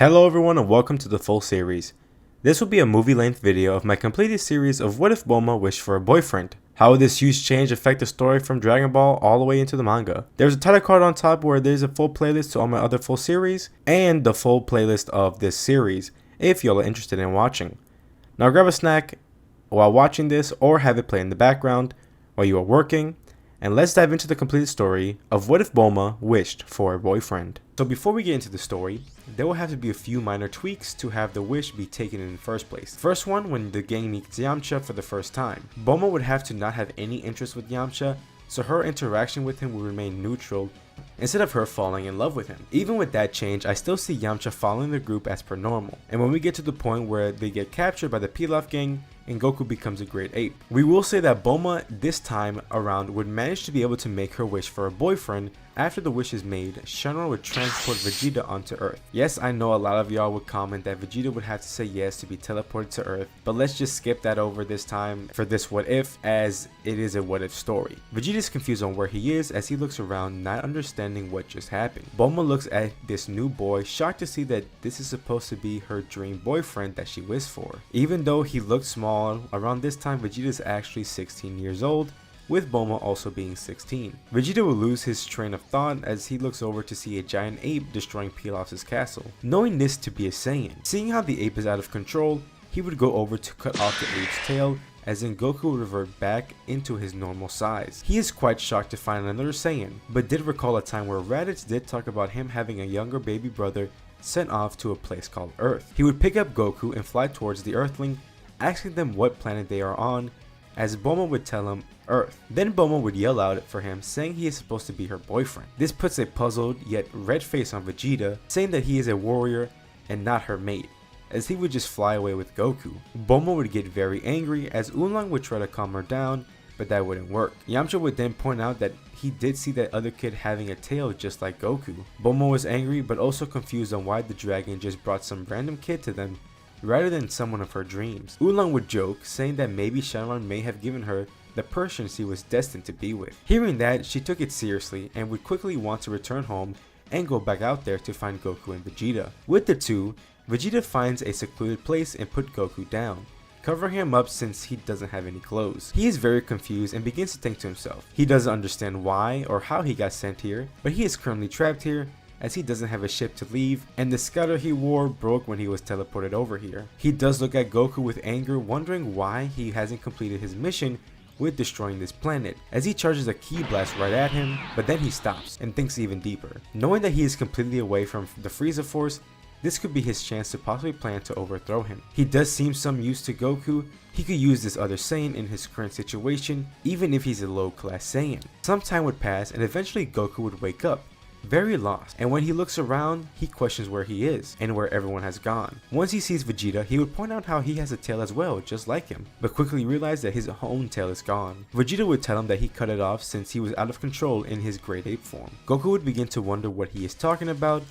Hello everyone and welcome to the full series. This will be a movie-length video of my completed series of What If Bulma Wished for a Boyfriend. How would this huge change affect the story from Dragon Ball all the way into the manga? There's a title card on top where there's a full playlist to all my other full series and the full playlist of this series if y'all are interested in watching. Now grab a snack while watching this or have it play in the background while you are working, and let's dive into the completed story of What If Bulma Wished for a Boyfriend. So before we get into the story, there will have to be a few minor tweaks to have the wish be taken in the first place. First one, when the gang meets Yamcha for the first time. Bulma would have to not have any interest with Yamcha, so her interaction with him will remain neutral instead of her falling in love with him. Even with that change, I still see Yamcha following the group as per normal. And when we get to the point where they get captured by the Pilaf gang and Goku becomes a great ape, we will say that Bulma this time around would manage to be able to make her wish for a boyfriend. After the wish is made, Shenron would transport Vegeta onto Earth. Yes, I know a lot of y'all would comment that Vegeta would have to say yes to be teleported to Earth, but let's just skip that over this time for this what if, as it is a what if story. Vegeta is confused on where he is as he looks around, not understanding what just happened. Bulma looks at this new boy, shocked to see that this is supposed to be her dream boyfriend that she wished for. Even though he looks small, around this time Vegeta is actually 16 years old, with Bulma also being 16. Vegeta will lose his train of thought as he looks over to see a giant ape destroying Pilaf's castle. Knowing this to be a Saiyan, seeing how the ape is out of control, he would go over to cut off the ape's tail, as in Goku would revert back into his normal size. He is quite shocked to find another Saiyan, but did recall a time where Raditz did talk about him having a younger baby brother sent off to a place called Earth. He would pick up Goku and fly towards the Earthling, asking them what planet they are on, as Bulma would tell him Earth. Then Bulma would yell out for him, saying he is supposed to be her boyfriend. This puts a puzzled yet red face on Vegeta, saying that he is a warrior and not her mate, as he would just fly away with Goku. Bulma would get very angry as Oolong would try to calm her down, but that wouldn't work. Yamcha would then point out that he did see that other kid having a tail just like Goku. Bulma was angry but also confused on why the dragon just brought some random kid to them rather than someone of her dreams. Oolong would joke, saying that maybe Shenron may have given her the person she was destined to be with. Hearing that, she took it seriously and would quickly want to return home and go back out there to find Goku and Vegeta. With the two, Vegeta finds a secluded place and put Goku down, covering him up since he doesn't have any clothes. He is very confused and begins to think to himself. He doesn't understand why or how he got sent here, but he is currently trapped here as he doesn't have a ship to leave, and the scouter he wore broke when he was teleported over here. He does look at Goku with anger, wondering why he hasn't completed his mission with destroying this planet, as he charges a ki blast right at him, but then he stops and thinks even deeper. Knowing that he is completely away from the Frieza force, this could be his chance to possibly plan to overthrow him. He does seem some use to Goku. He could use this other Saiyan in his current situation, even if he's a low class Saiyan. Some time would pass and eventually Goku would wake up, very lost, and when he looks around, he questions where he is and where everyone has gone. Once he sees Vegeta, he would point out how he has a tail as well, just like him, but quickly realize that his own tail is gone. Vegeta would tell him that he cut it off since he was out of control in his great ape form. Goku would begin to wonder what he is talking about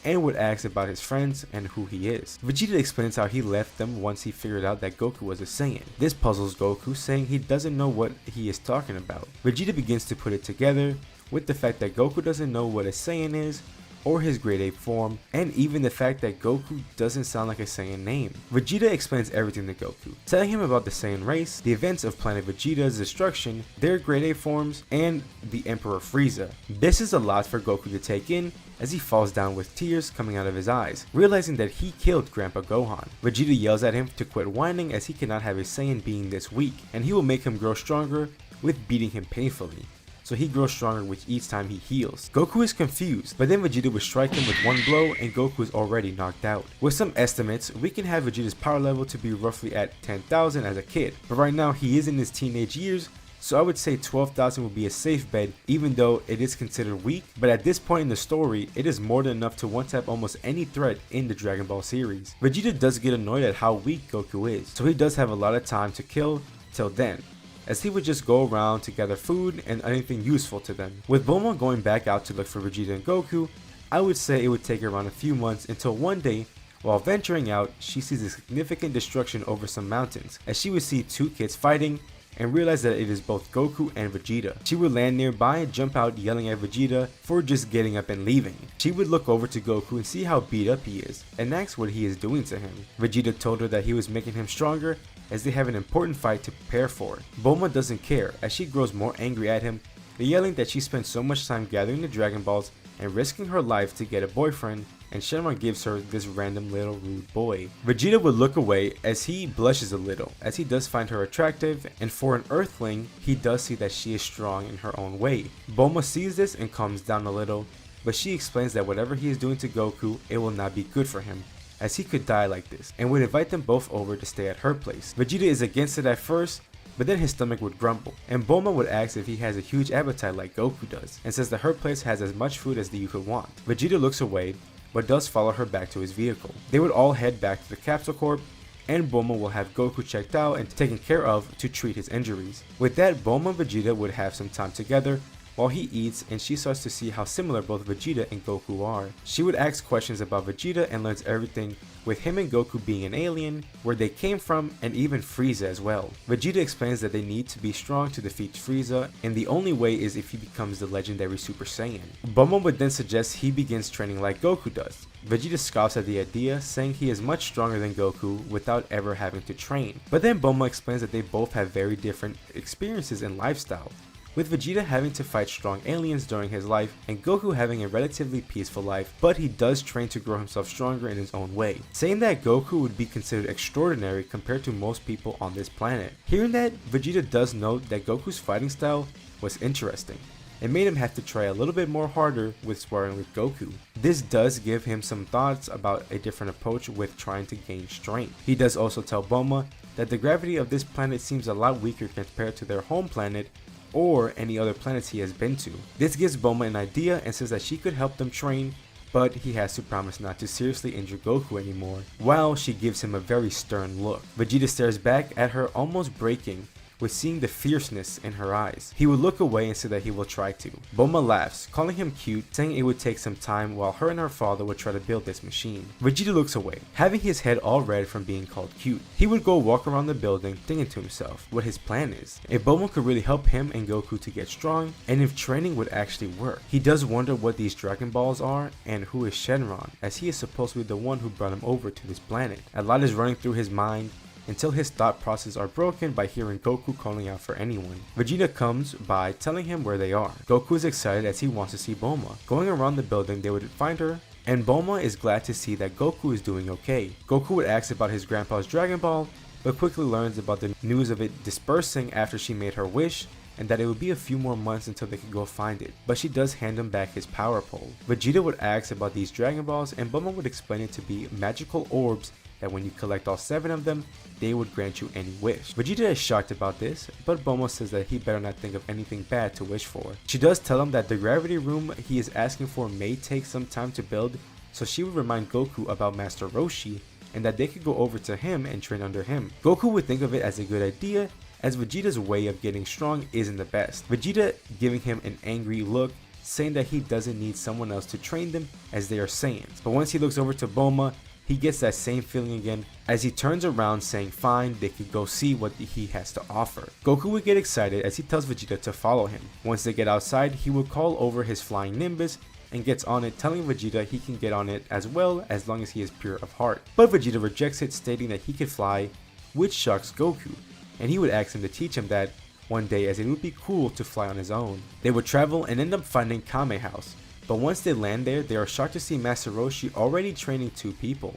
and would ask about his friends and who he is. Vegeta explains how he left them once he figured out that Goku was a Saiyan. This puzzles Goku, saying he doesn't know what he is talking about. Vegeta begins to put it together with the fact that Goku doesn't know what a Saiyan is or his great ape form, and even the fact that Goku doesn't sound like a Saiyan name. Vegeta explains everything to Goku, telling him about the Saiyan race, the events of planet Vegeta's destruction, their great ape forms, and the Emperor Frieza. This is a lot for Goku to take in, as he falls down with tears coming out of his eyes, realizing that he killed Grandpa Gohan. Vegeta yells at him to quit whining as he cannot have a Saiyan being this weak, and he will make him grow stronger with beating him painfully, so he grows stronger with each time he heals. Goku is confused, but then Vegeta would strike him with one blow and Goku is already knocked out. With some estimates, we can have Vegeta's power level to be roughly at 10,000 as a kid, but right now he is in his teenage years, so I would say 12,000 would be a safe bet, even though it is considered weak, but at this point in the story, it is more than enough to one-tap almost any threat in the Dragon Ball series. Vegeta does get annoyed at how weak Goku is, so he does have a lot of time to kill till then, as he would just go around to gather food and anything useful to them. With Bulma going back out to look for Vegeta and Goku, I would say it would take around a few months until one day, while venturing out, she sees a significant destruction over some mountains, as she would see two kids fighting and realize that it is both Goku and Vegeta. She would land nearby and jump out yelling at Vegeta for just getting up and leaving. She would look over to Goku and see how beat up he is, and ask what he is doing to him. Vegeta told her that he was making him stronger as they have an important fight to prepare for. Bulma doesn't care as she grows more angry at him, yelling that she spent so much time gathering the Dragon Balls and risking her life to get a boyfriend, and Shenron gives her this random little rude boy. Vegeta would look away as he blushes a little, as he does find her attractive, and for an Earthling, he does see that she is strong in her own way. Bulma sees this and calms down a little, but she explains that whatever he is doing to Goku, it will not be good for him, as he could die like this, and would invite them both over to stay at her place. Vegeta is against it at first, but then his stomach would grumble, and Bulma would ask if he has a huge appetite like Goku does, and says that her place has as much food as you could want. Vegeta looks away, but does follow her back to his vehicle. They would all head back to the Capsule Corp, and Bulma will have Goku checked out and taken care of to treat his injuries. With that, Bulma and Vegeta would have some time together, while he eats, and she starts to see how similar both Vegeta and Goku are. She would ask questions about Vegeta and learns everything, with him and Goku being an alien, where they came from, and even Frieza as well. Vegeta explains that they need to be strong to defeat Frieza, and the only way is if he becomes the legendary Super Saiyan. Bulma would then suggest he begins training like Goku does. Vegeta scoffs at the idea, saying he is much stronger than Goku without ever having to train. But then Bulma explains that they both have very different experiences and lifestyle, with Vegeta having to fight strong aliens during his life and Goku having a relatively peaceful life, but he does train to grow himself stronger in his own way, saying that Goku would be considered extraordinary compared to most people on this planet. Hearing that, Vegeta does note that Goku's fighting style was interesting. It made him have to try a little bit more harder with sparring with Goku. This does give him some thoughts about a different approach with trying to gain strength. He does also tell Bulma that the gravity of this planet seems a lot weaker compared to their home planet or any other planets he has been to. This gives Bulma an idea and says that she could help them train, but he has to promise not to seriously injure Goku anymore, while she gives him a very stern look. Vegeta stares back at her, almost breaking, with seeing the fierceness in her eyes. He would look away and say that he will try to. Bulma laughs, calling him cute, saying it would take some time while her and her father would try to build this machine. Vegeta looks away, having his head all red from being called cute. He would go walk around the building, thinking to himself what his plan is, if Bulma could really help him and Goku to get strong, and if training would actually work. He does wonder what these Dragon Balls are, and who is Shenron, as he is supposed to be the one who brought him over to this planet. A lot is running through his mind, until his thought processes are broken by hearing Goku calling out for anyone. Vegeta comes by telling him where they are. Goku is excited as he wants to see Bulma. Going around the building, they would find her, and Bulma is glad to see that Goku is doing okay. Goku would ask about his grandpa's Dragon Ball, but quickly learns about the news of it dispersing after she made her wish, and that it would be a few more months until they could go find it, but she does hand him back his power pole. Vegeta would ask about these Dragon Balls, and Bulma would explain it to be magical orbs that when you collect all 7 of them, they would grant you any wish. Vegeta is shocked about this, but Bulma says that he better not think of anything bad to wish for. She does tell him that the gravity room he is asking for may take some time to build, so she would remind Goku about Master Roshi, and that they could go over to him and train under him. Goku would think of it as a good idea, as Vegeta's way of getting strong isn't the best. Vegeta giving him an angry look, saying that he doesn't need someone else to train them as they are Saiyans. But once he looks over to Bulma, he gets that same feeling again as he turns around saying fine, they could go see what he has to offer. Goku would get excited as he tells Vegeta to follow him. Once they get outside, he would call over his flying Nimbus and gets on it, telling Vegeta he can get on it as well as long as he is pure of heart. But Vegeta rejects it, stating that he could fly, which shocks Goku, and he would ask him to teach him that one day, as it would be cool to fly on his own. They would travel and end up finding Kame House, but once they land there, they are shocked to see Master Roshi already training 2 people,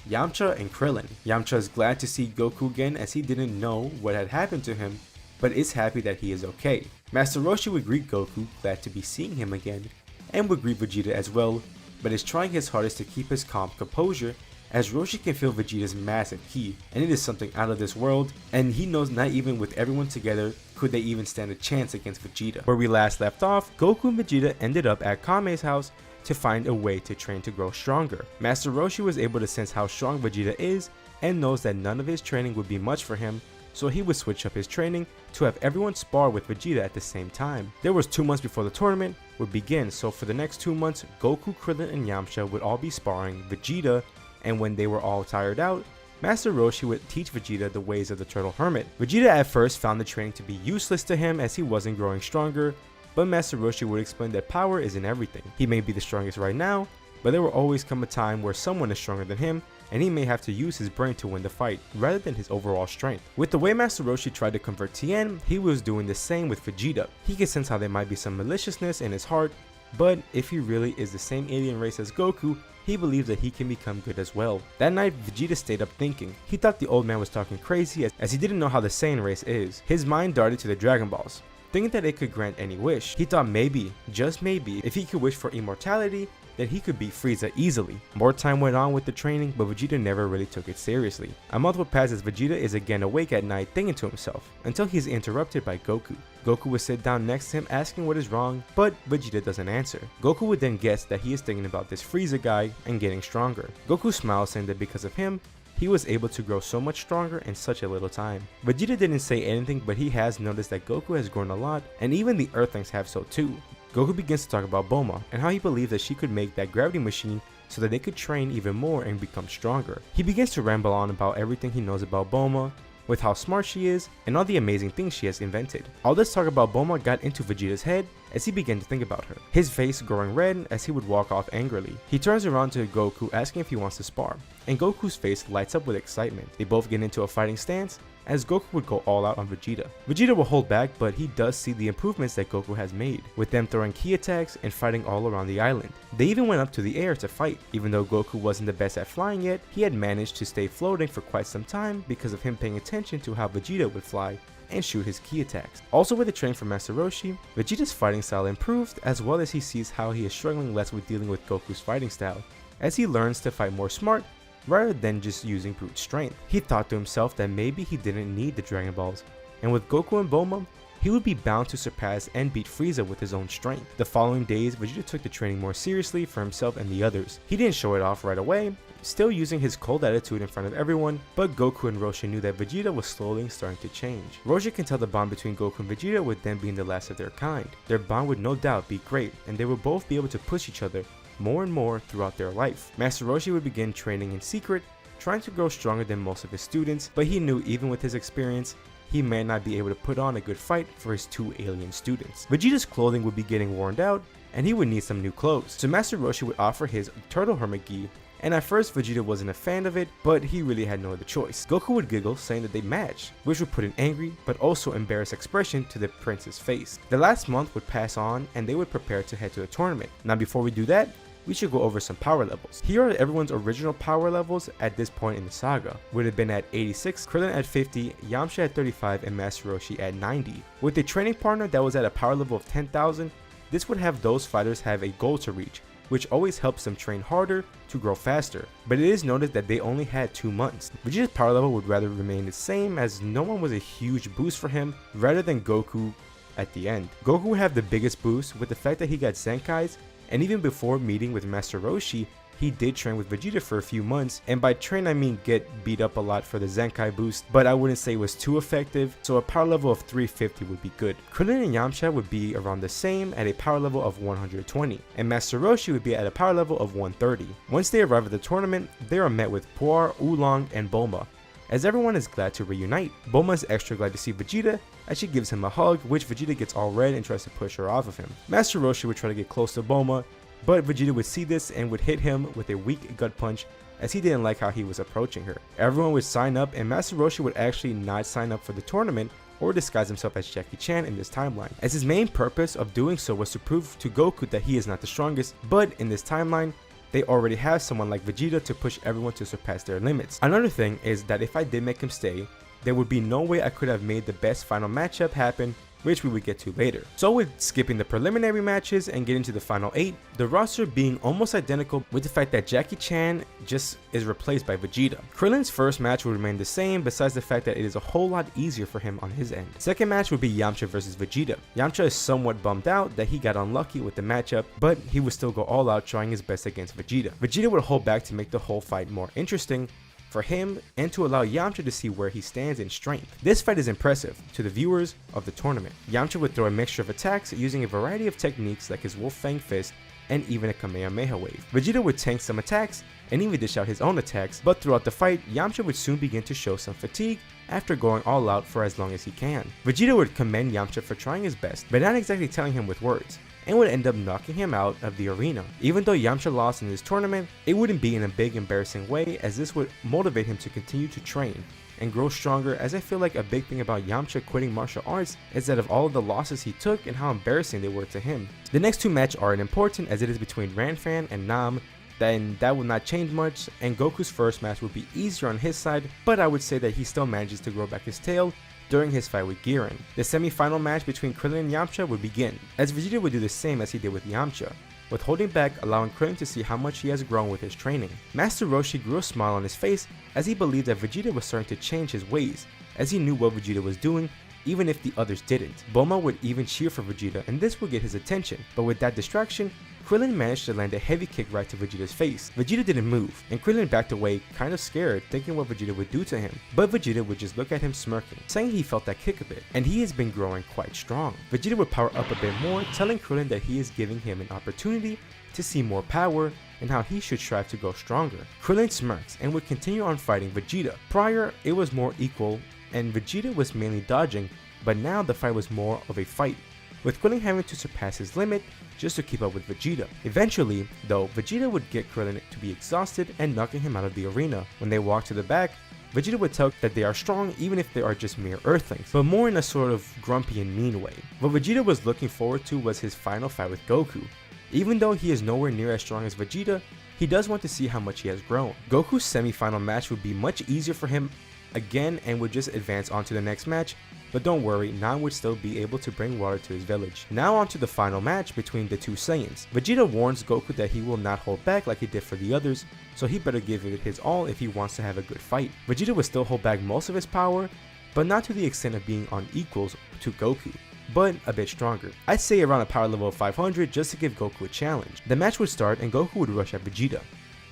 Yamcha and Krillin. Yamcha is glad to see Goku again as he didn't know what had happened to him, but is happy that he is okay. Master Roshi would greet Goku, glad to be seeing him again, and would greet Vegeta as well, but is trying his hardest to keep his calm composure, as Roshi can feel Vegeta's massive ki, and it is something out of this world, and he knows not even with everyone together could they even stand a chance against Vegeta. Where we last left off, Goku and Vegeta ended up at Kame's house to find a way to train to grow stronger. Master Roshi was able to sense how strong Vegeta is, and knows that none of his training would be much for him, so he would switch up his training to have everyone spar with Vegeta at the same time. There was 2 months before the tournament would begin, so for the next 2 months, Goku, Krillin, and Yamcha would all be sparring Vegeta, and when they were all tired out, Master Roshi would teach Vegeta the ways of the Turtle Hermit. Vegeta at first found the training to be useless to him as he wasn't growing stronger, but Master Roshi would explain that power isn't everything. He may be the strongest right now, but there will always come a time where someone is stronger than him, and he may have to use his brain to win the fight, rather than his overall strength. With the way Master Roshi tried to convert Tien, he was doing the same with Vegeta. He could sense how there might be some maliciousness in his heart, but if he really is the same alien race as Goku, he believes that he can become good as well. That night, Vegeta stayed up thinking. He thought the old man was talking crazy as he didn't know how the Saiyan race is. His mind darted to the Dragon Balls. Thinking that it could grant any wish, he thought maybe, just maybe, if he could wish for immortality, then he could beat Frieza easily. More time went on with the training, but Vegeta never really took it seriously. A month would pass as Vegeta is again awake at night thinking to himself, until he's interrupted by Goku. Goku would sit down next to him asking what is wrong, but Vegeta doesn't answer. Goku would then guess that he is thinking about this Frieza guy and getting stronger. Goku smiles, saying that because of him, he was able to grow so much stronger in such a little time. Vegeta didn't say anything, but he has noticed that Goku has grown a lot, and even the Earthlings have so too. Goku begins to talk about Bulma, and how he believes that she could make that gravity machine so that they could train even more and become stronger. He begins to ramble on about everything he knows about Bulma, with how smart she is, and all the amazing things she has invented. All this talk about Bulma got into Vegeta's head as he began to think about her, his face growing red as he would walk off angrily. He turns around to Goku asking if he wants to spar, and Goku's face lights up with excitement. They both get into a fighting stance as Goku would go all out on Vegeta. Vegeta will hold back, but he does see the improvements that Goku has made, with them throwing key attacks and fighting all around the island. They even went up to the air to fight. Even though Goku wasn't the best at flying yet, he had managed to stay floating for quite some time because of him paying attention to how Vegeta would fly and shoot his key attacks. Also with the training from Master Roshi, Vegeta's fighting style improved, as well as he sees how he is struggling less with dealing with Goku's fighting style, as he learns to fight more smart rather than just using brute strength. He thought to himself that maybe he didn't need the Dragon Balls, and with Goku and Bulma, he would be bound to surpass and beat Frieza with his own strength. The following days, Vegeta took the training more seriously for himself and the others. He didn't show it off right away, still using his cold attitude in front of everyone, but Goku and Roshi knew that Vegeta was slowly starting to change. Roshi can tell the bond between Goku and Vegeta with them being the last of their kind. Their bond would no doubt be great, and they would both be able to push each other more and more throughout their life. Master Roshi would begin training in secret, trying to grow stronger than most of his students, but he knew even with his experience, he may not be able to put on a good fight for his two alien students. Vegeta's clothing would be getting worn out, and he would need some new clothes. So Master Roshi would offer his Turtle Hermit gi, and at first Vegeta wasn't a fan of it, but he really had no other choice. Goku would giggle, saying that they matched, which would put an angry but also embarrassed expression to the prince's face. The last month would pass on, and they would prepare to head to the tournament. Now before we do that, we should go over some power levels. Here are everyone's original power levels at this point in the saga. Would have been at 86, Krillin at 50, Yamcha at 35, and Master Roshi at 90. With a training partner that was at a power level of 10,000, this would have those fighters have a goal to reach, which always helps them train harder to grow faster. But it is noted that they only had 2 months. Vegeta's power level would rather remain the same, as no one was a huge boost for him rather than Goku at the end. Goku would have the biggest boost with the fact that he got Zenkais, and even before meeting with Master Roshi, he did train with Vegeta for a few months, and by train I mean get beat up a lot for the Zenkai boost, but I wouldn't say it was too effective, so a power level of 350 would be good. Krillin and Yamcha would be around the same at a power level of 120, and Master Roshi would be at a power level of 130. Once they arrive at the tournament, they are met with Puar, Oolong, and Bulma, as everyone is glad to reunite. Bulma is extra glad to see Vegeta, as she gives him a hug, which Vegeta gets all red and tries to push her off of him. Master Roshi would try to get close to Bulma, but Vegeta would see this and would hit him with a weak gut punch, as he didn't like how he was approaching her. Everyone would sign up, and Master Roshi would actually not sign up for the tournament or disguise himself as Jackie Chan in this timeline, as his main purpose of doing so was to prove to Goku that he is not the strongest, but in this timeline, they already have someone like Vegeta to push everyone to surpass their limits. Another thing is that if I did make him stay, there would be no way I could have made the best final matchup happen, which we would get to later. So with skipping the preliminary matches and getting to the final 8, the roster being almost identical, with the fact that Jackie Chan just is replaced by Vegeta. Krillin's first match would remain the same, besides the fact that it is a whole lot easier for him on his end. Second match would be Yamcha versus Vegeta. Yamcha is somewhat bummed out that he got unlucky with the matchup, but he would still go all out trying his best against Vegeta. Vegeta would hold back to make the whole fight more interesting for him and to allow Yamcha to see where he stands in strength. This fight is impressive to the viewers of the tournament. Yamcha would throw a mixture of attacks using a variety of techniques like his Wolf Fang Fist, and even a Kamehameha wave. Vegeta would tank some attacks and even dish out his own attacks, but throughout the fight, Yamcha would soon begin to show some fatigue after going all out for as long as he can. Vegeta would commend Yamcha for trying his best, but not exactly telling him with words, and would end up knocking him out of the arena. Even though Yamcha lost in this tournament, it wouldn't be in a big embarrassing way, as this would motivate him to continue to train and grow stronger, as I feel like a big thing about Yamcha quitting martial arts is that of all of the losses he took and how embarrassing they were to him. The next two matches aren't important, as it is between Ranfan and Nam, then that will not change much, and Goku's first match would be easier on his side, but I would say that he still manages to grow back his tail during his fight with Giran. The semi-final match between Krillin and Yamcha would begin, as Vegeta would do the same as he did with Yamcha, with holding back, allowing Krillin to see how much he has grown with his training. Master Roshi grew a smile on his face as he believed that Vegeta was starting to change his ways, as he knew what Vegeta was doing, even if the others didn't. Bulma would even cheer for Vegeta, and this would get his attention, but with that distraction, Krillin managed to land a heavy kick right to Vegeta's face. Vegeta didn't move, and Krillin backed away, kind of scared, thinking what Vegeta would do to him. But Vegeta would just look at him smirking, saying he felt that kick a bit, and he has been growing quite strong. Vegeta would power up a bit more, telling Krillin that he is giving him an opportunity to see more power and how he should strive to grow stronger. Krillin smirks and would continue on fighting Vegeta. Prior, it was more equal, and Vegeta was mainly dodging, but now the fight was more of a fight, with Krillin having to surpass his limit just to keep up with Vegeta. Eventually, though, Vegeta would get Krillin to be exhausted and knocking him out of the arena. When they walked to the back, Vegeta would tell that they are strong even if they are just mere Earthlings, but more in a sort of grumpy and mean way. What Vegeta was looking forward to was his final fight with Goku. Even though he is nowhere near as strong as Vegeta, he does want to see how much he has grown. Goku's semi-final match would be much easier for him again and would just advance on to the next match, but don't worry, Nan would still be able to bring water to his village. Now on to the final match between the two Saiyans. Vegeta warns Goku that he will not hold back like he did for the others, so he better give it his all if he wants to have a good fight. Vegeta would still hold back most of his power, but not to the extent of being on equals to Goku, but a bit stronger. I'd say around a power level of 500 just to give Goku a challenge. The match would start and Goku would rush at Vegeta,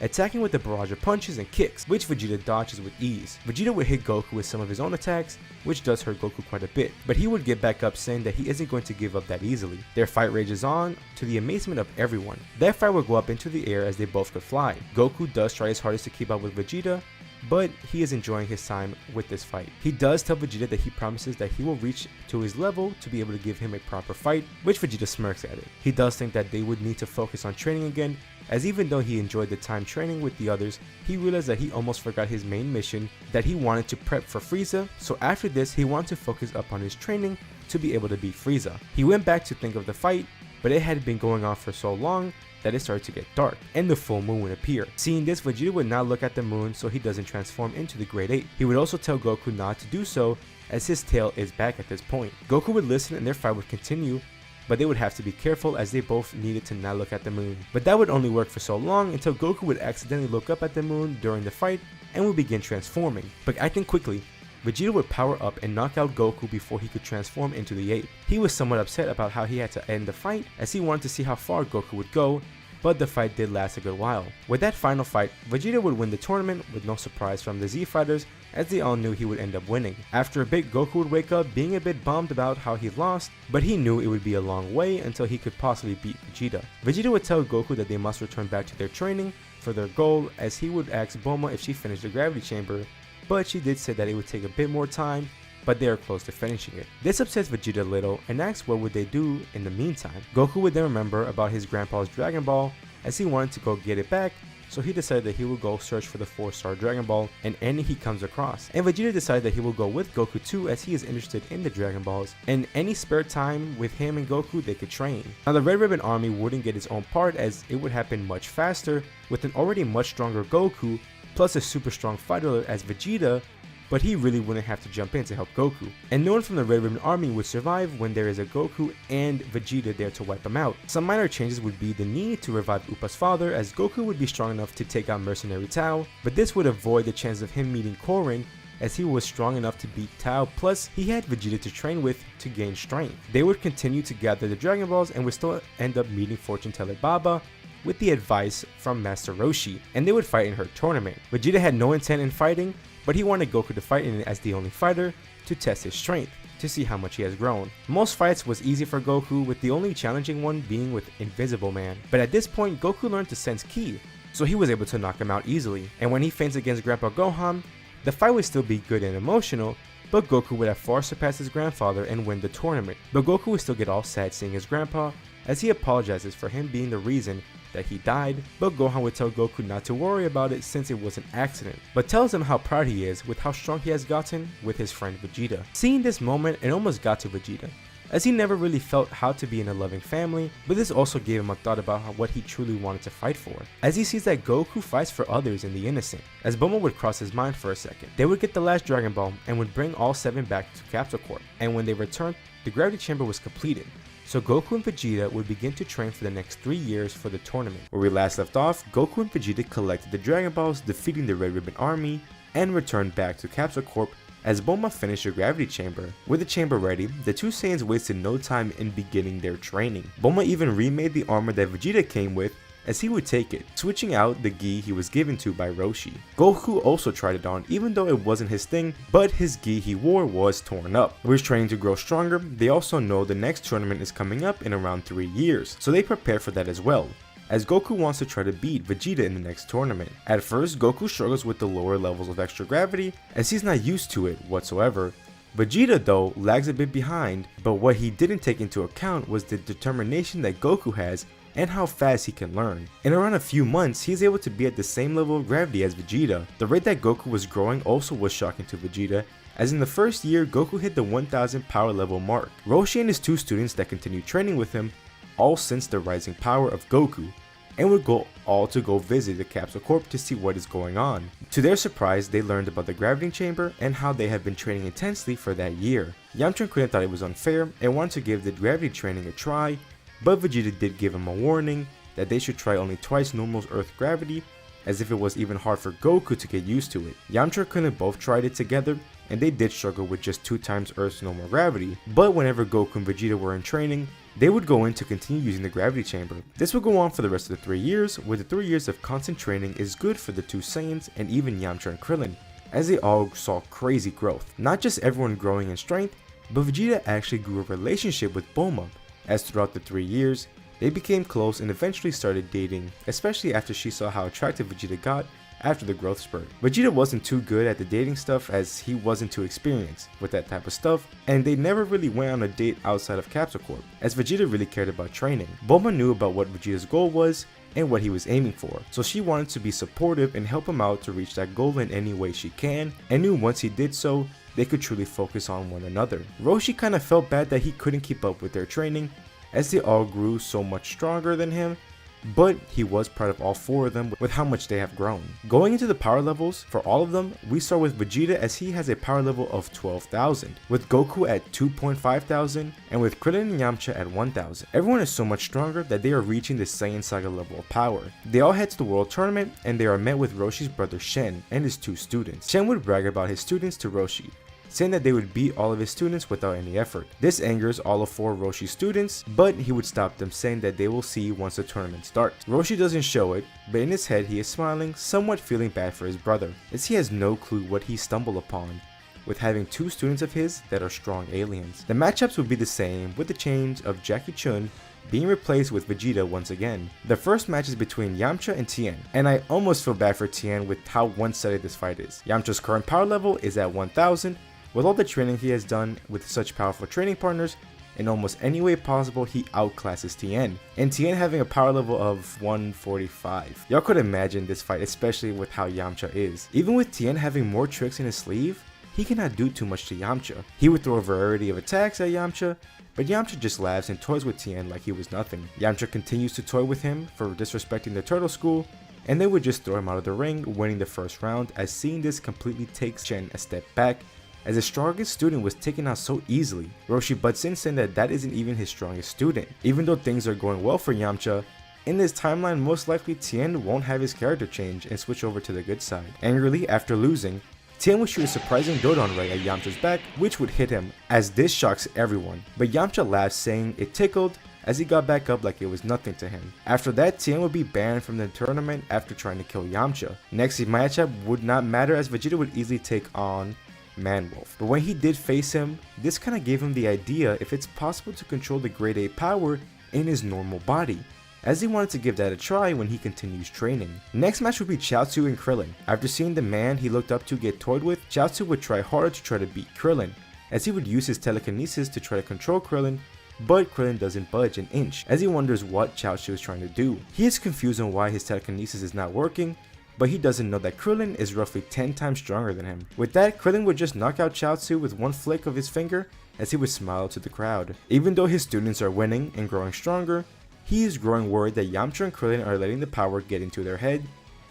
attacking with a barrage of punches and kicks, which Vegeta dodges with ease. Vegeta would hit Goku with some of his own attacks, which does hurt Goku quite a bit, but he would get back up saying that he isn't going to give up that easily. Their fight rages on, to the amazement of everyone. Their fight would go up into the air as they both could fly. Goku does try his hardest to keep up with Vegeta, but he is enjoying his time with this fight. He does tell Vegeta that he promises that he will reach to his level to be able to give him a proper fight, which Vegeta smirks at it. He does think that they would need to focus on training again, as even though he enjoyed the time training with the others, he realized that he almost forgot his main mission, that he wanted to prep for Frieza, so after this he wanted to focus up on his training to be able to beat Frieza. He went back to think of the fight, but it had been going on for so long that it started to get dark, and the full moon would appear. Seeing this, Vegeta would not look at the moon so he doesn't transform into the Great Ape. He would also tell Goku not to do so, as his tail is back at this point. Goku would listen and their fight would continue, but they would have to be careful as they both needed to not look at the moon. But that would only work for so long until Goku would accidentally look up at the moon during the fight and would begin transforming. But acting quickly, Vegeta would power up and knock out Goku before he could transform into the ape. He was somewhat upset about how he had to end the fight, as he wanted to see how far Goku would go, but the fight did last a good while. With that final fight, Vegeta would win the tournament with no surprise from the Z Fighters, as they all knew he would end up winning. After a bit, Goku would wake up being a bit bummed about how he lost, but he knew it would be a long way until he could possibly beat Vegeta. Vegeta would tell Goku that they must return back to their training for their goal, as he would ask Bulma if she finished the gravity chamber, but she did say that it would take a bit more time, but they are close to finishing it. This upsets Vegeta a little and asks what would they do in the meantime. Goku would then remember about his grandpa's Dragon Ball, as he wanted to go get it back, so he decided that he would go search for the 4-star Dragon Ball and any he comes across. And Vegeta decided that he will go with Goku too, as he is interested in the Dragon Balls, and any spare time with him and Goku they could train. Now the Red Ribbon Army wouldn't get its own part, as it would happen much faster with an already much stronger Goku plus a super strong fighter as Vegeta, but he really wouldn't have to jump in to help Goku. And no one from the Red Ribbon Army would survive when there is a Goku and Vegeta there to wipe them out. Some minor changes would be the need to revive Upa's father, as Goku would be strong enough to take out Mercenary Tao, but this would avoid the chance of him meeting Korin, as he was strong enough to beat Tao, plus he had Vegeta to train with to gain strength. They would continue to gather the Dragon Balls and would still end up meeting Fortune Teller Baba, with the advice from Master Roshi, and they would fight in her tournament. Vegeta had no intent in fighting, but he wanted Goku to fight in it as the only fighter to test his strength, to see how much he has grown. Most fights was easy for Goku, with the only challenging one being with Invisible Man. But at this point, Goku learned to sense ki, so he was able to knock him out easily. And when he feints against Grandpa Gohan, the fight would still be good and emotional, but Goku would have far surpassed his grandfather and win the tournament. But Goku would still get all sad seeing his grandpa, as he apologizes for him being the reason that he died, but Gohan would tell Goku not to worry about it since it was an accident, but tells him how proud he is with how strong he has gotten with his friend Vegeta. Seeing this moment, it almost got to Vegeta, as he never really felt how to be in a loving family, but this also gave him a thought about what he truly wanted to fight for, as he sees that Goku fights for others and the innocent. As Bulma would cross his mind for a second, they would get the last Dragon Ball and would bring all 7 back to Capsule Corp, and when they returned, the gravity chamber was completed. So Goku and Vegeta would begin to train for the next 3 years for the tournament. Where we last left off, Goku and Vegeta collected the Dragon Balls, defeating the Red Ribbon Army, and returned back to Capsule Corp as Bulma finished the gravity chamber. With the chamber ready, the two Saiyans wasted no time in beginning their training. Bulma even remade the armor that Vegeta came with, as he would take it, switching out the gi he was given to by Roshi. Goku also tried it on, even though it wasn't his thing, but his gi he wore was torn up. With his training to grow stronger, they also know the next tournament is coming up in around 3 years, so they prepare for that as well, as Goku wants to try to beat Vegeta in the next tournament. At first, Goku struggles with the lower levels of extra gravity, as he's not used to it whatsoever. Vegeta though lags a bit behind, but what he didn't take into account was the determination that Goku has and how fast he can learn. In around a few months, he's able to be at the same level of gravity as Vegeta. The rate that Goku was growing also was shocking to Vegeta, as in the first year, Goku hit the 1000 power level mark. Roshi and his 2 students that continued training with him all sensed the rising power of Goku, and would go visit the Capsule Corp to see what is going on. To their surprise, they learned about the gravity chamber and how they have been training intensely for that year. Yamcha and Krillin thought it was unfair and wanted to give the gravity training a try, but Vegeta did give him a warning that they should try only twice normal Earth gravity, as if it was even hard for Goku to get used to it. Yamcha and Krillin both tried it together, and they did struggle with just 2 times Earth's normal gravity, but whenever Goku and Vegeta were in training, they would go in to continue using the gravity chamber. This would go on for the rest of the 3 years, where the 3 years of constant training is good for the 2 Saiyans and even Yamcha and Krillin, as they all saw crazy growth. Not just everyone growing in strength, but Vegeta actually grew a relationship with Bulma, as throughout the 3 years, they became close and eventually started dating, especially after she saw how attractive Vegeta got after the growth spurt. Vegeta wasn't too good at the dating stuff, as he wasn't too experienced with that type of stuff, and they never really went on a date outside of Capsule Corp, as Vegeta really cared about training. Bulma knew about what Vegeta's goal was and what he was aiming for, so she wanted to be supportive and help him out to reach that goal in any way she can, and knew once he did so, they could truly focus on one another. Roshi kinda felt bad that he couldn't keep up with their training, as they all grew so much stronger than him, but he was proud of all 4 of them with how much they have grown. Going into the power levels, for all of them, we start with Vegeta, as he has a power level of 12,000, with Goku at 2,500, and with Krillin and Yamcha at 1,000. Everyone is so much stronger that they are reaching the Saiyan Saga level of power. They all head to the world tournament, and they are met with Roshi's brother Shen and his 2 students. Shen would brag about his students to Roshi, saying that they would beat all of his students without any effort. This angers all of 4 Roshi's students, but he would stop them, saying that they will see once the tournament starts. Roshi doesn't show it, but in his head he is smiling, somewhat feeling bad for his brother, as he has no clue what he stumbled upon with having 2 students of his that are strong aliens. The matchups would be the same, with the change of Jackie Chun being replaced with Vegeta once again. The first match is between Yamcha and Tien, and I almost feel bad for Tien with how one-sided this fight is. Yamcha's current power level is at 1000, with all the training he has done with such powerful training partners. In almost any way possible, he outclasses Tien, and Tien having a power level of 145. Y'all could imagine this fight, especially with how Yamcha is. Even with Tien having more tricks in his sleeve, he cannot do too much to Yamcha. He would throw a variety of attacks at Yamcha, but Yamcha just laughs and toys with Tien like he was nothing. Yamcha continues to toy with him for disrespecting the Turtle School, and they would just throw him out of the ring, winning the first round, as seeing this completely takes Shen a step back, as his strongest student was taken out so easily. Roshi butts in, saying that isn't even his strongest student. Even though things are going well for Yamcha, in this timeline most likely Tien won't have his character change and switch over to the good side. Angrily, after losing, Tien would shoot a surprising Dodon Ray at Yamcha's back, which would hit him, as this shocks everyone. But Yamcha laughs, saying it tickled, as he got back up like it was nothing to him. After that, Tien would be banned from the tournament after trying to kill Yamcha. Next, the matchup would not matter, as Vegeta would easily take on Man-Wolf. But when he did face him, this kinda gave him the idea if it's possible to control the grade A power in his normal body, as he wanted to give that a try when he continues training. Next match would be Chaozu and Krillin. After seeing the man he looked up to get toyed with, Chaozu would try harder to try to beat Krillin, as he would use his telekinesis to try to control Krillin, but Krillin doesn't budge an inch, as he wonders what Chaozu is trying to do. He is confused on why his telekinesis is not working, but he doesn't know that Krillin is roughly 10 times stronger than him. With that, Krillin would just knock out Chaozu with one flick of his finger, as he would smile to the crowd. Even though his students are winning and growing stronger, he is growing worried that Yamcha and Krillin are letting the power get into their head,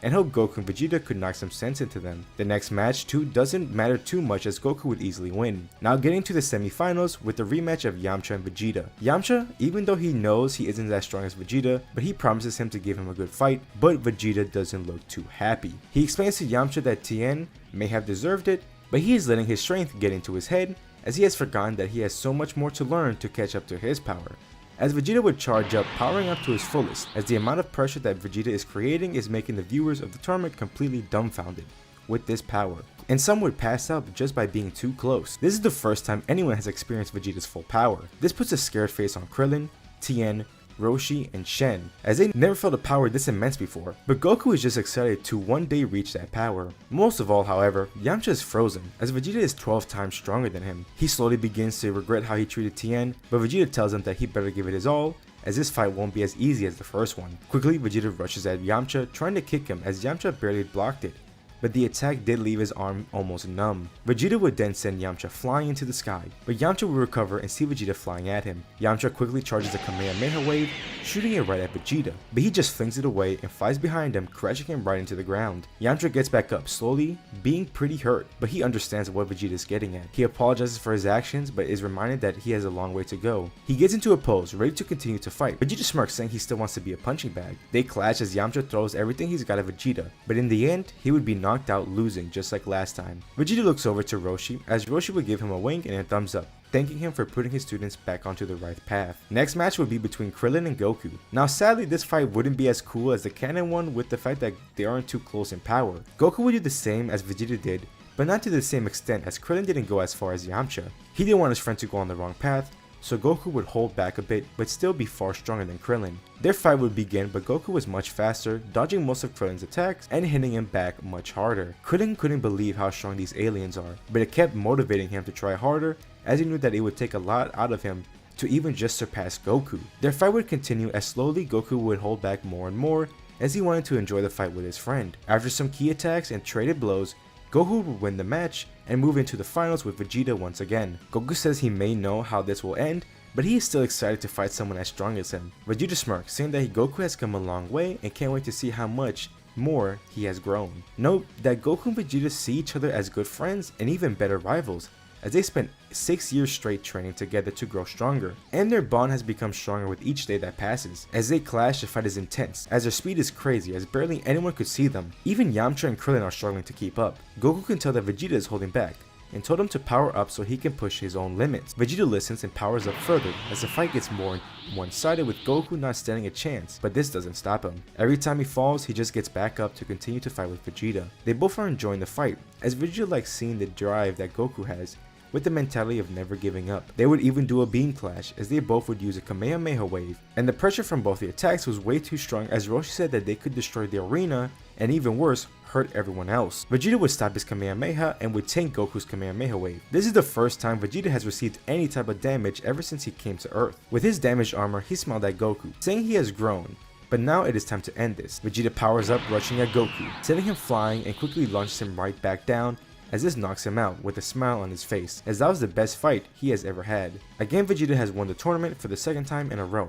and hope Goku and Vegeta could knock some sense into them. The next match too doesn't matter too much, as Goku would easily win. Now getting to the semifinals with the rematch of Yamcha and Vegeta. Yamcha, even though he knows he isn't as strong as Vegeta, but he promises him to give him a good fight, but Vegeta doesn't look too happy. He explains to Yamcha that Tien may have deserved it, but he is letting his strength get into his head, as he has forgotten that he has so much more to learn to catch up to his power. As Vegeta would charge up, powering up to his fullest, as the amount of pressure that Vegeta is creating is making the viewers of the tournament completely dumbfounded with this power, and some would pass out just by being too close. This is the first time anyone has experienced Vegeta's full power. This puts a scared face on Krillin, Tien, Roshi, and Shen, as they never felt a power this immense before, but Goku is just excited to one day reach that power. Most of all, however, Yamcha is frozen, as Vegeta is 12 times stronger than him. He slowly begins to regret how he treated Tien, but Vegeta tells him that he better give it his all, as this fight won't be as easy as the first one. Quickly, Vegeta rushes at Yamcha, trying to kick him, as Yamcha barely blocked it, but the attack did leave his arm almost numb. Vegeta would then send Yamcha flying into the sky, but Yamcha would recover and see Vegeta flying at him. Yamcha quickly charges a Kamehameha wave, shooting it right at Vegeta, but he just flings it away and flies behind him, crashing him right into the ground. Yamcha gets back up slowly, being pretty hurt, but he understands what Vegeta is getting at. He apologizes for his actions, but is reminded that he has a long way to go. He gets into a pose, ready to continue to fight. Vegeta smirks, saying he still wants to be a punching bag. They clash as Yamcha throws everything he's got at Vegeta, but in the end, he would be knocked out, losing just like last time. Vegeta looks over to Roshi, as Roshi would give him a wink and a thumbs up, thanking him for putting his students back onto the right path. Next match would be between Krillin and Goku. Now sadly, this fight wouldn't be as cool as the canon one, with the fact that they aren't too close in power. Goku would do the same as Vegeta did, but not to the same extent, as Krillin didn't go as far as Yamcha. He didn't want his friend to go on the wrong path, so Goku would hold back a bit, but still be far stronger than Krillin. Their fight would begin, but Goku was much faster, dodging most of Krillin's attacks and hitting him back much harder. Krillin couldn't believe how strong these aliens are, but it kept motivating him to try harder, as he knew that it would take a lot out of him to even just surpass Goku. Their fight would continue, as slowly Goku would hold back more and more, as he wanted to enjoy the fight with his friend. After some key attacks and traded blows, Goku would win the match and move into the finals with Vegeta once again. Goku says he may know how this will end, but he is still excited to fight someone as strong as him. Vegeta smirks, saying that Goku has come a long way and can't wait to see how much more he has grown. Note that Goku and Vegeta see each other as good friends and even better rivals, as they spent 6 years straight training together to grow stronger, and their bond has become stronger with each day that passes. As they clash, the fight is intense, as their speed is crazy, as barely anyone could see them. Even Yamcha and Krillin are struggling to keep up. Goku can tell that Vegeta is holding back, and told him to power up so he can push his own limits. Vegeta listens and powers up further, as the fight gets more one-sided, with Goku not standing a chance, but this doesn't stop him. Every time he falls, he just gets back up to continue to fight with Vegeta. They both are enjoying the fight, as Vegeta likes seeing the drive that Goku has, with the mentality of never giving up. They would even do a beam clash, as they both would use a Kamehameha wave, and the pressure from both the attacks was way too strong, as Roshi said that they could destroy the arena, and even worse, hurt everyone else. Vegeta would stop his Kamehameha and would tank Goku's Kamehameha wave. This is the first time Vegeta has received any type of damage ever since he came to Earth. With his damaged armor, he smiled at Goku, saying he has grown, but now it is time to end this. Vegeta powers up, rushing at Goku, sending him flying, and quickly launches him right back down, as this knocks him out with a smile on his face, as that was the best fight he has ever had. Again, Vegeta has won the tournament for the second time in a row.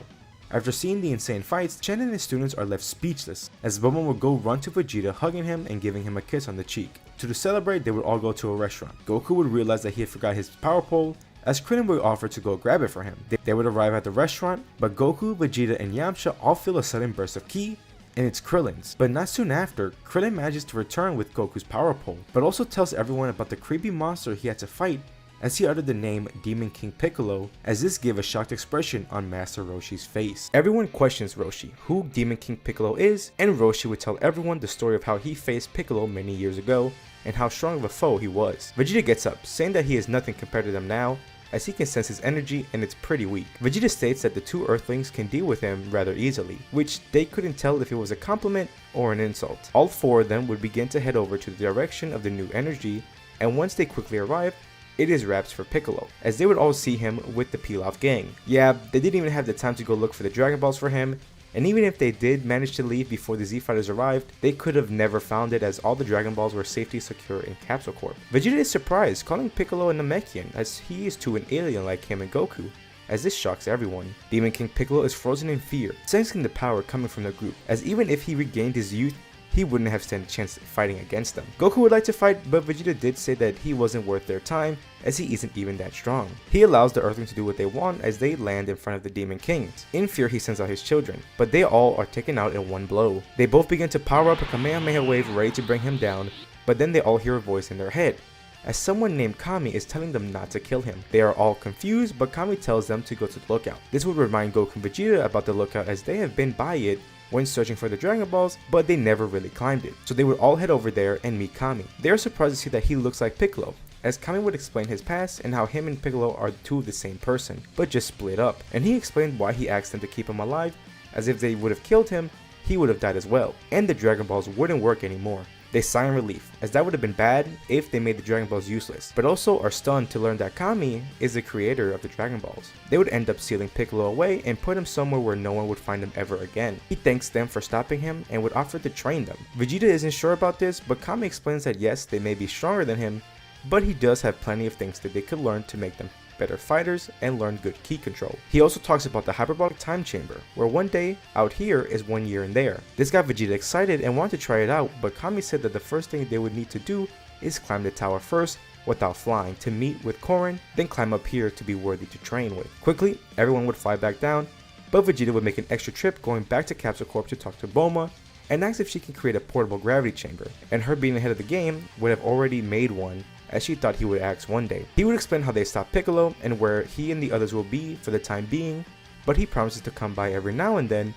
After seeing the insane fights, Chen and his students are left speechless, as Bulma would go run to Vegeta, hugging him and giving him a kiss on the cheek. To celebrate, they would all go to a restaurant. Goku would realize that he had forgot his power pole, as Krillin would offer to go grab it for him. They would arrive at the restaurant, but Goku, Vegeta, and Yamcha all feel a sudden burst of ki, and it's Krillin's. But not soon after, Krillin manages to return with Goku's power pole, but also tells everyone about the creepy monster he had to fight, as he uttered the name Demon King Piccolo, as this gave a shocked expression on Master Roshi's face. Everyone questions Roshi, who Demon King Piccolo is, and Roshi would tell everyone the story of how he faced Piccolo many years ago, and how strong of a foe he was. Vegeta gets up, saying that he is nothing compared to them now, as he can sense his energy and it's pretty weak. Vegeta states that the two Earthlings can deal with him rather easily, which they couldn't tell if it was a compliment or an insult. All four of them would begin to head over to the direction of the new energy, and once they quickly arrive, it is wraps for Piccolo, as they would all see him with the Pilaf gang. Yeah, they didn't even have the time to go look for the Dragon Balls for him, and even if they did manage to leave before the Z Fighters arrived, they could have never found it as all the Dragon Balls were safely secure in Capsule Corp. Vegeta is surprised, calling Piccolo a Namekian, as he is to an alien like him and Goku, as this shocks everyone. Demon King Piccolo is frozen in fear, sensing the power coming from the group, as even if he regained his youth, he wouldn't have stand a chance fighting against them. Goku would like to fight, but Vegeta did say that he wasn't worth their time, as he isn't even that strong. He allows the Earthlings to do what they want as they land in front of the Demon Kings. In fear, he sends out his children, but they all are taken out in one blow. They both begin to power up a Kamehameha wave ready to bring him down, but then they all hear a voice in their head, as someone named Kami is telling them not to kill him. They are all confused, but Kami tells them to go to the lookout. This would remind Goku and Vegeta about the lookout, as they have been by it when searching for the Dragon Balls, but they never really climbed it. So they would all head over there and meet Kami. They are surprised to see that he looks like Piccolo, as Kami would explain his past and how him and Piccolo are two of the same person, but just split up. And he explained why he asked them to keep him alive, as if they would have killed him, he would have died as well, and the Dragon Balls wouldn't work anymore. They sigh in relief, as that would have been bad if they made the Dragon Balls useless, but also are stunned to learn that Kami is the creator of the Dragon Balls. They would end up sealing Piccolo away and put him somewhere where no one would find him ever again. He thanks them for stopping him and would offer to train them. Vegeta isn't sure about this, but Kami explains that yes, they may be stronger than him, but he does have plenty of things that they could learn to make them better fighters and learn good ki control. He also talks about the hyperbolic time chamber, where one day out here is 1 year in there. This got Vegeta excited and wanted to try it out, but Kami said that the first thing they would need to do is climb the tower first without flying to meet with Korin, then climb up here to be worthy to train with. Quickly, everyone would fly back down, but Vegeta would make an extra trip going back to Capsule Corp to talk to Bulma and ask if she can create a portable gravity chamber, and her being ahead of the game would have already made one, as she thought he would ask one day. He would explain how they stopped Piccolo and where he and the others will be for the time being, but he promises to come by every now and then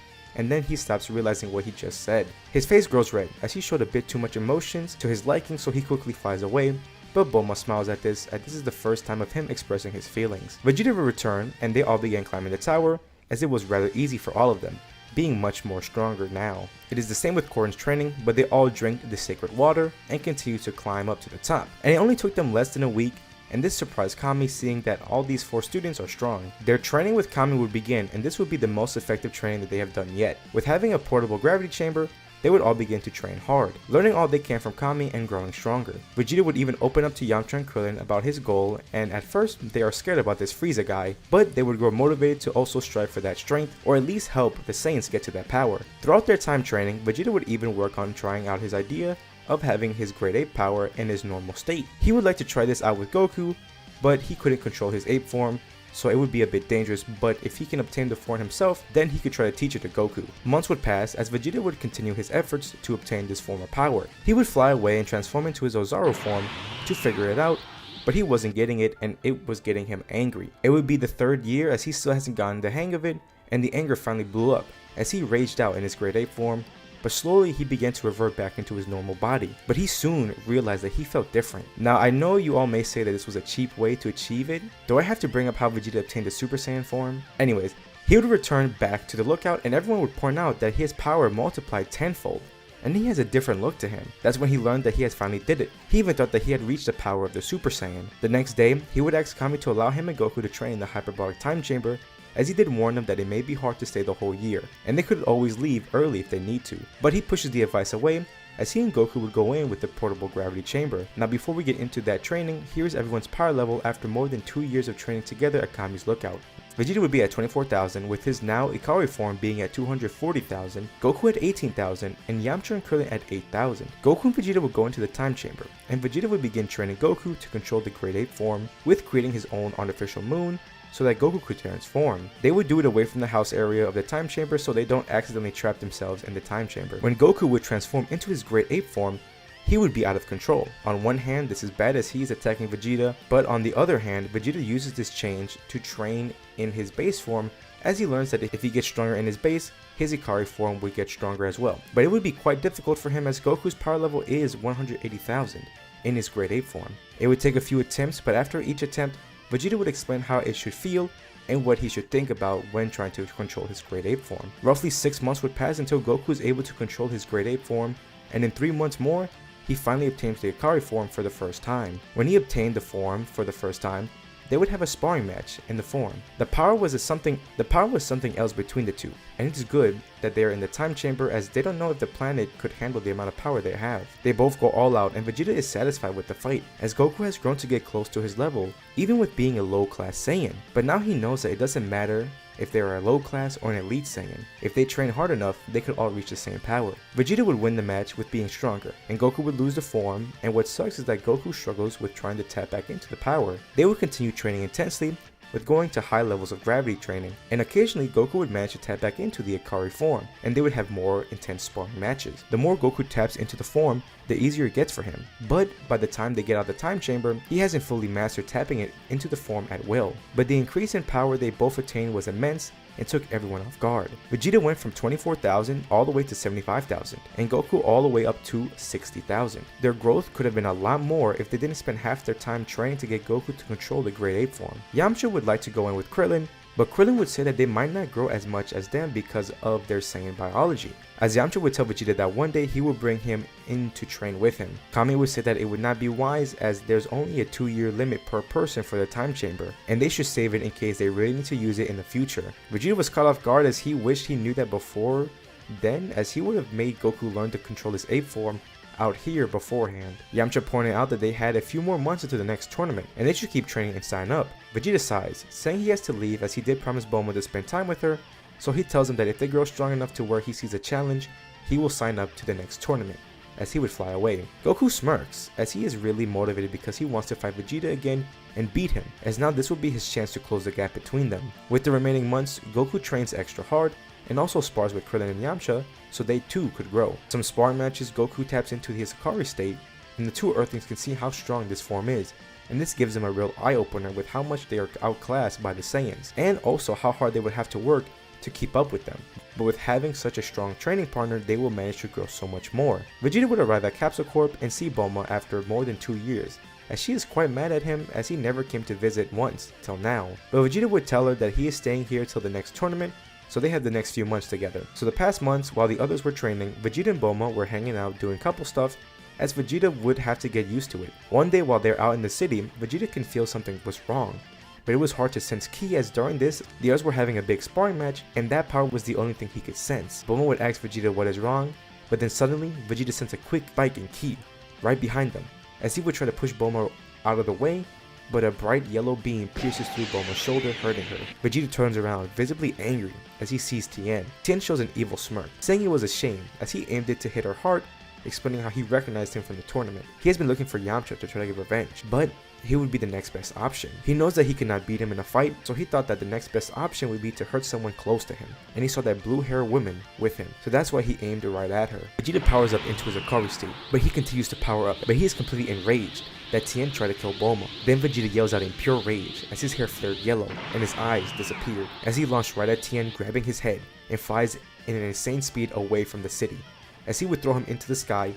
he stops realizing what he just said. His face grows red as he showed a bit too much emotions to his liking, so he quickly flies away, but Bulma smiles at this, as this is the first time of him expressing his feelings. Vegeta will return and they all began climbing the tower, as it was rather easy for all of them, being much more stronger now. It is the same with Korin's training, but they all drank the sacred water and continued to climb up to the top. And it only took them less than a week, and this surprised Kami, seeing that all these 4 students are strong. Their training with Kami would begin, and this would be the most effective training that they have done yet. With having a portable gravity chamber, they would all begin to train hard, learning all they can from Kami and growing stronger. Vegeta would even open up to Yamcha and Krillin about his goal, and at first they are scared about this Frieza guy, but they would grow motivated to also strive for that strength, or at least help the Saiyans get to that power. Throughout their time training, Vegeta would even work on trying out his idea of having his grade 8 power in his normal state. He would like to try this out with Goku, but he couldn't control his ape form, so it would be a bit dangerous, but if he can obtain the form himself, then he could try to teach it to Goku. Months would pass as Vegeta would continue his efforts to obtain this form of power. He would fly away and transform into his Ozaru form to figure it out, but he wasn't getting it and it was getting him angry. It would be the 3rd year as he still hasn't gotten the hang of it, and the anger finally blew up as he raged out in his grade 8 form, but slowly he began to revert back into his normal body. But he soon realized that he felt different. Now I know you all may say that this was a cheap way to achieve it. Do I have to bring up how Vegeta obtained the Super Saiyan form? Anyways, he would return back to the lookout and everyone would point out that his power multiplied tenfold, and he has a different look to him. That's when he learned that he has finally did it. He even thought that he had reached the power of the Super Saiyan. The next day, he would ask Kami to allow him and Goku to train in the hyperbolic time chamber, as he did warn them that it may be hard to stay the whole year, and they could always leave early if they need to. But he pushes the advice away, as he and Goku would go in with the portable gravity chamber. Now before we get into that training, here's everyone's power level after more than 2 years of training together at Kami's lookout. Vegeta would be at 24,000, with his now Ikari form being at 240,000, Goku at 18,000, and Yamcha and Krillin at 8,000. Goku and Vegeta would go into the time chamber, and Vegeta would begin training Goku to control the grade 8 form, with creating his own artificial moon, so that Goku could transform. They would do it away from the house area of the time chamber so they don't accidentally trap themselves in the time chamber. When Goku would transform into his grade 8 form, he would be out of control. On one hand, this is bad as he's attacking Vegeta, but on the other hand, Vegeta uses this change to train in his base form, as he learns that if he gets stronger in his base, his Ikari form would get stronger as well. But it would be quite difficult for him as Goku's power level is 180,000. in his grade 8 form. It would take a few attempts, but after each attempt, Vegeta would explain how it should feel and what he should think about when trying to control his grade 8 form. Roughly 6 months would pass until Goku was able to control his grade 8 form, and in 3 months more, he finally obtains the Ikari form for the first time. When he obtained the form for the first time, they would have a sparring match in the form. The power was something else between the two, and it is good that they are in the time chamber as they don't know if the planet could handle the amount of power they have. They both go all out and Vegeta is satisfied with the fight, as Goku has grown to get close to his level, even with being a low class Saiyan. But now he knows that it doesn't matter if they are a low class or an elite Saiyan. If they train hard enough, they could all reach the same power. Vegeta would win the match with being stronger, and Goku would lose the form, and what sucks is that Goku struggles with trying to tap back into the power. They would continue training intensely, with going to high levels of gravity training, and occasionally Goku would manage to tap back into the Ikari form, and they would have more intense sparring matches. The more Goku taps into the form, the easier it gets for him, but by the time they get out of the time chamber, he hasn't fully mastered tapping it into the form at will. But the increase in power they both attained was immense and took everyone off guard. Vegeta went from 24,000 all the way to 75,000, and Goku all the way up to 60,000. Their growth could have been a lot more if they didn't spend half their time training to get Goku to control the grade 8 form. Yamcha would like to go in with Krillin, but Krillin would say that they might not grow as much as them because of their Saiyan biology, as Yamcha would tell Vegeta that one day he would bring him in to train with him. Kami would say that it would not be wise as there's only a 2-year limit per person for the time chamber, and they should save it in case they really need to use it in the future. Vegeta was caught off guard as he wished he knew that before then, as he would have made Goku learn to control his 8th form out here beforehand. Yamcha pointed out that they had a few more months until the next tournament, and they should keep training and sign up. Vegeta sighs, saying he has to leave as he did promise Bulma to spend time with her, so he tells him that if they grow strong enough to where he sees a challenge, he will sign up to the next tournament, as he would fly away. Goku smirks, as he is really motivated because he wants to fight Vegeta again and beat him, as now this will be his chance to close the gap between them. With the remaining months, Goku trains extra hard, and also spars with Krillin and Yamcha, so they too could grow. Some sparring matches, Goku taps into his Ikari state, and the two Earthlings can see how strong this form is, and this gives them a real eye-opener with how much they are outclassed by the Saiyans, and also how hard they would have to work to keep up with them. But with having such a strong training partner, they will manage to grow so much more. Vegeta would arrive at Capsule Corp and see Bulma after more than 2 years, as she is quite mad at him as he never came to visit once till now. But Vegeta would tell her that he is staying here till the next tournament, so they had the next few months together. So the past months, while the others were training, Vegeta and Bulma were hanging out doing couple stuff, as Vegeta would have to get used to it. One day while they're out in the city, Vegeta can feel something was wrong, but it was hard to sense Ki as during this, the others were having a big sparring match, and that power was the only thing he could sense. Bulma would ask Vegeta what is wrong, but then suddenly, Vegeta sensed a quick spike in Ki, right behind them, as he would try to push Bulma out of the way, but a bright yellow beam pierces through Bulma's shoulder, hurting her. Vegeta turns around, visibly angry, as he sees Tien. Tien shows an evil smirk, saying it was a shame, as he aimed it to hit her heart, explaining how he recognized him from the tournament. He has been looking for Yamcha to try to get revenge, but he would be the next best option. He knows that he cannot beat him in a fight, so he thought that the next best option would be to hurt someone close to him, and he saw that blue-haired woman with him, so that's why he aimed right at her. Vegeta powers up into his Ikari state, but he continues to power up, but he is completely enraged that Tien tried to kill Bulma. Then Vegeta yells out in pure rage as his hair flared yellow and his eyes disappeared, as he launched right at Tien, grabbing his head, and flies in an insane speed away from the city, as he would throw him into the sky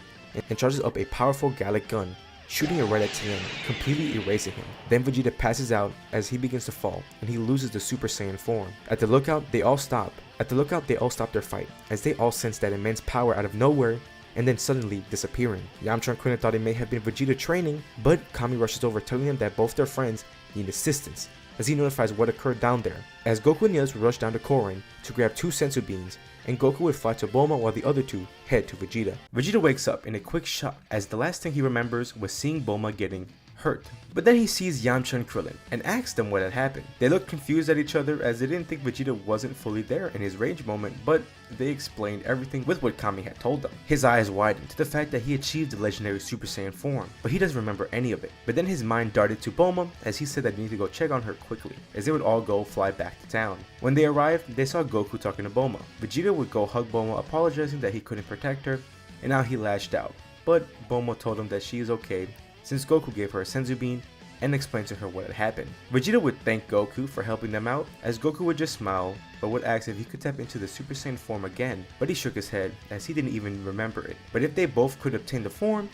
and charges up a powerful Gallic gun, shooting it right at Tien, completely erasing him. Then Vegeta passes out as he begins to fall, and he loses the Super Saiyan form. At the lookout, they all stop their fight, as they all sense that immense power out of nowhere, and then suddenly disappearing. Yamcha and Krillin thought it may have been Vegeta training, but Kami rushes over telling them that both their friends need assistance, as he notifies what occurred down there, as Goku and the others would rush down to Korin to grab 2 sensu beans, and Goku would fly to Bulma while the other 2 head to Vegeta. Vegeta wakes up in a quick shock, as the last thing he remembers was seeing Bulma getting hurt. But then he sees Yamcha and Krillin and asks them what had happened. They look confused at each other as they didn't think Vegeta wasn't fully there in his rage moment, but they explained everything with what Kami had told them. His eyes widened to the fact that he achieved the legendary Super Saiyan form, but he doesn't remember any of it. But then his mind darted to Bulma as he said that they need to go check on her quickly, as they would all go fly back to town. When they arrived, they saw Goku talking to Bulma. Vegeta would go hug Bulma, apologizing that he couldn't protect her, and now he lashed out. But Bulma told him that she is okay, since Goku gave her a senzu bean and explained to her what had happened. Vegeta would thank Goku for helping them out, as Goku would just smile, but would ask if he could tap into the Super Saiyan form again, but he shook his head as he didn't even remember it. But if they both could obtain the form,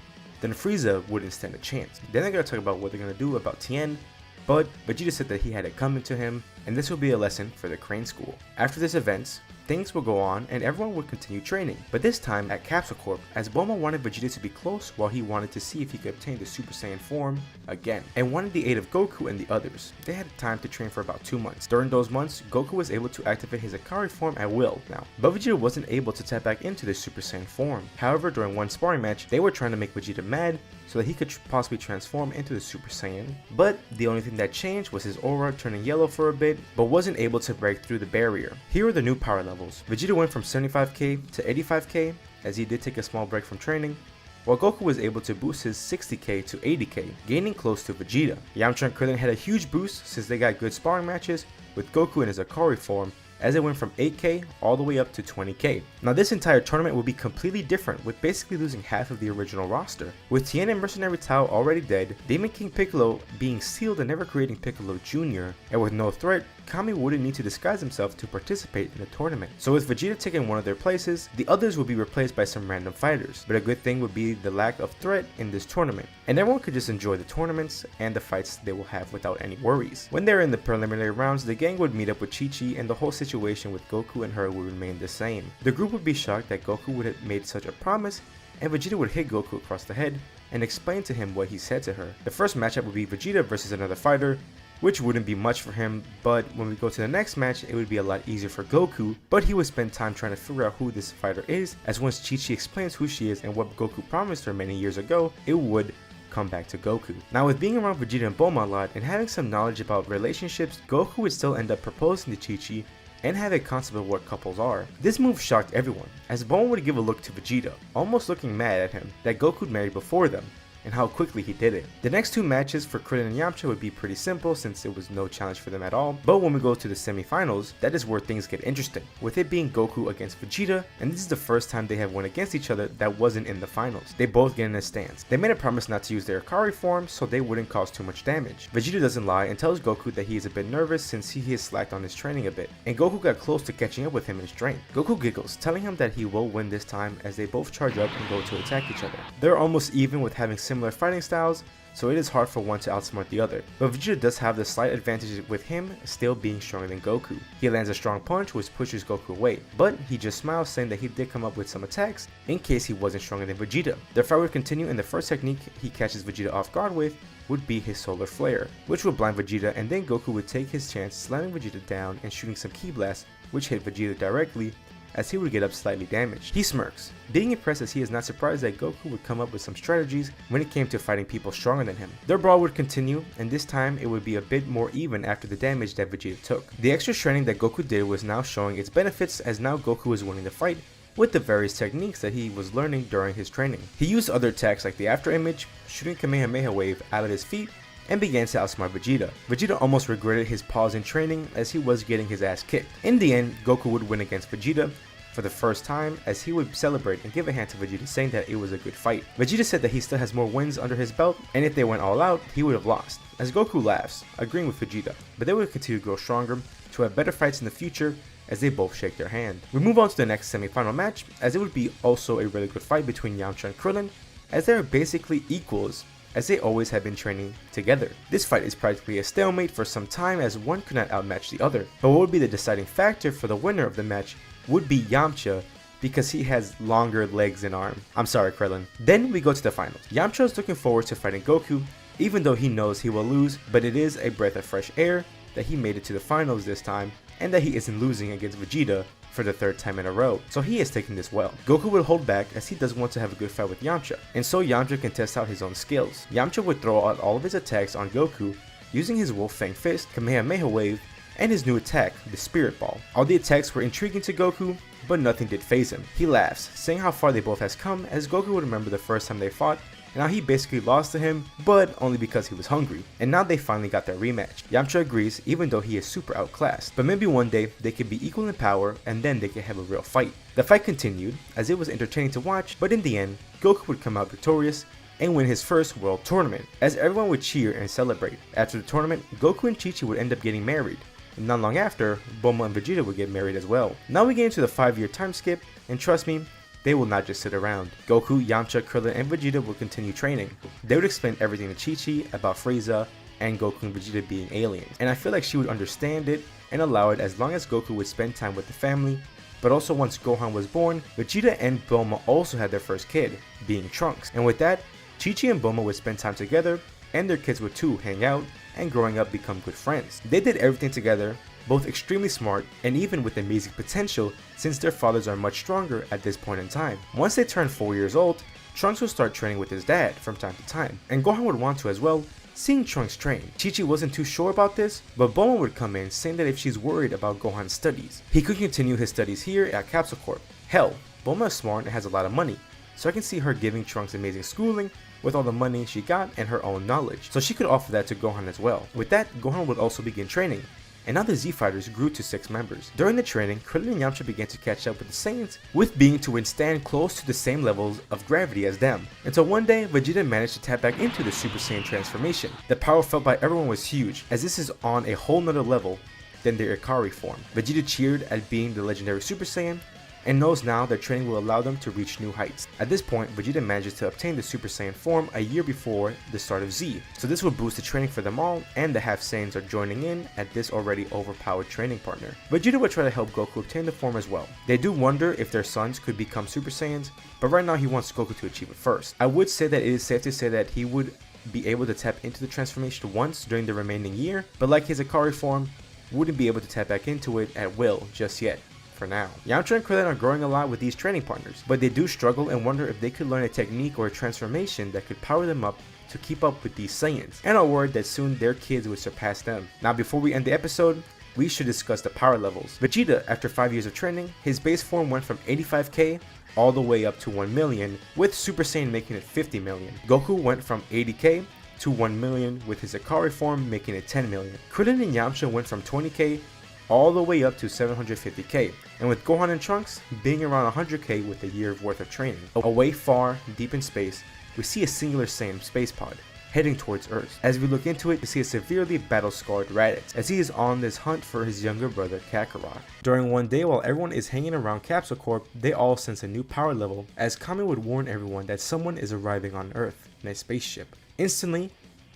then Frieza wouldn't stand a chance. Then they're gonna talk about what they're gonna do about Tien, but Vegeta said that he had it coming to him, and this will be a lesson for the Crane School. After this event, things will go on and everyone would continue training, but this time at Capsule Corp, as Bulma wanted Vegeta to be close while he wanted to see if he could obtain the Super Saiyan form again, and wanted the aid of Goku and the others. They had time to train for about 2 months. During those months, Goku was able to activate his Akari form at will now, but Vegeta wasn't able to tap back into the Super Saiyan form. However, during one sparring match, they were trying to make Vegeta mad so that he could possibly transform into the Super Saiyan, but the only thing that changed was his aura turning yellow for a bit, but wasn't able to break through the barrier. Here are the new power levels. Vegeta went from 75k to 85k, as he did take a small break from training, while Goku was able to boost his 60k to 80k, gaining close to Vegeta. Yamcha and Krillin had a huge boost since they got good sparring matches with Goku in his Akari form, as it went from 8k all the way up to 20k. Now this entire tournament will be completely different, with basically losing half of the original roster. With Tien and Mercenary Tao already dead, Demon King Piccolo being sealed and never creating Piccolo Jr., and with no threat, Kami wouldn't need to disguise himself to participate in the tournament. So with Vegeta taking one of their places, the others will be replaced by some random fighters, but a good thing would be the lack of threat in this tournament, and everyone could just enjoy the tournaments and the fights they will have without any worries. When they're in the preliminary rounds, the gang would meet up with Chi-Chi and the whole situation with Goku and her would remain the same. The group would be shocked that Goku would have made such a promise, and Vegeta would hit Goku across the head and explain to him what he said to her. The first matchup would be Vegeta versus another fighter, which wouldn't be much for him, but when we go to the next match, it would be a lot easier for Goku, but he would spend time trying to figure out who this fighter is, as once Chi-Chi explains who she is and what Goku promised her many years ago, it would come back to Goku. Now with being around Vegeta and Bulma a lot and having some knowledge about relationships, Goku would still end up proposing to Chi-Chi and have a concept of what couples are. This move shocked everyone, as Bulma would give a look to Vegeta, almost looking mad at him that Goku married before them, and how quickly he did it. The next 2 matches for Krillin and Yamcha would be pretty simple since it was no challenge for them at all, but when we go to the semifinals, that is where things get interesting, with it being Goku against Vegeta, and this is the first time they have won against each other that wasn't in the finals. They both get in a stance. They made a promise not to use their Akari form so they wouldn't cause too much damage. Vegeta doesn't lie and tells Goku that he is a bit nervous since he has slacked on his training a bit, and Goku got close to catching up with him in strength. Goku giggles, telling him that he will win this time as they both charge up and go to attack each other. They're almost even with having similar fighting styles, so it is hard for one to outsmart the other, but Vegeta does have the slight advantage with him still being stronger than Goku. He lands a strong punch which pushes Goku away, but he just smiles saying that he did come up with some attacks in case he wasn't stronger than Vegeta. Their fight would continue, and the first technique he catches Vegeta off guard with would be his solar flare, which would blind Vegeta, and then Goku would take his chance slamming Vegeta down and shooting some ki blasts which hit Vegeta directly, as he would get up slightly damaged. He smirks, being impressed as he is not surprised that Goku would come up with some strategies when it came to fighting people stronger than him. Their brawl would continue, and this time it would be a bit more even after the damage that Vegeta took. The extra training that Goku did was now showing its benefits, as now Goku was winning the fight with the various techniques that he was learning during his training. He used other attacks like the after image, shooting Kamehameha wave out of his feet, and began to outsmart Vegeta. Vegeta almost regretted his pause in training as he was getting his ass kicked. In the end, Goku would win against Vegeta for the first time, as he would celebrate and give a hand to Vegeta, saying that it was a good fight. Vegeta said that he still has more wins under his belt, and if they went all out, he would have lost, as Goku laughs, agreeing with Vegeta, but they would continue to grow stronger to have better fights in the future as they both shake their hand. We move on to the next semi-final match, as it would be also a really good fight between Yamcha and Krillin, as they are basically equals, as they always have been training together. This fight is practically a stalemate for some time, as one could not outmatch the other, but what would be the deciding factor for the winner of the match would be Yamcha, because he has longer legs and arm. I'm sorry, Krillin. Then we go to the finals. Yamcha is looking forward to fighting Goku, even though he knows he will lose, but it is a breath of fresh air that he made it to the finals this time, and that he isn't losing against Vegeta for the 3rd time in a row, so he is taking this well. Goku will hold back as he does want to have a good fight with Yamcha, and so Yamcha can test out his own skills. Yamcha would throw out all of his attacks on Goku using his Wolf Fang Fist, Kamehameha Wave, and his new attack, the Spirit Ball. All the attacks were intriguing to Goku, but nothing did faze him. He laughs, saying how far they both has come, as Goku would remember the first time they fought, and how he basically lost to him, but only because he was hungry, and now they finally got their rematch. Yamcha agrees, even though he is super outclassed, but maybe one day they could be equal in power, and then they could have a real fight. The fight continued, as it was entertaining to watch, but in the end, Goku would come out victorious and win his first world tournament, as everyone would cheer and celebrate. After the tournament, Goku and Chi-Chi would end up getting married, and not long after, Bulma and Vegeta would get married as well. Now we get into the 5-year time skip, and trust me, they will not just sit around. Goku, Yamcha, Krillin, and Vegeta will continue training. They would explain everything to Chi-Chi about Frieza and Goku and Vegeta being aliens, and I feel like she would understand it and allow it as long as Goku would spend time with the family. But also once Gohan was born, Vegeta and Bulma also had their first kid, being Trunks, and with that, Chi-Chi and Bulma would spend time together, and their kids would too hang out, and growing up become good friends. They did everything together, both extremely smart and even with amazing potential since their fathers are much stronger at this point in time. Once they turned 4 years old, Trunks would start training with his dad from time to time, and Gohan would want to as well, seeing Trunks train. Chi-Chi wasn't too sure about this, but Bulma would come in saying that if she's worried about Gohan's studies, he could continue his studies here at Capsule Corp. Hell, Bulma is smart and has a lot of money, so I can see her giving Trunks amazing schooling with all the money she got and her own knowledge, so she could offer that to Gohan as well. With that, Gohan would also begin training, and now the Z Fighters grew to 6 members. During the training, Krillin and Yamcha began to catch up with the Saiyans, with being to withstand close to the same levels of gravity as them, until one day Vegeta managed to tap back into the Super Saiyan transformation. The power felt by everyone was huge, as this is on a whole nother level than their Ikari form. Vegeta cheered at being the legendary Super Saiyan, and knows now that training will allow them to reach new heights. At this point, Vegeta manages to obtain the Super Saiyan form a year before the start of Z, so this will boost the training for them all, and the half Saiyans are joining in at this already overpowered training partner. Vegeta would try to help Goku obtain the form as well. They do wonder if their sons could become Super Saiyans, but right now he wants Goku to achieve it first. I would say that it is safe to say that he would be able to tap into the transformation once during the remaining year, but like his Ikari form, wouldn't be able to tap back into it at will just yet. For now. Yamcha and Krillin are growing a lot with these training partners, but they do struggle and wonder if they could learn a technique or a transformation that could power them up to keep up with these Saiyans, and are worried that soon their kids would surpass them. Now before we end the episode, we should discuss the power levels. Vegeta, after 5 years of training, his base form went from 85k all the way up to 1 million, with Super Saiyan making it 50 million. Goku went from 80k to 1 million with his Ikari form making it 10 million. Krillin and Yamcha went from 20k all the way up to 750k, and with Gohan and Trunks being around 100k with a year worth of training. Away far, deep in space, we see a singular Saiyan space pod heading towards Earth. As we look into it, we see a severely battle-scarred Raditz as he is on this hunt for his younger brother Kakarot. During one day while everyone is hanging around Capsule Corp, they all sense a new power level as Kami would warn everyone that someone is arriving on Earth in a spaceship. Instantly,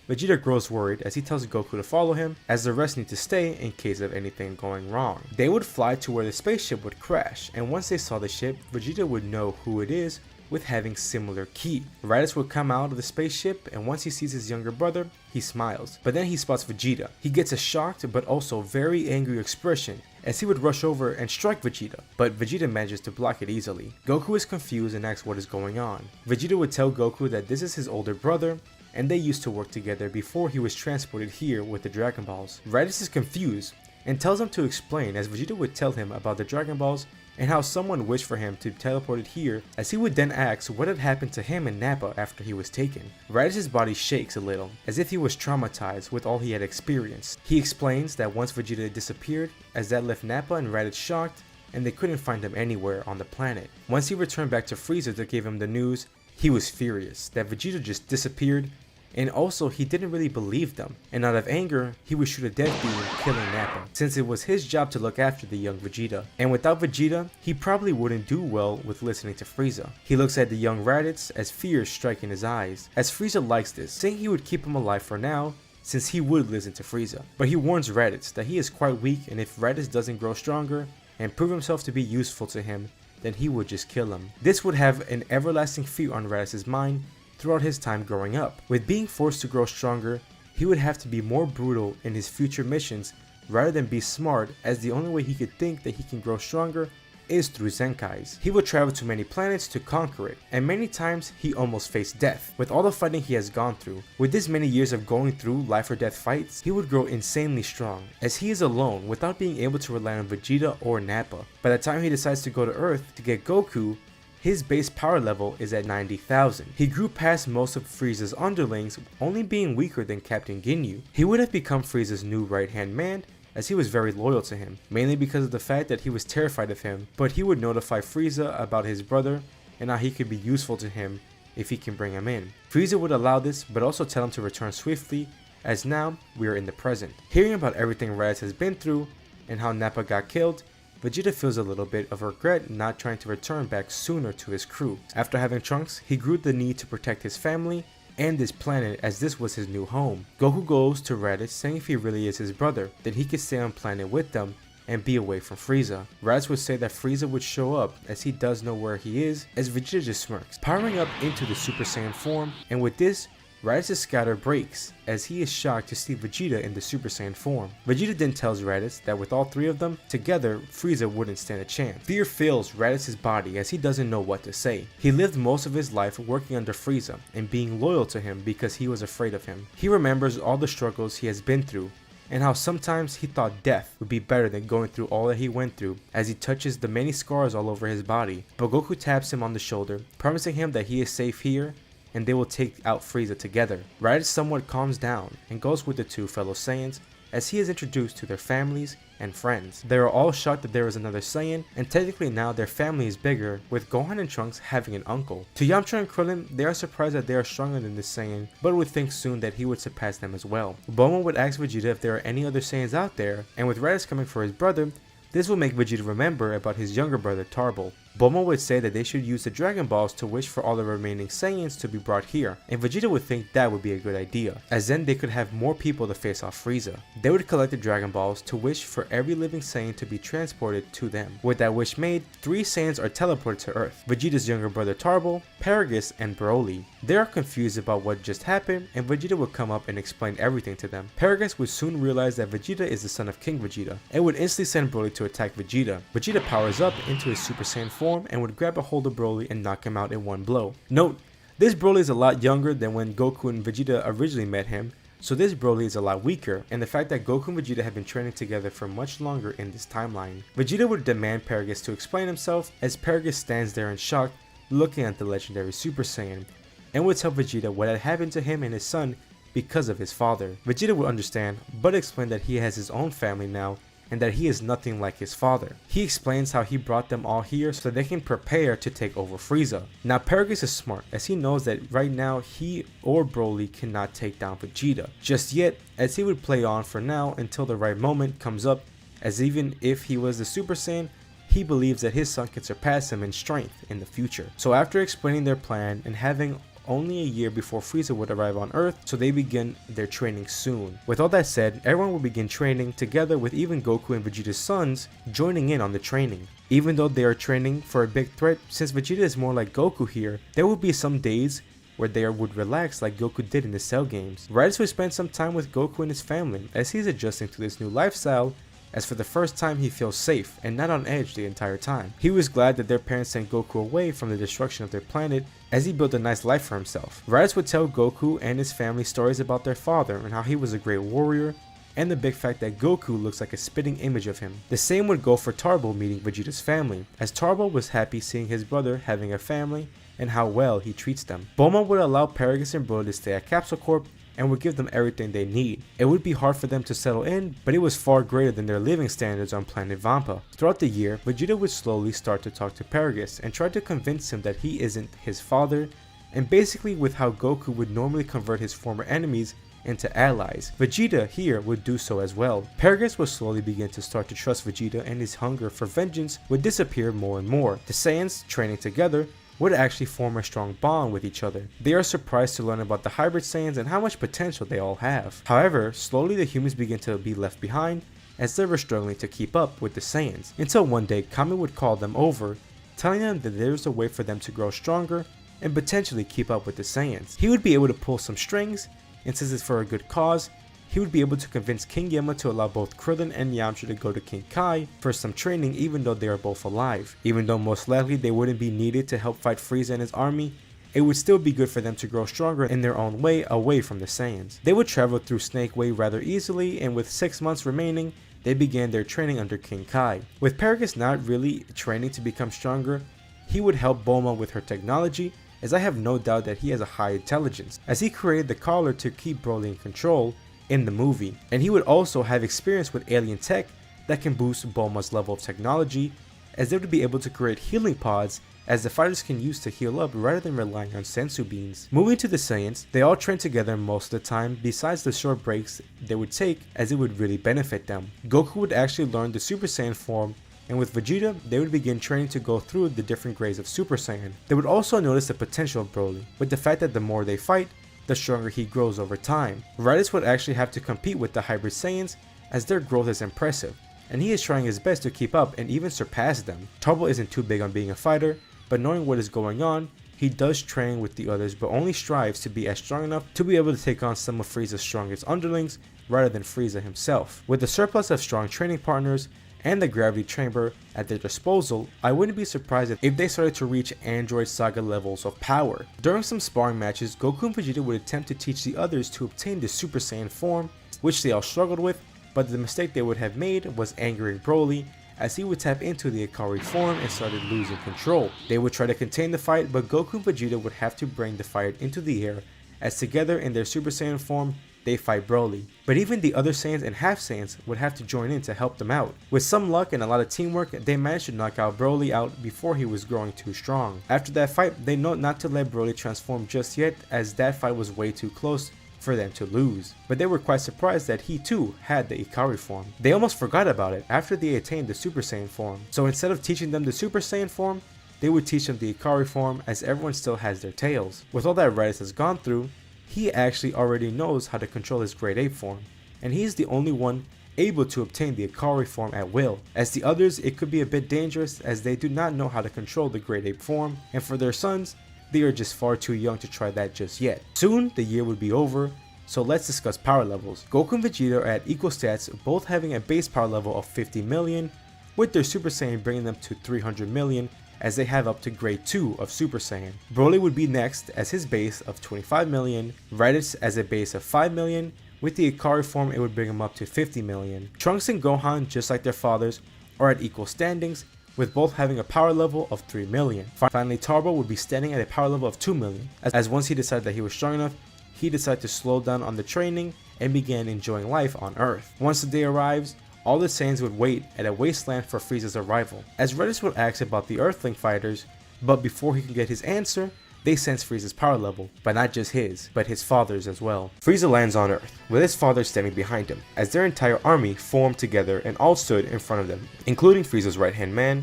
Vegeta grows worried as he tells Goku to follow him, as the rest need to stay in case of anything going wrong. They would fly to where the spaceship would crash, and once they saw the ship, Vegeta would know who it is with having similar ki. Raditz would come out of the spaceship, and once he sees his younger brother, he smiles. But then he spots Vegeta. He gets a shocked but also very angry expression as he would rush over and strike Vegeta, but Vegeta manages to block it easily. Goku is confused and asks what is going on. Vegeta would tell Goku that this is his older brother, and they used to work together before he was transported here with the Dragon Balls. Raditz is confused and tells him to explain, as Vegeta would tell him about the Dragon Balls and how someone wished for him to be teleported here, as he would then ask what had happened to him and Nappa after he was taken. Raditz's body shakes a little, as if he was traumatized with all he had experienced. He explains that once Vegeta disappeared, as that left Nappa and Raditz shocked, and they couldn't find him anywhere on the planet. Once he returned back to Frieza to give him the news, he was furious that Vegeta just disappeared, and also he didn't really believe them, and out of anger, he would shoot a dead being killing Nappa, since it was his job to look after the young Vegeta. And without Vegeta, he probably wouldn't do well with listening to Frieza. He looks at the young Raditz as fear striking his eyes, as Frieza likes this, saying he would keep him alive for now, since he would listen to Frieza. But he warns Raditz that he is quite weak, and if Raditz doesn't grow stronger and prove himself to be useful to him, then he would just kill him. This would have an everlasting fear on Raditz's mind throughout his time growing up. With being forced to grow stronger, he would have to be more brutal in his future missions rather than be smart, as the only way he could think that he can grow stronger is through Zenkais. He would travel to many planets to conquer it, and many times he almost faced death. With all the fighting he has gone through, with this many years of going through life or death fights, he would grow insanely strong, as he is alone without being able to rely on Vegeta or Nappa. By the time he decides to go to Earth to get Goku, his base power level is at 90,000. He grew past most of Frieza's underlings, only being weaker than Captain Ginyu. He would have become Frieza's new right-hand man, as he was very loyal to him, mainly because of the fact that he was terrified of him, but he would notify Frieza about his brother and how he could be useful to him if he can bring him in. Frieza would allow this, but also tell him to return swiftly, as now we are in the present. Hearing about everything Raditz has been through and how Nappa got killed, Vegeta feels a little bit of regret not trying to return back sooner to his crew. After having Trunks, he grew the need to protect his family and this planet as this was his new home. Goku goes to Raditz saying if he really is his brother, then he could stay on planet with them and be away from Frieza. Raditz would say that Frieza would show up as he does know where he is, as Vegeta just smirks, powering up into the Super Saiyan form, and with this, Raditz's scatter breaks as he is shocked to see Vegeta in the Super Saiyan form. Vegeta then tells Raditz that with all three of them together, Frieza wouldn't stand a chance. Fear fills Raditz's body as he doesn't know what to say. He lived most of his life working under Frieza and being loyal to him because he was afraid of him. He remembers all the struggles he has been through and how sometimes he thought death would be better than going through all that he went through as he touches the many scars all over his body. But Goku taps him on the shoulder, promising him that he is safe here and they will take out Frieza together. Raditz somewhat calms down and goes with the two fellow Saiyans as he is introduced to their families and friends. They are all shocked that there is another Saiyan, and technically now their family is bigger, with Gohan and Trunks having an uncle. To Yamcha and Krillin, they are surprised that they are stronger than this Saiyan, but would think soon that he would surpass them as well. Bulma would ask Vegeta if there are any other Saiyans out there, and with Raditz coming for his brother, this will make Vegeta remember about his younger brother Tarbal. Bulma would say that they should use the Dragon Balls to wish for all the remaining Saiyans to be brought here, and Vegeta would think that would be a good idea, as then they could have more people to face off Frieza. They would collect the Dragon Balls to wish for every living Saiyan to be transported to them. With that wish made, 3 Saiyans are teleported to Earth: Vegeta's younger brother Tarbal, Paragus, and Broly. They are confused about what just happened, and Vegeta would come up and explain everything to them. Paragus would soon realize that Vegeta is the son of King Vegeta, and would instantly send Broly to attack Vegeta. Vegeta powers up into his Super Saiyan form and would grab a hold of Broly and knock him out in one blow. Note, this Broly is a lot younger than when Goku and Vegeta originally met him, so this Broly is a lot weaker, and the fact that Goku and Vegeta have been training together for much longer in this timeline. Vegeta would demand Paragus to explain himself as Paragus stands there in shock looking at the legendary Super Saiyan, and would tell Vegeta what had happened to him and his son because of his father. Vegeta would understand, but explain that he has his own family now and that he is nothing like his father. He explains how he brought them all here so they can prepare to take over Frieza. Now Paragus is smart as he knows that right now he or Broly cannot take down Vegeta just yet, as he would play on for now until the right moment comes up, as even if he was the Super Saiyan, he believes that his son can surpass him in strength in the future. So after explaining their plan and having only a year before Frieza would arrive on Earth, so they begin their training soon. With all that said, everyone will begin training together, with even Goku and Vegeta's sons joining in on the training. Even though they are training for a big threat, since Vegeta is more like Goku here, there will be some days where they would relax like Goku did in the Cell games. Raditz would spend some time with Goku and his family as he's adjusting to this new lifestyle, as for the first time he feels safe and not on edge the entire time. He was glad that their parents sent Goku away from the destruction of their planet as he built a nice life for himself. Raditz would tell Goku and his family stories about their father and how he was a great warrior, and the big fact that Goku looks like a spitting image of him. The same would go for Tarbal meeting Vegeta's family, as Tarbal was happy seeing his brother having a family and how well he treats them. Bulma would allow Paragus and Broly to stay at Capsule Corp and would give them everything they need. It would be hard for them to settle in, but it was far greater than their living standards on planet Vampa. Throughout the year, Vegeta would slowly start to talk to Paragus and try to convince him that he isn't his father, and basically with how Goku would normally convert his former enemies into allies, Vegeta here would do so as well. Paragus would slowly begin to start to trust Vegeta, and his hunger for vengeance would disappear more and more. The Saiyans, training together, would actually form a strong bond with each other. They are surprised to learn about the hybrid Saiyans and how much potential they all have. However, slowly the humans begin to be left behind as they were struggling to keep up with the Saiyans, until one day Kami would call them over, telling them that there is a way for them to grow stronger and potentially keep up with the Saiyans. He would be able to pull some strings, and since it's for a good cause, he would be able to convince King Yama to allow both Krillin and Yamcha to go to King Kai for some training, even though they are both alive. Even though most likely they wouldn't be needed to help fight Frieza and his army, it would still be good for them to grow stronger in their own way away from the Saiyans. They would travel through Snake Way rather easily, and with 6 months remaining, they began their training under King Kai. With Paragus not really training to become stronger, he would help Bulma with her technology, as I have no doubt that he has a high intelligence, as he created the collar to keep Broly in control in the movie, and he would also have experience with alien tech that can boost Bulma's level of technology, as they would be able to create healing pods as the fighters can use to heal up rather than relying on sensu beans. Moving to the Saiyans, they all train together most of the time besides the short breaks they would take, as it would really benefit them. Goku would actually learn the Super Saiyan form and with Vegeta, they would begin training to go through the different grades of Super Saiyan. They would also notice the potential of Broly, with the fact that the more they fight, the stronger he grows over time. Raditz would actually have to compete with the Hybrid Saiyans as their growth is impressive, and he is trying his best to keep up and even surpass them. Turbo isn't too big on being a fighter, but knowing what is going on, he does train with the others but only strives to be as strong enough to be able to take on some of Frieza's strongest underlings rather than Frieza himself. With the surplus of strong training partners and the gravity chamber at their disposal, I wouldn't be surprised if they started to reach Android Saga levels of power. During some sparring matches, Goku and Vegeta would attempt to teach the others to obtain the Super Saiyan form, which they all struggled with, but the mistake they would have made was angering Broly, as he would tap into the Ikari form and started losing control. They would try to contain the fight, but Goku and Vegeta would have to bring the fight into the air, as together in their Super Saiyan form, they fight Broly. But even the other Saiyans and Half Saiyans would have to join in to help them out. With some luck and a lot of teamwork, they managed to knock out Broly out before he was growing too strong. After that fight, they know not to let Broly transform just yet, as that fight was way too close for them to lose. But they were quite surprised that he too had the Ikari form. They almost forgot about it after they attained the Super Saiyan form. So instead of teaching them the Super Saiyan form, they would teach them the Ikari form, as everyone still has their tails. With all that Raditz has gone through, he actually already knows how to control his Grade 8 form, and he is the only one able to obtain the Ikari form at will. As the others, it could be a bit dangerous as they do not know how to control the Grade 8 form, and for their sons, they are just far too young to try that just yet. Soon, the year would be over, so let's discuss power levels. Goku and Vegeta are at equal stats, both having a base power level of 50 million, with their Super Saiyan bringing them to 300 million, as they have up to grade 2 of Super Saiyan. Broly would be next as his base of 25 million, Raditz as a base of 5 million, with the Ikari form it would bring him up to 50 million. Trunks and Gohan, just like their fathers, are at equal standings, with both having a power level of 3 million. Finally, Turbo would be standing at a power level of 2 million, as once he decided that he was strong enough, he decided to slow down on the training and began enjoying life on Earth. Once the day arrives, all the Saiyans would wait at a wasteland for Frieza's arrival, as Raditz would ask about the Earthling fighters, but before he can get his answer, they sense Frieza's power level, but not just his, but his father's as well. Frieza lands on Earth, with his father standing behind him, as their entire army formed together and all stood in front of them, including Frieza's right-hand man,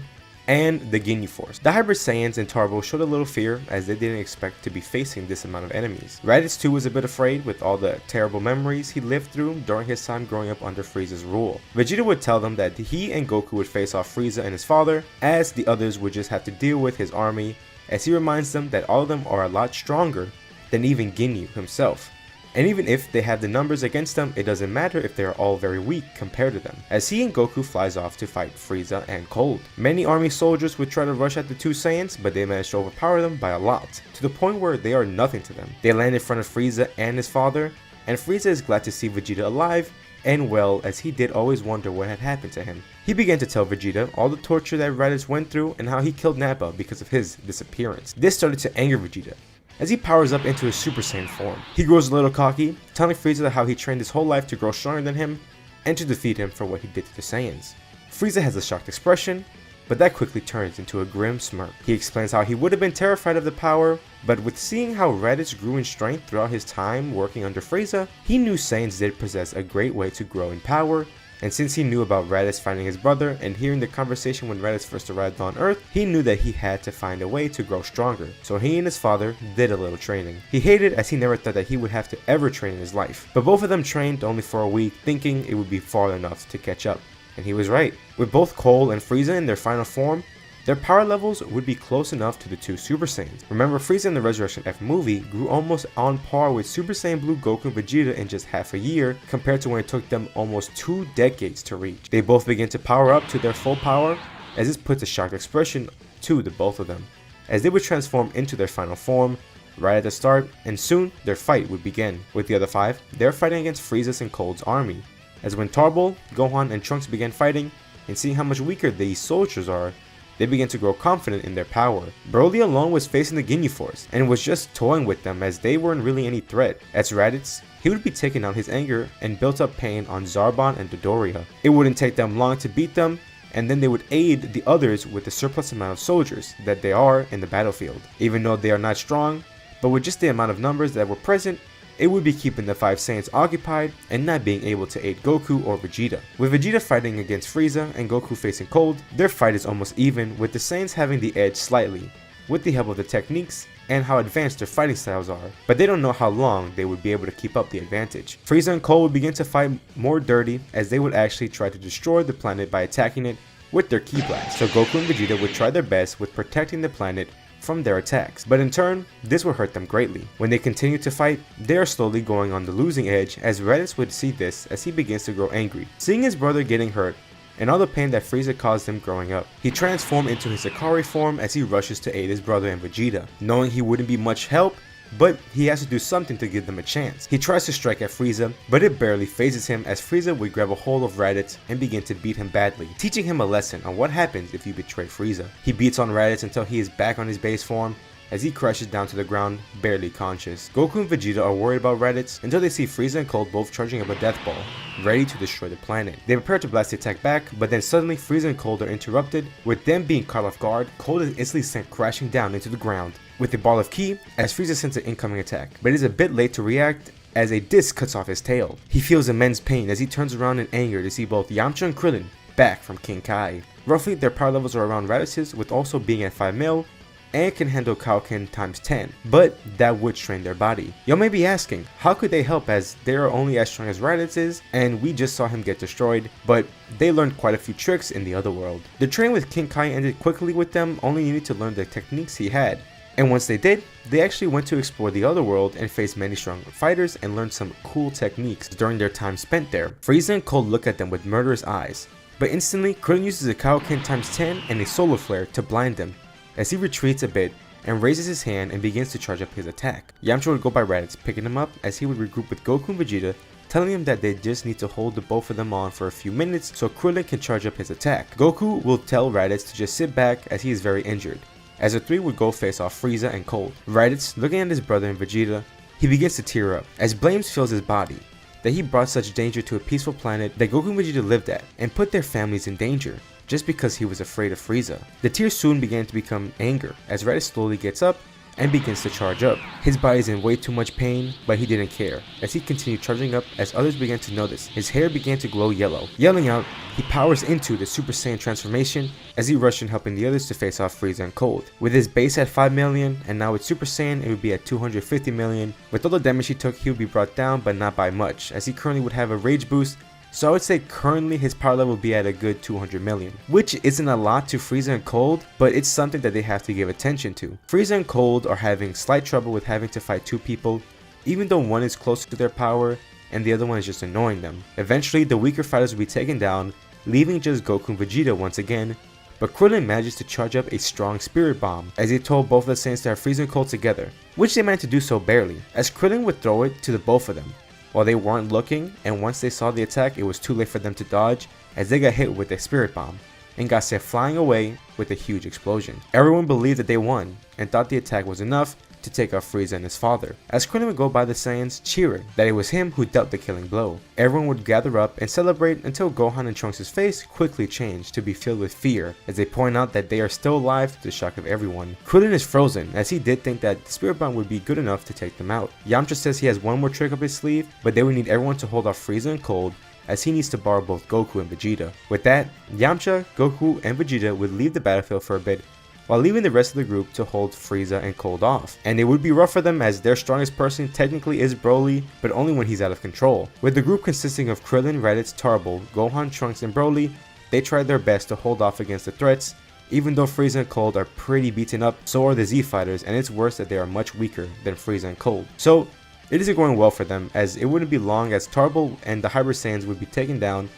and the Ginyu Force. The Hybrid Saiyans and Turbo showed a little fear as they didn't expect to be facing this amount of enemies. Raditz too was a bit afraid with all the terrible memories he lived through during his time growing up under Frieza's rule. Vegeta would tell them that he and Goku would face off Frieza and his father, as the others would just have to deal with his army, as he reminds them that all of them are a lot stronger than even Ginyu himself. And even if they have the numbers against them, it doesn't matter if they are all very weak compared to them, as he and Goku flies off to fight Frieza and Cold. Many army soldiers would try to rush at the two Saiyans, but they managed to overpower them by a lot, to the point where they are nothing to them. They land in front of Frieza and his father, and Frieza is glad to see Vegeta alive and well, as he did always wonder what had happened to him. He began to tell Vegeta all the torture that Raditz went through and how he killed Nappa because of his disappearance. This started to anger Vegeta, as he powers up into his Super Saiyan form. He grows a little cocky, telling Frieza how he trained his whole life to grow stronger than him and to defeat him for what he did to the Saiyans. Frieza has a shocked expression, but that quickly turns into a grim smirk. He explains how he would have been terrified of the power, but with seeing how Raditz grew in strength throughout his time working under Frieza, he knew Saiyans did possess a great way to grow in power, and since he knew about Raditz finding his brother and hearing the conversation when Raditz first arrived on Earth, he knew that he had to find a way to grow stronger. So he and his father did a little training. He hated as he never thought that he would have to ever train in his life. But both of them trained only for a week, thinking it would be far enough to catch up. And he was right. With both Cole and Frieza in their final form, their power levels would be close enough to the two Super Saiyans. Remember, Frieza in the Resurrection F movie grew almost on par with Super Saiyan Blue Goku and Vegeta in just half a year, compared to when it took them almost 2 decades to reach. They both begin to power up to their full power, as this puts a shocked expression to the both of them, as they would transform into their final form right at the start, and soon their fight would begin. With the other 5, they're fighting against Frieza's and Cold's army, as when Turbo, Gohan, and Trunks began fighting, and seeing how much weaker these soldiers are, they began to grow confident in their power. Broly alone was facing the Ginyu Force, and was just toying with them as they weren't really any threat. As Raditz, he would be taking out his anger and built up pain on Zarbon and Dodoria. It wouldn't take them long to beat them, and then they would aid the others with the surplus amount of soldiers that they are in the battlefield. Even though they are not strong, but with just the amount of numbers that were present, it would be keeping the 5 Saiyans occupied and not being able to aid Goku or Vegeta. With Vegeta fighting against Frieza and Goku facing cold, their fight is almost even, with the Saiyans having the edge slightly, with the help of the techniques and how advanced their fighting styles are, but they don't know how long they would be able to keep up the advantage. Frieza and Cole would begin to fight more dirty, as they would actually try to destroy the planet by attacking it with their ki blast, so Goku and Vegeta would try their best with protecting the planet from their attacks, but in turn, this would hurt them greatly. When they continue to fight, they are slowly going on the losing edge, as Raditz would see this as he begins to grow angry, seeing his brother getting hurt and all the pain that Frieza caused him growing up. He transformed into his Ikari form as he rushes to aid his brother and Vegeta, knowing he wouldn't be much help, but he has to do something to give them a chance. He tries to strike at Frieza, but it barely phases him, as Frieza would grab a hold of Raditz and begin to beat him badly, teaching him a lesson on what happens if you betray Frieza. He beats on Raditz until he is back on his base form, as he crashes down to the ground, barely conscious. Goku and Vegeta are worried about Raditz until they see Frieza and Cold both charging up a death ball, ready to destroy the planet. They prepare to blast the attack back, but then suddenly Frieza and Cold are interrupted. With them being caught off guard, Cold is instantly sent crashing down into the ground with a ball of ki as Frieza sends an incoming attack, but is a bit late to react as a disc cuts off his tail. He feels immense pain as he turns around in anger to see both Yamcha and Krillin back from King Kai. Roughly, their power levels are around Raditz's, with also being at 5 mil, and can handle Kaioken times 10, but that would strain their body. Y'all may be asking, how could they help, as they are only as strong as Raditz is, and we just saw him get destroyed, but they learned quite a few tricks in the other world. The training with King Kai ended quickly, with them only needing to learn the techniques he had, and once they did, they actually went to explore the other world and face many strong fighters and learned some cool techniques during their time spent there. Frieza and Cold look at them with murderous eyes, but instantly Krillin uses a Kaioken times 10 and a solar flare to blind them, as he retreats a bit and raises his hand and begins to charge up his attack. Yamcha would go by Raditz, picking him up as he would regroup with Goku and Vegeta, telling him that they just need to hold the both of them on for a few minutes so Krillin can charge up his attack. Goku will tell Raditz to just sit back as he is very injured, as the three would go face off Frieza and Cold. Raditz, looking at his brother and Vegeta, he begins to tear up as blames fills his body, that he brought such danger to a peaceful planet that Goku and Vegeta lived at and put their families in danger, just because he was afraid of Frieza. The tears soon began to become anger as Raditz slowly gets up and begins to charge up. His body is in way too much pain, but he didn't care as he continued charging up. As others began to notice, his hair began to glow yellow. Yelling out, he powers into the Super Saiyan transformation as he rushed in, helping the others to face off Frieza and Cold. With his base at 5 million and now with Super Saiyan it would be at 250 million. With all the damage he took, he would be brought down, but not by much, as he currently would have a rage boost. So I would say currently his power level would be at a good 200 million, which isn't a lot to Frieza and Cold, but it's something that they have to give attention to. Frieza and Cold are having slight trouble with having to fight two people, even though one is closer to their power and the other one is just annoying them. Eventually the weaker fighters will be taken down, leaving just Goku and Vegeta once again, but Krillin manages to charge up a strong spirit bomb as he told both of the Saiyans to have Frieza and Cold together, which they managed to do so barely, as Krillin would throw it to the both of them while they weren't looking, and once they saw the attack it was too late for them to dodge, as they got hit with a spirit bomb and got sent flying away with a huge explosion. Everyone believed that they won and thought the attack was enough to take out Frieza and his father, as Krillin would go by the Saiyans cheering that it was him who dealt the killing blow. Everyone would gather up and celebrate until Gohan and Trunks' face quickly changed to be filled with fear as they point out that they are still alive, to the shock of everyone. Krillin is frozen as he did think that the spirit bomb would be good enough to take them out. Yamcha says he has one more trick up his sleeve, but they would need everyone to hold off Frieza and Cold, as he needs to borrow both Goku and Vegeta. With that, Yamcha, Goku, and Vegeta would leave the battlefield for a bit, while leaving the rest of the group to hold Frieza and Cold off. And it would be rough for them, as their strongest person technically is Broly, but only when he's out of control. With the group consisting of Krillin, Raditz, Tarble, Gohan, Trunks, and Broly, they tried their best to hold off against the threats, even though Frieza and Cold are pretty beaten up, so are the Z fighters, and it's worse that they are much weaker than Frieza and Cold. So it isn't going well for them, as it wouldn't be long as Tarble and the Hybrid Saiyans would be taken down,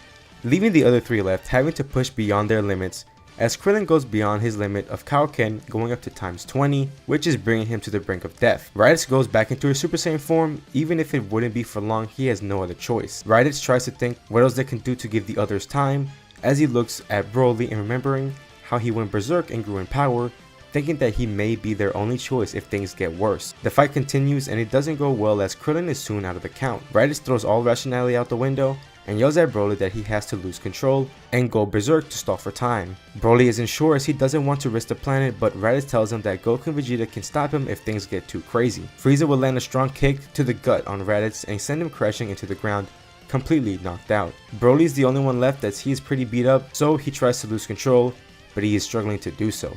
leaving the other three left having to push beyond their limits, as Krillin goes beyond his limit of Kaioken, going up to times 20, which is bringing him to the brink of death. Raditz goes back into his Super Saiyan form. Even if it wouldn't be for long, he has no other choice. Raditz tries to think what else they can do to give the others time, as he looks at Broly and remembering how he went berserk and grew in power, thinking that he may be their only choice if things get worse. The fight continues and it doesn't go well, as Krillin is soon out of the count. Raditz throws all rationality out the window and yells at Broly that he has to lose control and go berserk to stall for time. Broly isn't sure as he doesn't want to risk the planet, but Raditz tells him that Goku and Vegeta can stop him if things get too crazy. Frieza will land a strong kick to the gut on Raditz and send him crashing into the ground, completely knocked out. Broly is the only one left as he is pretty beat up, so he tries to lose control, but he is struggling to do so,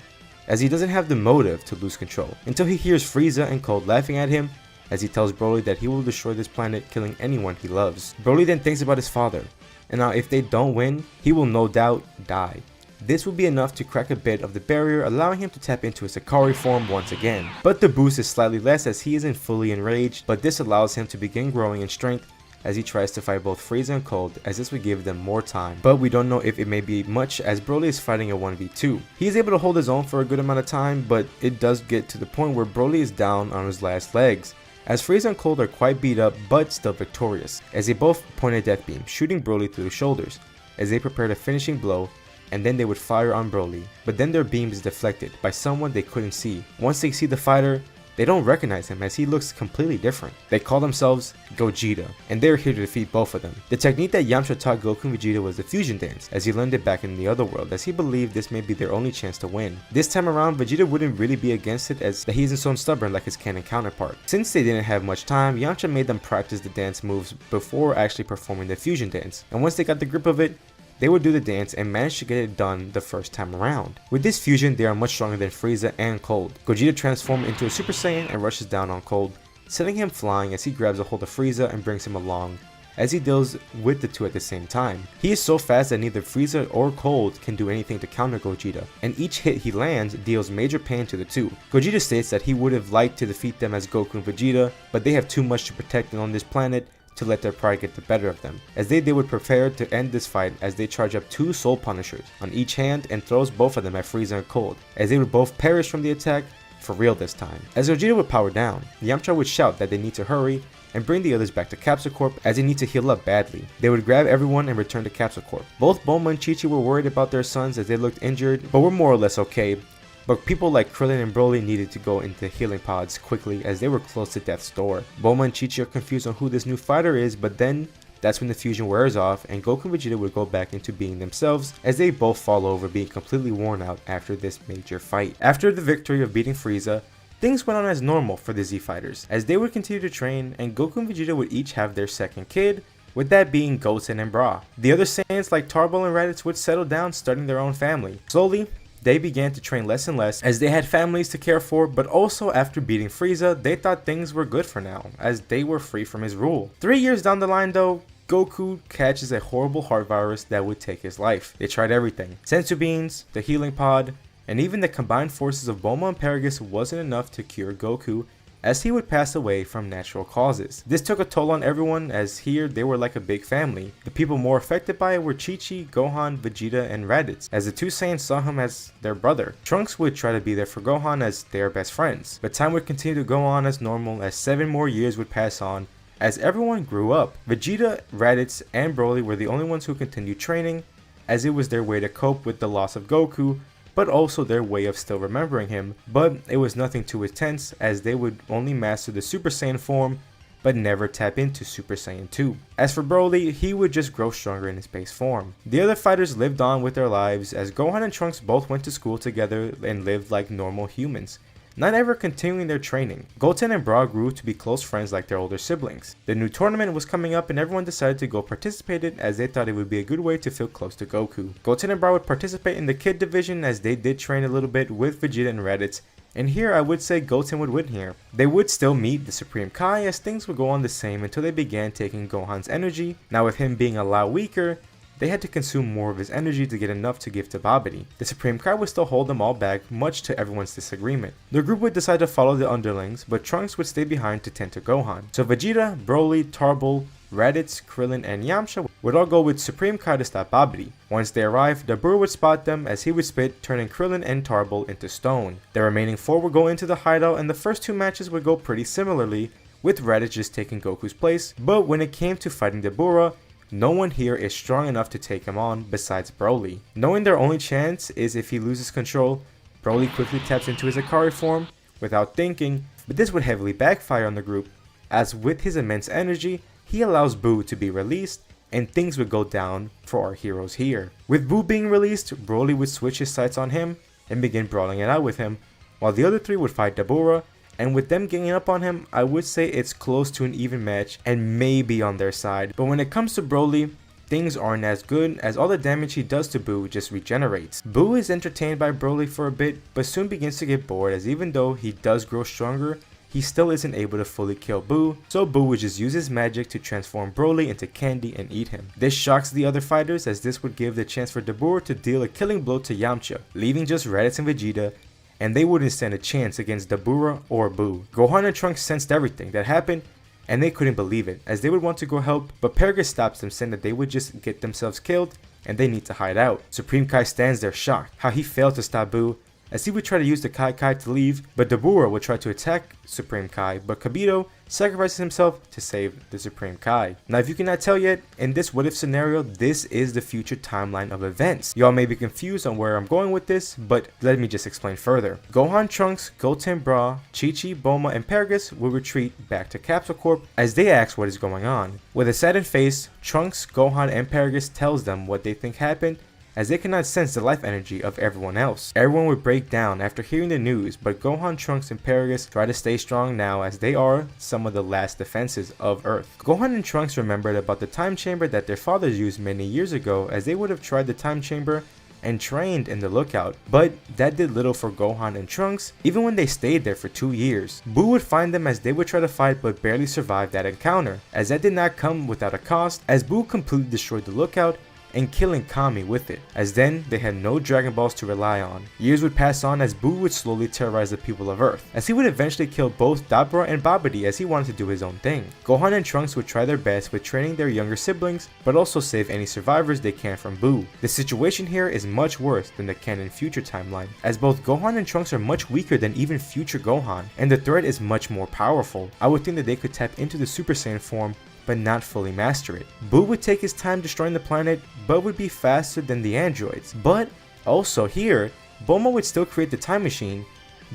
as he doesn't have the motive to lose control, until he hears Frieza and Cold laughing at him as he tells Broly that he will destroy this planet, killing anyone he loves. Broly then thinks about his father, and now if they don't win, he will no doubt die. This will be enough to crack a bit of the barrier, allowing him to tap into his Ikari form once again. But the boost is slightly less as he isn't fully enraged, but this allows him to begin growing in strength as he tries to fight both Frieza and Cold, as this would give them more time. But we don't know if it may be much as Broly is fighting a 1v2. He is able to hold his own for a good amount of time, but it does get to the point where Broly is down on his last legs, as Frieza and Cold are quite beat up but still victorious, as they both point a death beam, shooting Broly through the shoulders, as they prepare the finishing blow, and then they would fire on Broly, but then their beam is deflected by someone they couldn't see. Once they see the fighter, they don't recognize him as he looks completely different. They call themselves Gogeta, and they're here to defeat both of them. The technique that Yamcha taught Goku and Vegeta was the fusion dance, as he learned it back in the other world, as he believed this may be their only chance to win. This time around, Vegeta wouldn't really be against it, as he isn't so stubborn like his canon counterpart. Since they didn't have much time, Yamcha made them practice the dance moves before actually performing the fusion dance, and once they got the grip of it, they would do the dance and manage to get it done the first time around. With this fusion, they are much stronger than Frieza and Cold. Gogeta transforms into a Super Saiyan and rushes down on Cold, sending him flying as he grabs a hold of Frieza and brings him along, as he deals with the two at the same time. He is so fast that neither Frieza or Cold can do anything to counter Gogeta, and each hit he lands deals major pain to the two. Gogeta states that he would have liked to defeat them as Goku and Vegeta, but they have too much to protect on this planet to let their pride get the better of them, as they would prepare to end this fight as they charge up two Soul Punishers on each hand and throws both of them at Frieza and Cold, as they would both perish from the attack for real this time. As Vegeta would power down, Yamcha would shout that they need to hurry and bring the others back to Capsule Corp as they need to heal up badly. They would grab everyone and return to Capsule Corp. Both Bulma and Chi-Chi were worried about their sons as they looked injured, but were more or less okay. But people like Krillin and Broly needed to go into healing pods quickly as they were close to death's door. Bulma and Chi-Chi are confused on who this new fighter is, but then that's when the fusion wears off and Goku and Vegeta would go back into being themselves as they both fall over, being completely worn out after this major fight. After the victory of beating Frieza, things went on as normal for the Z Fighters as they would continue to train, and Goku and Vegeta would each have their second kid, with that being Goten and Bra. The other Saiyans like Tarbell and Raditz would settle down, starting their own family. Slowly, they began to train less and less as they had families to care for, but also after beating Frieza, they thought things were good for now, as they were free from his rule. 3 years down the line though, Goku catches a horrible heart virus that would take his life. They tried everything. Senzu beans, the healing pod, and even the combined forces of Bulma and Paragus wasn't enough to cure Goku, as he would pass away from natural causes. This took a toll on everyone, as here they were like a big family. The people more affected by it were Chi-Chi, Gohan, Vegeta, and Raditz, as the two Saiyans saw him as their brother. Trunks would try to be there for Gohan as they are best friends, but time would continue to go on as normal as 7 more years would pass on as everyone grew up. Vegeta, Raditz, and Broly were the only ones who continued training, as it was their way to cope with the loss of Goku, but also their way of still remembering him. But it was nothing too intense, as they would only master the Super Saiyan form, but never tap into Super Saiyan 2. As for Broly, he would just grow stronger in his base form. The other fighters lived on with their lives, as Gohan and Trunks both went to school together and lived like normal humans, not ever continuing their training. Goten and Bra grew to be close friends like their older siblings. The new tournament was coming up and everyone decided to go participate in it, as they thought it would be a good way to feel close to Goku. Goten and Bra would participate in the kid division, as they did train a little bit with Vegeta and Raditz, and here I would say Goten would win here. They would still meet the Supreme Kai, as things would go on the same until they began taking Gohan's energy. Now with him being a lot weaker, they had to consume more of his energy to get enough to give to Babidi. The Supreme Kai would still hold them all back, much to everyone's disagreement. The group would decide to follow the underlings, but Trunks would stay behind to tend to Gohan. So Vegeta, Broly, Tarbell, Raditz, Krillin, and Yamcha would all go with Supreme Kai to stop Babidi. Once they arrived, Dabura would spot them as he would spit, turning Krillin and Tarbell into stone. The remaining 4 would go into the hideout, and the first 2 matches would go pretty similarly, with Raditz just taking Goku's place, but when it came to fighting Dabura, no one here is strong enough to take him on besides Broly. Knowing their only chance is if he loses control, Broly quickly taps into his Ikari form without thinking, but this would heavily backfire on the group, as with his immense energy, he allows Buu to be released, and things would go down for our heroes here. With Buu being released, Broly would switch his sights on him and begin brawling it out with him, while the other three would fight Dabura, and with them ganging up on him, I would say it's close to an even match and maybe on their side. But when it comes to Broly, things aren't as good, as all the damage he does to Buu just regenerates. Buu is entertained by Broly for a bit, but soon begins to get bored, as even though he does grow stronger, he still isn't able to fully kill Buu, so Buu would just use his magic to transform Broly into candy and eat him. This shocks the other fighters, as this would give the chance for Dabura to deal a killing blow to Yamcha, leaving just Raditz and Vegeta, and they wouldn't stand a chance against Dabura or Buu. Gohan and Trunks sensed everything that happened, and they couldn't believe it, as they would want to go help, but Paragus stops them, saying that they would just get themselves killed and they need to hide out. Supreme Kai stands there shocked how he failed to stop Buu, as he would try to use the Kai Kai to leave, but Dabura would try to attack Supreme Kai, but Kibito sacrifices himself to save the Supreme Kai. Now if you cannot tell yet, in this what if scenario, this is the future timeline of events. Y'all may be confused on where I'm going with this, but let me just explain further. Gohan, Trunks, Goten, Bra, Chi-Chi, Bulma, and Paragus will retreat back to Capsule Corp as they ask what is going on. With a saddened face, Trunks, Gohan, and Paragus tells them what they think happened, as they cannot sense the life energy of everyone else. Everyone would break down after hearing the news, but Gohan, Trunks, and Paragus try to stay strong now, as they are some of the last defenses of Earth. Gohan and Trunks remembered about the time chamber that their fathers used many years ago, as they would have tried the time chamber and trained in the lookout, but that did little for Gohan and Trunks, even when they stayed there for 2 years. Buu would find them as they would try to fight but barely survived that encounter, as that did not come without a cost, as Buu completely destroyed the lookout and killing Kami with it, as then they had no Dragon Balls to rely on. Years would pass on as Buu would slowly terrorize the people of Earth, as he would eventually kill both Dabura and Babidi, as he wanted to do his own thing. Gohan and Trunks would try their best with training their younger siblings, but also save any survivors they can from Buu. The situation here is much worse than the canon future timeline, as both Gohan and Trunks are much weaker than even future Gohan, and the threat is much more powerful. I would think that they could tap into the Super Saiyan form but not fully master it. Buu would take his time destroying the planet, but would be faster than the androids. But also here, Bulma would still create the time machine,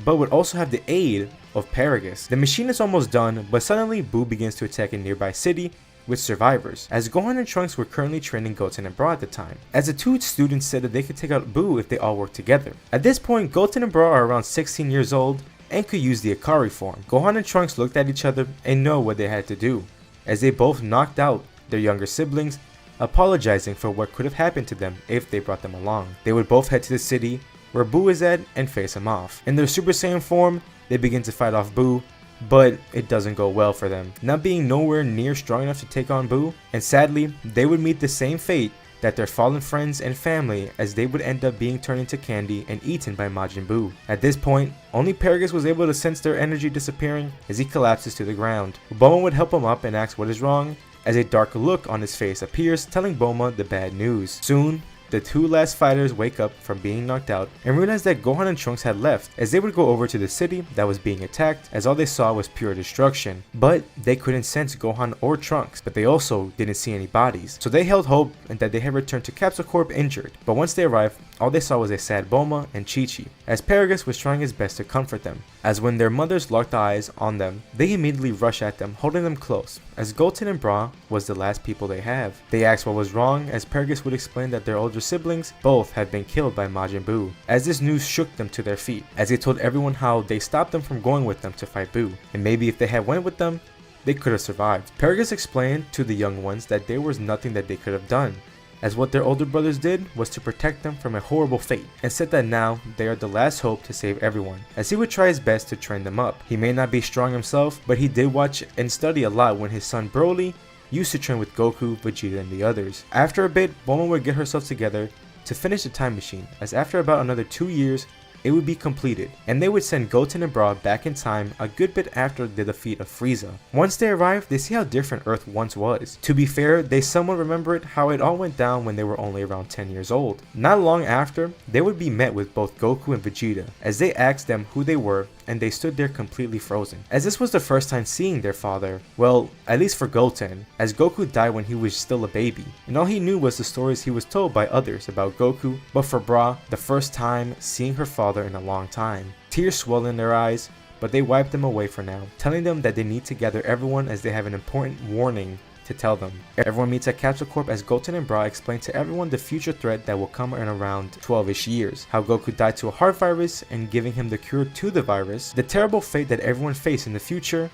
but would also have the aid of Paragus. The machine is almost done, but suddenly Buu begins to attack a nearby city with survivors, as Gohan and Trunks were currently training Goten and Bra at the time, as the two students said that they could take out Buu if they all worked together. At this point, Goten and Bra are around 16 years old and could use the Akari form. Gohan and Trunks looked at each other and know what they had to do, as they both knocked out their younger siblings, apologizing for what could have happened to them if they brought them along. They would both head to the city where Buu is at and face him off. In their Super Saiyan form, they begin to fight off Buu, but it doesn't go well for them, not being nowhere near strong enough to take on Buu, and sadly, they would meet the same fate that their fallen friends and family, as they would end up being turned into candy and eaten by Majin Buu. At this point, only Paragus was able to sense their energy disappearing as he collapses to the ground. Bulma would help him up and ask what is wrong, as a dark look on his face appears, telling Bulma the bad news. Soon, the two last fighters wake up from being knocked out and realize that Gohan and Trunks had left, as they would go over to the city that was being attacked, as all they saw was pure destruction. But they couldn't sense Gohan or Trunks, but they also didn't see any bodies, so they held hope and that they had returned to Capsule Corp injured. But once they arrived, all they saw was a sad Bulma and Chi-Chi, as Paragus was trying his best to comfort them, as when their mothers locked eyes on them, they immediately rush at them, holding them close, as Goten and Bra was the last people they have. They asked what was wrong, as Paragus would explain that their older siblings both had been killed by Majin Buu, as this news shook them to their feet, as they told everyone how they stopped them from going with them to fight Buu, and maybe if they had went with them, they could have survived. Paragus explained to the young ones that there was nothing that they could have done, as what their older brothers did was to protect them from a horrible fate, and said that now they are the last hope to save everyone, as he would try his best to train them up. He may not be strong himself, but he did watch and study a lot when his son Broly used to train with Goku, Vegeta, and the others. After a bit, Bulma would get herself together to finish the time machine, as after about another 2 years, it would be completed, and they would send Goten and Bra back in time a good bit after the defeat of Frieza. Once they arrive, they see how different Earth once was. To be fair, they somewhat remember it how it all went down when they were only around 10 years old. Not long after, they would be met with both Goku and Vegeta, as they asked them who they were, and they stood there completely frozen, as this was the first time seeing their father, well, at least for Goten, as Goku died when he was still a baby, and all he knew was the stories he was told by others about Goku, but for Bra, the first time seeing her father in a long time. Tears swelled in their eyes, but they wiped them away for now, telling them that they need to gather everyone as they have an important warning to tell them. Everyone meets at Capsule Corp as Goten and Bra explain to everyone the future threat that will come in around 12-ish years, how Goku died to a heart virus and giving him the cure to the virus, the terrible fate that everyone faced in the future,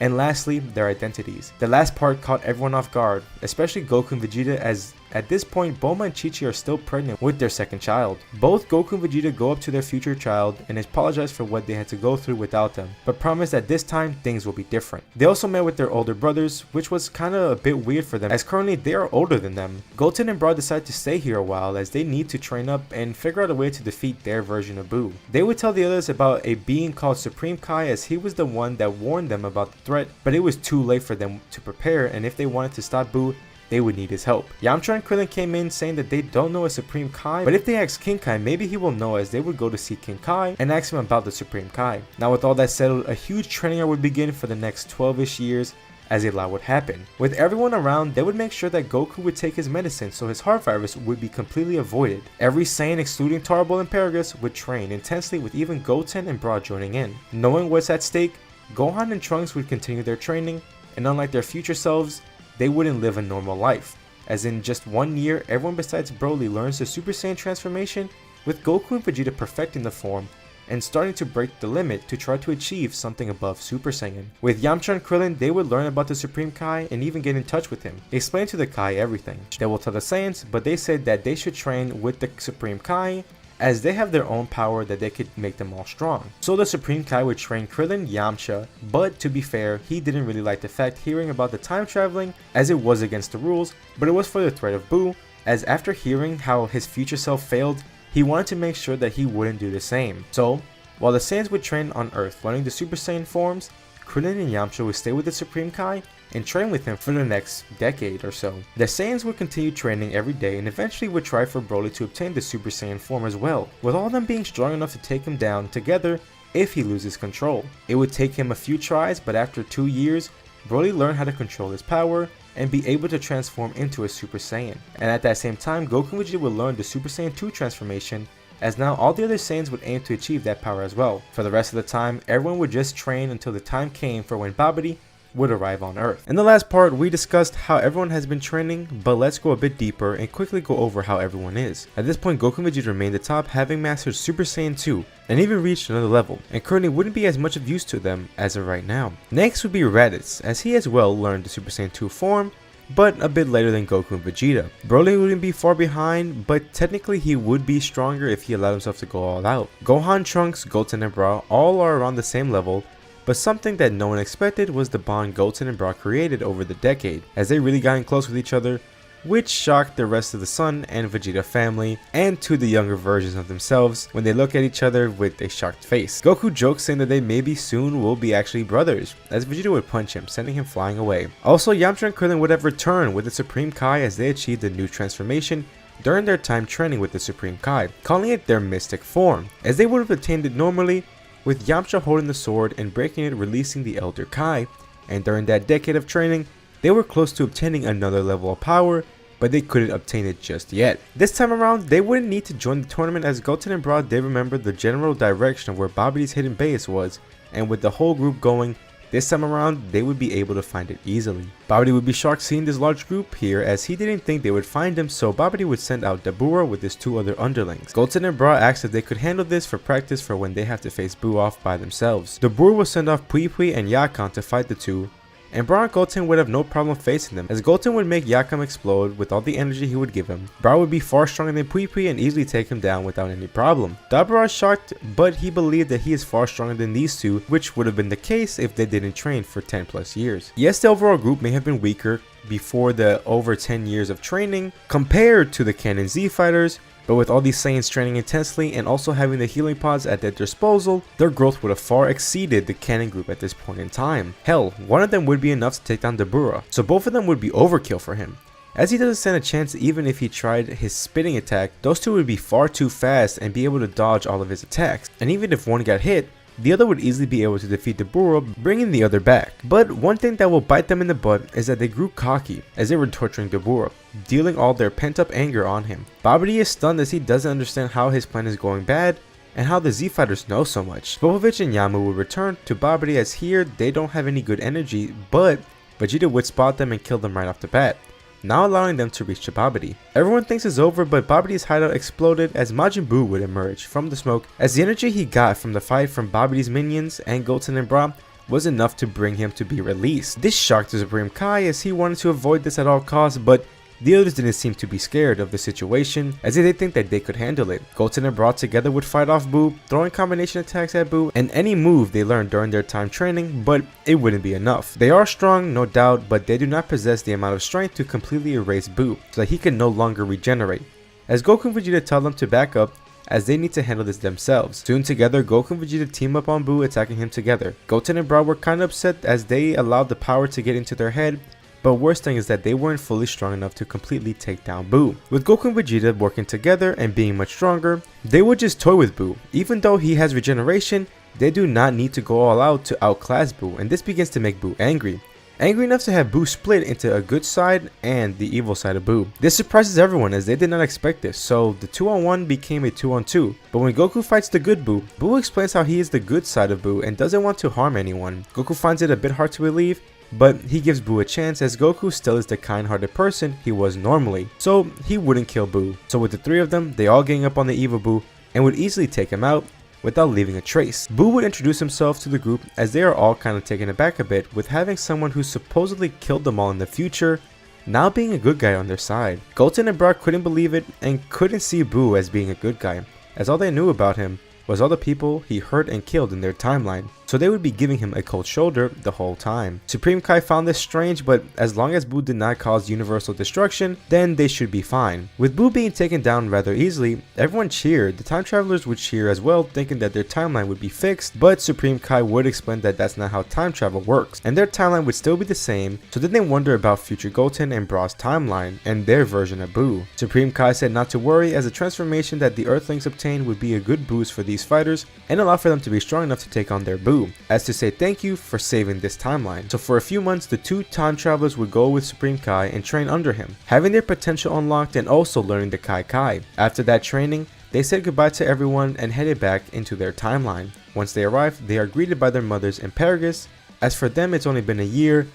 and lastly, their identities. The last part caught everyone off guard, especially Goku and Vegeta, as at this point Bulma and Chi-Chi are still pregnant with their second child. Both Goku and Vegeta go up to their future child and apologize for what they had to go through without them, but promise that this time things will be different. They also met with their older brothers, which was kinda a bit weird for them as currently they are older than them. Goten and Bra decide to stay here a while as they need to train up and figure out a way to defeat their version of Buu. They would tell the others about a being called Supreme Kai, as he was the one that warned them about the threat, but it was too late for them to prepare, and if they wanted to stop Buu, they would need his help. Yamcha and Krillin came in saying that they don't know a Supreme Kai, but if they ask King Kai, maybe he will know, as they would go to see King Kai and ask him about the Supreme Kai. Now with all that settled, a huge training arc would begin for the next 12-ish years, as a lot would happen. With everyone around, they would make sure that Goku would take his medicine so his heart virus would be completely avoided. Every Saiyan excluding Tarbell and Paragus would train intensely, with even Goten and Bra joining in. Knowing what's at stake, Gohan and Trunks would continue their training, and unlike their future selves, they wouldn't live a normal life, as in just 1 year, everyone besides Broly learns the Super Saiyan transformation, with Goku and Vegeta perfecting the form and starting to break the limit to try to achieve something above Super Saiyan. With Yamcha and Krillin, they would learn about the Supreme Kai and even get in touch with him. Explain to the Kai everything. They will tell the Saiyans, but they said that they should train with the Supreme Kai, as they have their own power that they could make them all strong. So the Supreme Kai would train Krillin, Yamcha, but to be fair, he didn't really like the fact hearing about the time traveling, as it was against the rules, but it was for the threat of Buu, as after hearing how his future self failed, he wanted to make sure that he wouldn't do the same. So, while the Saiyans would train on Earth learning the Super Saiyan forms, Krillin and Yamcha would stay with the Supreme Kai and train with him for the next decade or so. The Saiyans would continue training every day and eventually would try for Broly to obtain the Super Saiyan form as well, with all of them being strong enough to take him down together if he loses control. It would take him a few tries, but after 2 years, Broly learned how to control his power and be able to transform into a Super Saiyan. And at that same time, Goku and Vegeta would learn the Super Saiyan 2 transformation, as now all the other Saiyans would aim to achieve that power as well. For the rest of the time, everyone would just train until the time came for when Babidi would arrive on Earth. In the last part, we discussed how everyone has been training, but let's go a bit deeper and quickly go over how everyone is. At this point, Goku and Vegeta remained the top, having mastered Super Saiyan 2 and even reached another level, and currently wouldn't be as much of use to them as of right now. Next would be Raditz, as he as well learned the Super Saiyan 2 form, but a bit later than Goku and Vegeta. Broly wouldn't be far behind, but technically he would be stronger if he allowed himself to go all out. Gohan, Trunks, Goten and Bra all are around the same level, but something that no one expected was the bond Goten and Bra created over the decade, as they really got in close with each other, which shocked the rest of the Son and Vegeta family, and to the younger versions of themselves when they look at each other with a shocked face. Goku jokes saying that they maybe soon will be actually brothers, as Vegeta would punch him, sending him flying away. Also, Yamcha and Krillin would have returned with the Supreme Kai as they achieved a new transformation during their time training with the Supreme Kai, calling it their mystic form, as they would have attained it normally, with Yamcha holding the sword and breaking it, releasing the Elder Kai, and during that decade of training, they were close to obtaining another level of power, but they couldn't obtain it just yet. This time around, they wouldn't need to join the tournament, as Goten and Bra did remember the general direction of where Babidi's hidden base was, and with the whole group going, this time around, they would be able to find it easily. Babidi would be shocked seeing this large group here, as he didn't think they would find him, so Babidi would send out Dabura with his 2 other underlings. Goten and Bra asked if they could handle this for practice for when they have to face Buu off by themselves. Dabura will send off Pui Pui and Yakan to fight the two, and Bra and Goten would have no problem facing them, as Goten would make Yakan explode with all the energy he would give him. Bra would be far stronger than Pui Pui and easily take him down without any problem. Dabura is shocked, but he believed that he is far stronger than these two, which would have been the case if they didn't train for 10 plus years. Yes, the overall group may have been weaker before the over 10 years of training compared to the canon Z fighters, but with all these Saiyans training intensely and also having the healing pods at their disposal, their growth would have far exceeded the canon group at this point in time. Hell, one of them would be enough to take down Dabura, so both of them would be overkill for him, as he doesn't stand a chance even if he tried his spitting attack. Those two would be far too fast and be able to dodge all of his attacks, and even if one got hit, the other would easily be able to defeat Dabura, bringing the other back. But one thing that will bite them in the butt is that they grew cocky as they were torturing Dabura, dealing all their pent-up anger on him. Babidi is stunned as he doesn't understand how his plan is going bad and how the Z fighters know so much. Popovich and Yamu will return to Babidi, as here they don't have any good energy, but Vegeta would spot them and kill them right off the bat, now allowing them to reach Babidi. Everyone thinks it's over, but Babidi's hideout exploded as Majin Buu would emerge from the smoke, as the energy he got from the fight from Babidi's minions and Goten and Bra was enough to bring him to be released. This shocked the Supreme Kai as he wanted to avoid this at all costs, but the others didn't seem to be scared of the situation, as they think that they could handle it. Goten and Bra together would fight off Buu, throwing combination attacks at Buu and any move they learned during their time training, but it wouldn't be enough. They are strong, no doubt, but they do not possess the amount of strength to completely erase Buu, so that he can no longer regenerate. As Goku and Vegeta tell them to back up, as they need to handle this themselves. Soon together, Goku and Vegeta team up on Buu, attacking him together. Goten and Bra were kinda upset as they allowed the power to get into their head, but worst thing is that they weren't fully strong enough to completely take down Buu. With Goku and Vegeta working together and being much stronger, they would just toy with Buu. Even though he has regeneration, they do not need to go all out to outclass Buu, and this begins to make Buu angry. Angry enough to have Buu split into a good side and the evil side of Buu. This surprises everyone as they did not expect this, so the 2-on-1 became a 2-on-2. But when Goku fights the good Buu, Buu explains how he is the good side of Buu and doesn't want to harm anyone. Goku finds it a bit hard to believe, but he gives Buu a chance as Goku still is the kind-hearted person he was normally, so he wouldn't kill Buu. So with the three of them, they all gang up on the evil Buu and would easily take him out without leaving a trace. Buu would introduce himself to the group as they are all kind of taken aback a bit with having someone who supposedly killed them all in the future now being a good guy on their side. Goten and Brock couldn't believe it and couldn't see Buu as being a good guy, as all they knew about him was all the people he hurt and killed in their timeline, so they would be giving him a cold shoulder the whole time. Supreme Kai found this strange, but as long as Buu did not cause universal destruction, then they should be fine. With Buu being taken down rather easily, everyone cheered. The time travelers would cheer as well, thinking that their timeline would be fixed, but Supreme Kai would explain that that's not how time travel works, and their timeline would still be the same, so then they wonder about future Goten and Bra's timeline, and their version of Buu. Supreme Kai said not to worry, as the transformation that the Earthlings obtained would be a good boost for these fighters, and allow for them to be strong enough to take on their Buu, as to say thank you for saving this timeline. So for a few months, the two time travelers would go with Supreme Kai and train under him, having their potential unlocked and also learning the Kai Kai. After that training, they said goodbye to everyone and headed back into their timeline. Once they arrive, they are greeted by their mothers in Paragus. As for them, it's only been a year,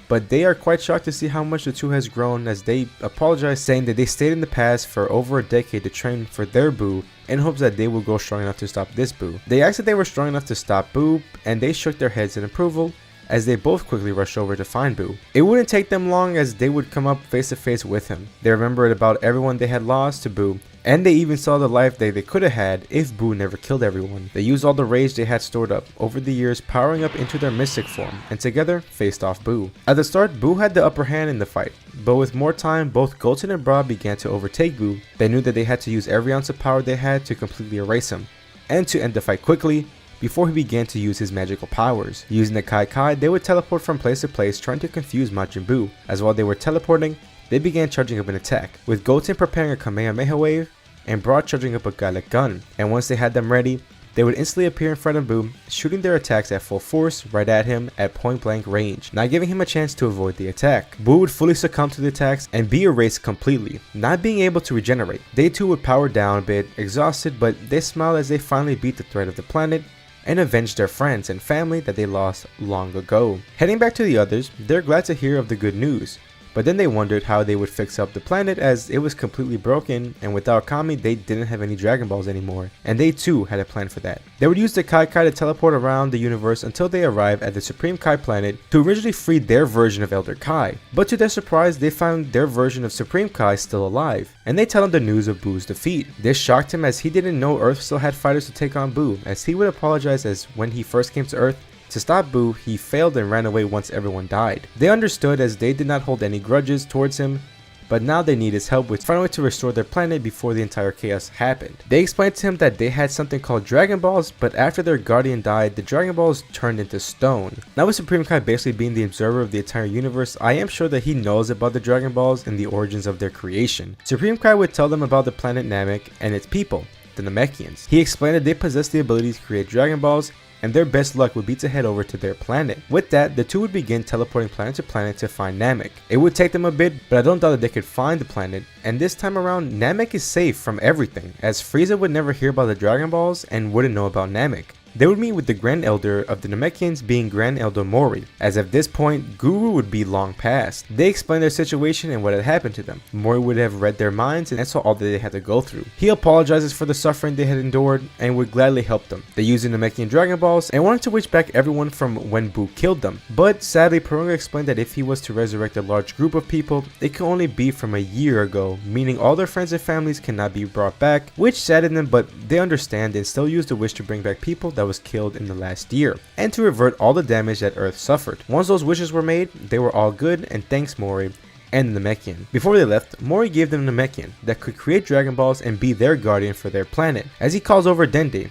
but they are quite shocked to see how much the two has grown, as they apologize, saying that they stayed in the past for over a decade to train for their Buu in hopes that they will grow strong enough to stop this Buu. They asked if they were strong enough to stop Buu, and they shook their heads in approval as they both quickly rushed over to find Buu. It wouldn't take them long as they would come up face to face with him. They remembered about everyone they had lost to Buu, and they even saw the life they could have had if Buu never killed everyone. They used all the rage they had stored up over the years, powering up into their mystic form, and together faced off Buu. At the start, Buu had the upper hand in the fight, but with more time, both Goten and Bra began to overtake Buu. They knew that they had to use every ounce of power they had to completely erase him, and to end the fight quickly, before he began to use his magical powers. Using the Kai Kai, they would teleport from place to place, trying to confuse Majin Buu, as while they were teleporting, they began charging up an attack, with Goten preparing a Kamehameha wave, and Bra charging up a Gallic gun, and once they had them ready, they would instantly appear in front of Buu, shooting their attacks at full force right at him at point blank range, not giving him a chance to avoid the attack. Buu would fully succumb to the attacks and be erased completely, not being able to regenerate. They too would power down a bit, exhausted, but they smiled as they finally beat the threat of the planet and avenged their friends and family that they lost long ago. Heading back to the others, they're glad to hear of the good news, but then they wondered how they would fix up the planet as it was completely broken, and without Kami they didn't have any Dragon Balls anymore, and they too had a plan for that. They would use the Kai Kai to teleport around the universe until they arrive at the Supreme Kai planet to originally free their version of Elder Kai, but to their surprise they found their version of Supreme Kai still alive, and they tell him the news of Buu's defeat. This shocked him as he didn't know Earth still had fighters to take on Buu, as he would apologize as when he first came to Earth to stop Buu, he failed and ran away once everyone died. They understood as they did not hold any grudges towards him, but now they need his help with finding a way to restore their planet before the entire chaos happened. They explained to him that they had something called Dragon Balls, but after their guardian died, the Dragon Balls turned into stone. Now with Supreme Kai basically being the observer of the entire universe, I am sure that he knows about the Dragon Balls and the origins of their creation. Supreme Kai would tell them about the planet Namek and its people, the Namekians. He explained that they possess the ability to create Dragon Balls, and their best luck would be to head over to their planet. With that, the two would begin teleporting planet to planet to find Namek. It would take them a bit, but I don't doubt that they could find the planet, and this time around, Namek is safe from everything, as Frieza would never hear about the Dragon Balls and wouldn't know about Namek. they would meet with the Grand Elder of the Namekians, being Grand Elder Mori, as at this point, Guru would be long past. They explained their situation and what had happened to them. Mori would have read their minds and saw all that they had to go through. He apologizes for the suffering they had endured and would gladly help them. They used the Namekian Dragon Balls and wanted to wish back everyone from when Buu killed them, but sadly Porunga explained that if he was to resurrect a large group of people, it could only be from a year ago, meaning all their friends and families cannot be brought back, which saddened them, but they understand and still use the wish to bring back people that was killed in the last year, and to revert all the damage that Earth suffered. Once those wishes were made, they were all good, and thanks Mori and the Namekian. Before they left, Mori gave them Namekian that could create Dragon Balls and be their guardian for their planet, as he calls over Dende,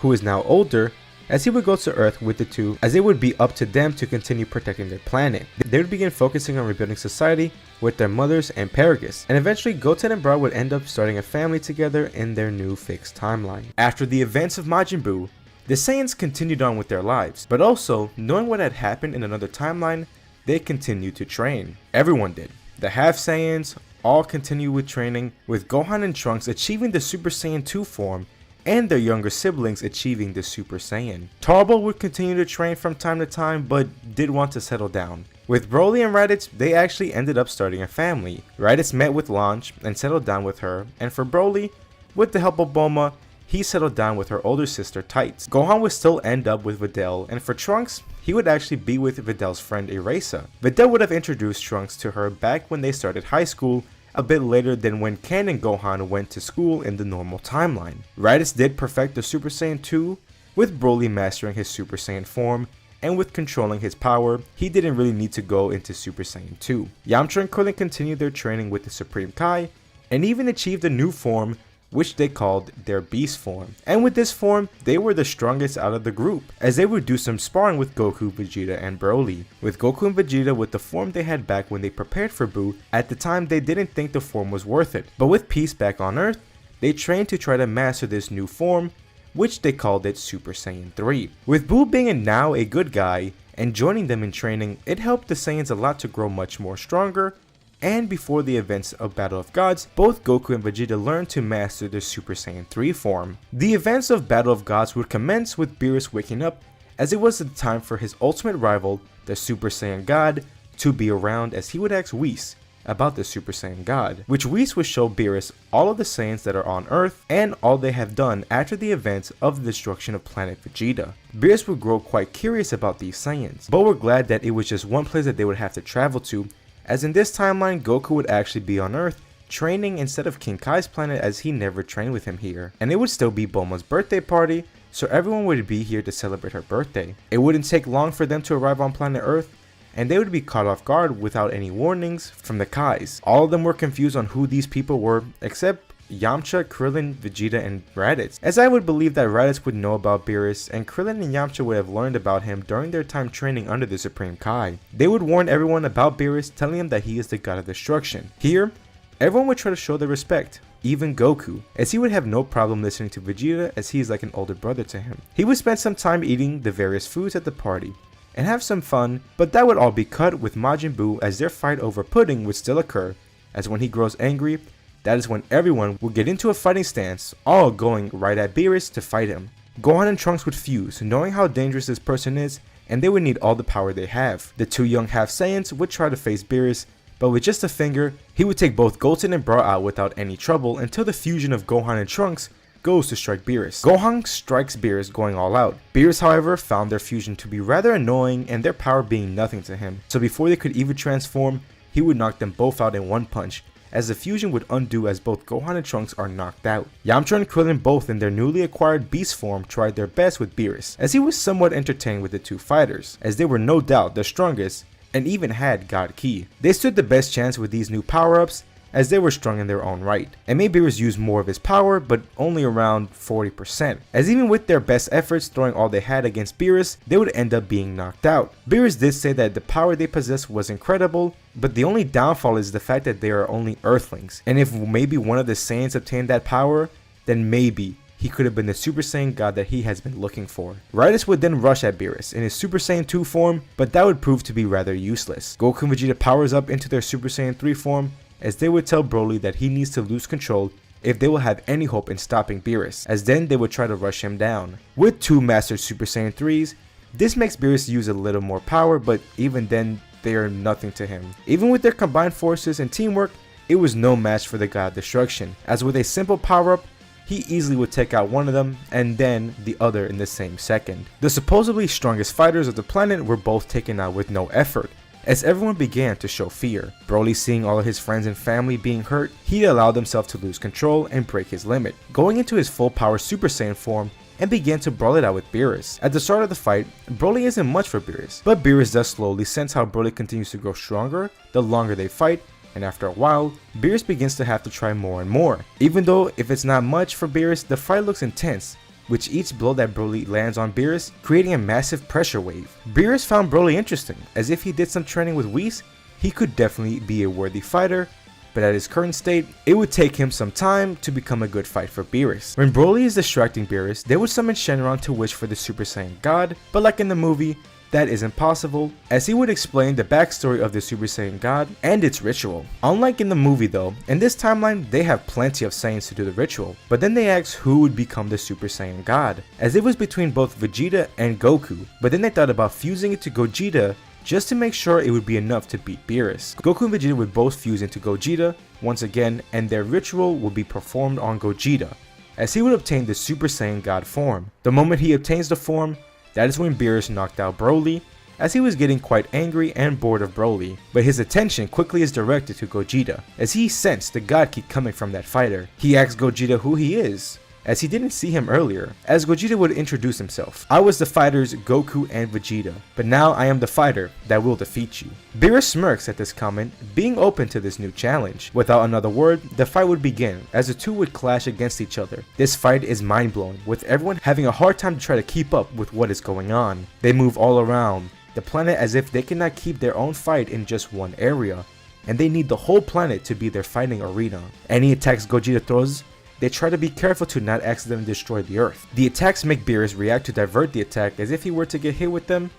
who is now older, as he would go to Earth with the two, as it would be up to them to continue protecting their planet. They would begin focusing on rebuilding society with their mothers and Paragus, and eventually Goten and Bra would end up starting a family together in their new fixed timeline. After the events of Majin Buu, the Saiyans continued on with their lives, but also, knowing what had happened in another timeline, they continued to train. Everyone did. The Half Saiyans all continued with training, with Gohan and Trunks achieving the Super Saiyan 2 form, and their younger siblings achieving the Super Saiyan. Turbo would continue to train from time to time, but did want to settle down. With Broly and Raditz, they actually ended up starting a family. Raditz met with Launch and settled down with her, and for Broly, with the help of Bulma, he settled down with her older sister Tights. Gohan would still end up with Videl, and for Trunks, he would actually be with Videl's friend Erasa. Videl would have introduced Trunks to her back when they started high school, a bit later than when Ken and Gohan went to school in the normal timeline. Raditz did perfect the Super Saiyan 2, with Broly mastering his Super Saiyan form, and with controlling his power, he didn't really need to go into Super Saiyan 2. Yamcha and Krillin continued their training with the Supreme Kai, and even achieved a new form, which they called their Beast form. And with this form, they were the strongest out of the group, as they would do some sparring with Goku, Vegeta, and Broly. With Goku and Vegeta with the form they had back when they prepared for Buu, at the time they didn't think the form was worth it, but with peace back on Earth, they trained to try to master this new form, which they called it Super Saiyan 3. With Buu being now a good guy, and joining them in training, it helped the Saiyans a lot to grow much more stronger, and before the events of Battle of Gods, both Goku and Vegeta learned to master their Super Saiyan 3 form. The events of Battle of Gods would commence with Beerus waking up, as it was the time for his ultimate rival, the Super Saiyan God, to be around, as he would ask Whis about the Super Saiyan God, which Whis would show Beerus all of the Saiyans that are on Earth and all they have done after the events of the destruction of planet Vegeta. Beerus would grow quite curious about these Saiyans, but were glad that it was just one place that they would have to travel to, as in this timeline Goku would actually be on Earth, training instead of King Kai's planet, as he never trained with him here. And it would still be Bulma's birthday party, so everyone would be here to celebrate her birthday. It wouldn't take long for them to arrive on planet Earth, and they would be caught off guard without any warnings from the Kais. All of them were confused on who these people were, except Yamcha, Krillin, Vegeta, and Raditz, as I would believe that Raditz would know about Beerus, and Krillin and Yamcha would have learned about him during their time training under the Supreme Kai. They would warn everyone about Beerus, telling him that he is the god of destruction. Here, everyone would try to show their respect, even Goku, as he would have no problem listening to Vegeta, as he is like an older brother to him. He would spend some time eating the various foods at the party, and have some fun, but that would all be cut with Majin Buu, as their fight over pudding would still occur, as when he grows angry, that is when everyone would get into a fighting stance, all going right at Beerus to fight him. Gohan and Trunks would fuse, knowing how dangerous this person is, and they would need all the power they have. The two young Half Saiyans would try to face Beerus, but with just a finger, he would take both Goten and Bra out without any trouble until the fusion of Gohan and Trunks goes to strike Beerus. Gohan strikes Beerus going all out. Beerus, however, found their fusion to be rather annoying and their power being nothing to him, so before they could even transform, he would knock them both out in one punch, as the fusion would undo as both Gohan and Trunks are knocked out. Yamcha and Krillin, both in their newly acquired beast form, tried their best with Beerus, as he was somewhat entertained with the two fighters, as they were no doubt the strongest and even had God Ki. They stood the best chance with these new power-ups, as they were strong in their own right, and made Beerus use more of his power, but only around 40%, as even with their best efforts throwing all they had against Beerus, they would end up being knocked out. Beerus did say that the power they possessed was incredible, but the only downfall is the fact that they are only Earthlings, and if maybe one of the Saiyans obtained that power, then maybe he could have been the Super Saiyan God that he has been looking for. Raditz would then rush at Beerus in his Super Saiyan 2 form, but that would prove to be rather useless. Goku and Vegeta powers up into their Super Saiyan 3 form, as they would tell Broly that he needs to lose control if they will have any hope in stopping Beerus, as then they would try to rush him down. With 2 Master Super Saiyan 3s, this makes Beerus use a little more power, but even then, they are nothing to him. Even with their combined forces and teamwork, it was no match for the God of Destruction, as with a simple power-up, he easily would take out one of them and then the other in the same second. The supposedly strongest fighters of the planet were both taken out with no effort, as everyone began to show fear. Broly, seeing all of his friends and family being hurt, he allowed himself to lose control and break his limit, going into his full power Super Saiyan form and began to brawl it out with Beerus. At the start of the fight, Broly isn't much for Beerus, but Beerus does slowly sense how Broly continues to grow stronger the longer they fight, and after a while, Beerus begins to have to try more and more. Even though if it's not much for Beerus, the fight looks intense, with each blow that Broly lands on Beerus creating a massive pressure wave. Beerus found Broly interesting, as if he did some training with Whis, he could definitely be a worthy fighter, but at his current state, it would take him some time to become a good fight for Beerus. When Broly is distracting Beerus, they would summon Shenron to wish for the Super Saiyan God, but like in the movie, that isn't possible, as he would explain the backstory of the Super Saiyan God and its ritual. Unlike in the movie though, in this timeline they have plenty of Saiyans to do the ritual, but then they asked who would become the Super Saiyan God, as it was between both Vegeta and Goku, but then they thought about fusing it to Gogeta just to make sure it would be enough to beat Beerus. Goku and Vegeta would both fuse into Gogeta once again, and their ritual would be performed on Gogeta, as he would obtain the Super Saiyan God form. The moment he obtains the form, that is when Beerus knocked out Broly, as he was getting quite angry and bored of Broly, but his attention quickly is directed to Gogeta, as he sensed the God Ki coming from that fighter. He asked Gogeta who he is, as he didn't see him earlier, as Gogeta would introduce himself. I was the fighters Goku and Vegeta, but now I am the fighter that will defeat you. Beerus smirks at this comment, being open to this new challenge. Without another word, the fight would begin, as the two would clash against each other. This fight is mind-blowing, with everyone having a hard time to try to keep up with what is going on. They move all around the planet as if they cannot keep their own fight in just one area, and they need the whole planet to be their fighting arena. Any attacks Gogeta throws, they try to be careful to not accidentally destroy the earth. The attacks make Beerus react to divert the attack, as if he were to get hit with them,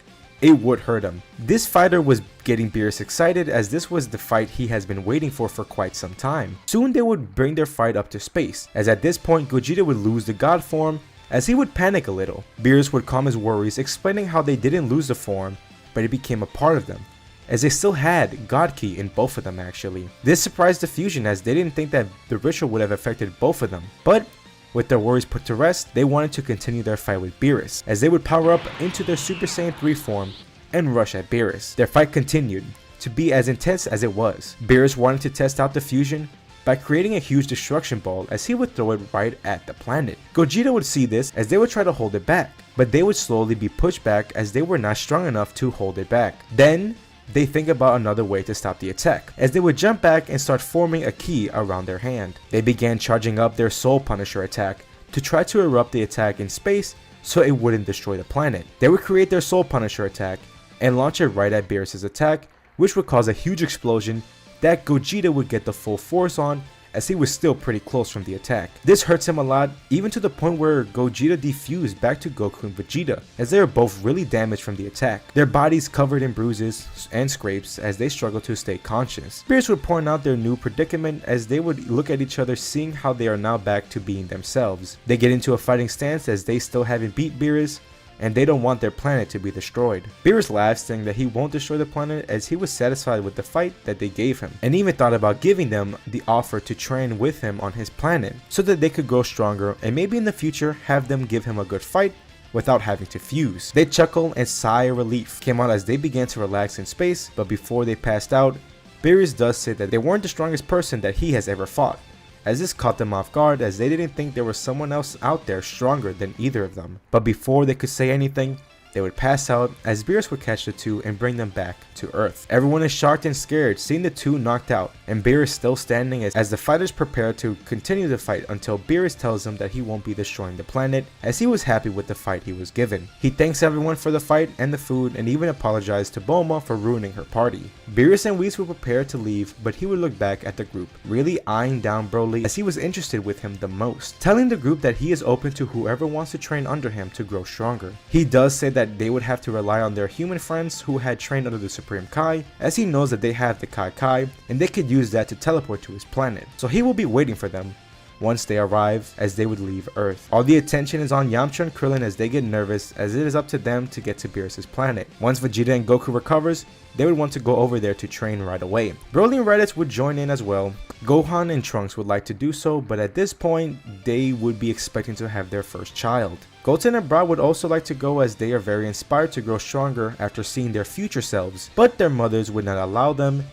it would hurt him. This fighter was getting Beerus excited, as this was the fight he has been waiting for quite some time. Soon they would bring their fight up to space, as at this point Gogeta would lose the god form, as he would panic a little. Beerus would calm his worries, explaining how they didn't lose the form, but it became a part of them, as they still had God Ki in both of them actually. This surprised the fusion, as they didn't think that the ritual would have affected both of them, but with their worries put to rest, they wanted to continue their fight with Beerus, as they would power up into their Super Saiyan 3 form and rush at Beerus. Their fight continued to be as intense as it was. Beerus wanted to test out the fusion by creating a huge destruction ball, as he would throw it right at the planet. Gogeta would see this, as they would try to hold it back, but they would slowly be pushed back, as they were not strong enough to hold it back. Then they think about another way to stop the attack, as they would jump back and start forming a ki around their hand. They began charging up their Soul Punisher attack to try to erupt the attack in space so it wouldn't destroy the planet. They would create their Soul Punisher attack and launch it right at Beerus' attack, which would cause a huge explosion that Gogeta would get the full force on, as he was still pretty close from the attack. This hurts him a lot, even to the point where Gogeta defused back to Goku and Vegeta, as they are both really damaged from the attack, their bodies covered in bruises and scrapes as they struggle to stay conscious. Beerus would point out their new predicament, as they would look at each other, seeing how they are now back to being themselves. They get into a fighting stance, as they still haven't beat Beerus, and they don't want their planet to be destroyed. Beerus laughs, saying that he won't destroy the planet, as he was satisfied with the fight that they gave him, and even thought about giving them the offer to train with him on his planet, so that they could grow stronger and maybe in the future have them give him a good fight without having to fuse. They chuckle and sigh of relief came out as they began to relax in space, but before they passed out, Beerus does say that they weren't the strongest person that he has ever fought, as this caught them off guard, as they didn't think there was someone else out there stronger than either of them. But before they could say anything, they would pass out, as Beerus would catch the two and bring them back to Earth. Everyone is shocked and scared, seeing the two knocked out, and Beerus still standing, as the fighters prepare to continue the fight until Beerus tells them that he won't be destroying the planet, as he was happy with the fight he was given. He thanks everyone for the fight and the food, and even apologized to Bulma for ruining her party. Beerus and Whis would prepare to leave, but he would look back at the group, really eyeing down Broly, as he was interested with him the most, telling the group that he is open to whoever wants to train under him to grow stronger. He does say that they would have to rely on their human friends who had trained under the Supreme Kai, as he knows that they have the Kai Kai and they could use that to teleport to his planet. So he will be waiting for them, once they arrive, as they would leave Earth. All the attention is on Yamcha and Krillin as they get nervous, as it is up to them to get to Beerus' planet. Once Vegeta and Goku recovers, they would want to go over there to train right away. Broly and Raditz would join in as well. Gohan and Trunks would like to do so, but at this point, they would be expecting to have their first child. Goten and Bra would also like to go, as they are very inspired to grow stronger after seeing their future selves, but their mothers would not allow them.